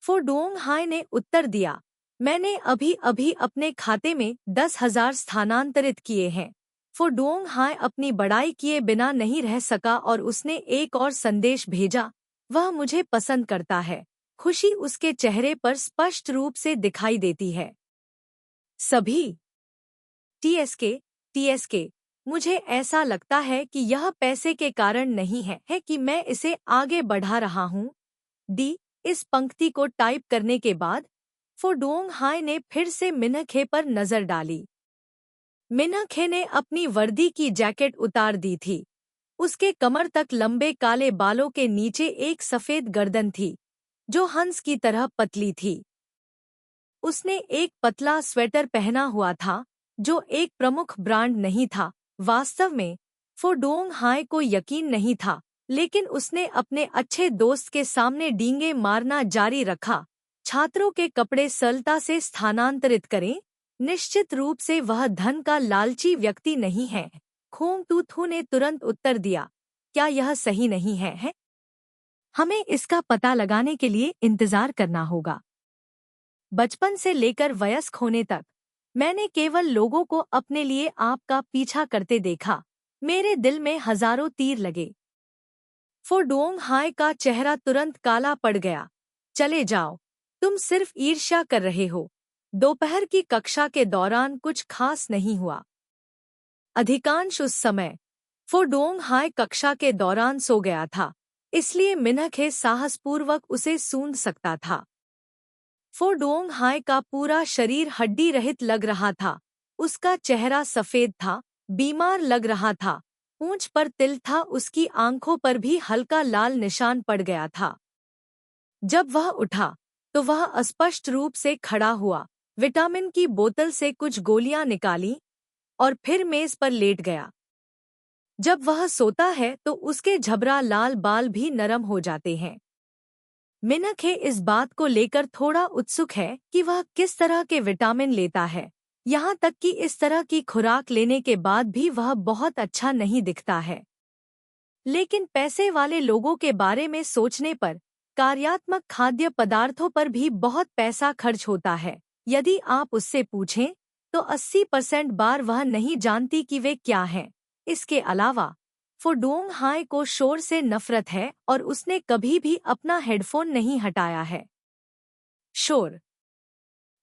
फो डोंग हाय ने उत्तर दिया, मैंने अभी अभी अपने खाते में 10,000 स्थानांतरित किए हैं। फो डोंग हाय अपनी बड़ाई किए बिना नहीं रह सका और उसने एक और संदेश भेजा, वह मुझे पसंद करता है। खुशी उसके चेहरे पर स्पष्ट रूप से दिखाई देती है। सभी टीएसके टीएसके मुझे ऐसा लगता है कि यह पैसे के कारण नहीं है कि मैं इसे आगे बढ़ा रहा हूँ। डी इस पंक्ति को टाइप करने के बाद फो डोंग हाय ने फिर से मिनखे पर नजर डाली। मिनखे ने अपनी वर्दी की जैकेट उतार दी थी। उसके कमर तक लंबे काले बालों के नीचे एक सफेद गर्दन थी, जो हंस की तरह पतली थी। उसने एक पतला स्वेटर पहना हुआ था, जो एक प्रमुख ब्रांड नहीं था। वास्तव में फो डोंग हाय को यकीन नहीं था, लेकिन उसने अपने अच्छे दोस्त के सामने डींगे मारना जारी रखा। छात्रों के कपड़े सरलता से स्थानांतरित करें। निश्चित रूप से वह धन का लालची व्यक्ति नहीं है। खोंग टू थू ने तुरंत उत्तर दिया, क्या यह सही नहीं है? हमें इसका पता लगाने के लिए इंतजार करना होगा। बचपन से लेकर वयस्क होने तक मैंने केवल लोगों को अपने लिए आपका पीछा करते देखा। मेरे दिल में हजारों तीर लगे। फो डोंग हाय का चेहरा तुरंत काला पड़ गया। चले जाओ, तुम सिर्फ ईर्ष्या कर रहे हो। दोपहर की कक्षा के दौरान कुछ खास नहीं हुआ। अधिकांश उस समय फो डोंग हाय कक्षा के दौरान सो गया था, इसलिए मिनखे साहसपूर्वक उसे सूंघ सकता था। फो डोंग हाय का पूरा शरीर हड्डी रहित लग रहा था। उसका चेहरा सफेद था, बीमार लग रहा था। पूंछ पर तिल था, उसकी आंखों पर भी हल्का लाल निशान पड़ गया था। जब वह उठा तो वह अस्पष्ट रूप से खड़ा हुआ, विटामिन की बोतल से कुछ गोलियां निकाली और फिर मेज पर लेट गया। जब वह सोता है तो उसके झबरा लाल बाल भी नरम हो जाते हैं। मिनखे इस बात को लेकर थोड़ा उत्सुक है कि वह किस तरह के विटामिन लेता है। यहाँ तक कि इस तरह की खुराक लेने के बाद भी वह बहुत अच्छा नहीं दिखता है। लेकिन पैसे वाले लोगों के बारे में सोचने पर कार्यात्मक खाद्य पदार्थों पर भी बहुत पैसा खर्च होता है। यदि आप उससे पूछें तो 80% बार वह नहीं जानती कि वे क्या हैं। इसके अलावा फो डोंग हाय को शोर से नफरत है और उसने कभी भी अपना हेडफोन नहीं हटाया है। शोर।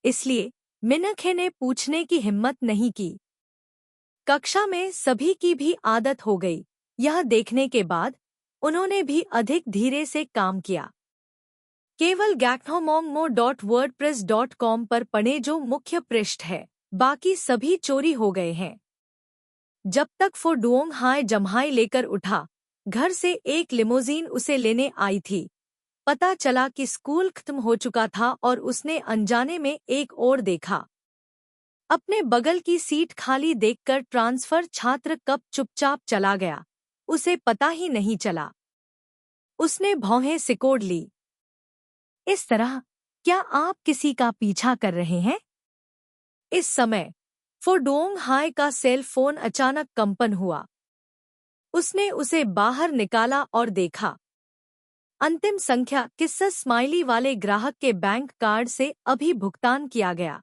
इसलिए मिनखे ने पूछने की हिम्मत नहीं की। कक्षा में सभी की भी आदत हो गई। यह देखने के बाद उन्होंने भी अधिक धीरे से काम किया। केवल gaknomongmo.wordpress.com पर पढ़ें, जो मुख्य पृष्ठ है। बाकी सभी चोरी हो गए हैं। जब तक फो डोंग हाय जम्हाई लेकर उठा, घर से एक लिमोजीन उसे लेने आई थी। पता चला कि स्कूल खत्म हो चुका था और उसने अनजाने में एक ओर देखा। अपने बगल की सीट खाली देखकर ट्रांसफर छात्र कब चुपचाप चला गया, उसे पता ही नहीं चला। उसने भौहें सिकोड़ ली। इस तरह क्या आप किसी का पीछा कर रहे हैं? इस समय फो डोंग हाय का सेल फोन अचानक कंपन हुआ। उसने उसे बाहर निकाला और देखा। अंतिम संख्या किस्सा स्माइली वाले ग्राहक के बैंक कार्ड से अभी भुगतान किया गया।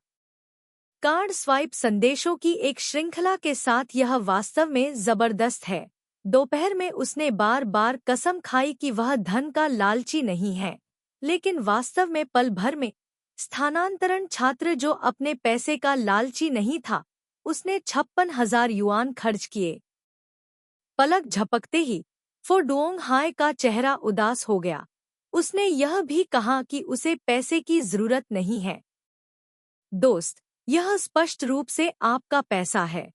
कार्ड स्वाइप संदेशों की एक श्रृंखला के साथ यह वास्तव में जबरदस्त है। दोपहर में उसने बार बार कसम खाई कि वह धन का लालची नहीं है, लेकिन वास्तव में पल भर में स्थानांतरण छात्र जो अपने पैसे का लालची नहीं था, उसने 56,000 युआन खर्च किए। पलक झपकते ही फो डोंग हाय का चेहरा उदास हो गया। उसने यह भी कहा कि उसे पैसे की जरूरत नहीं है। दोस्त, यह स्पष्ट रूप से आपका पैसा है।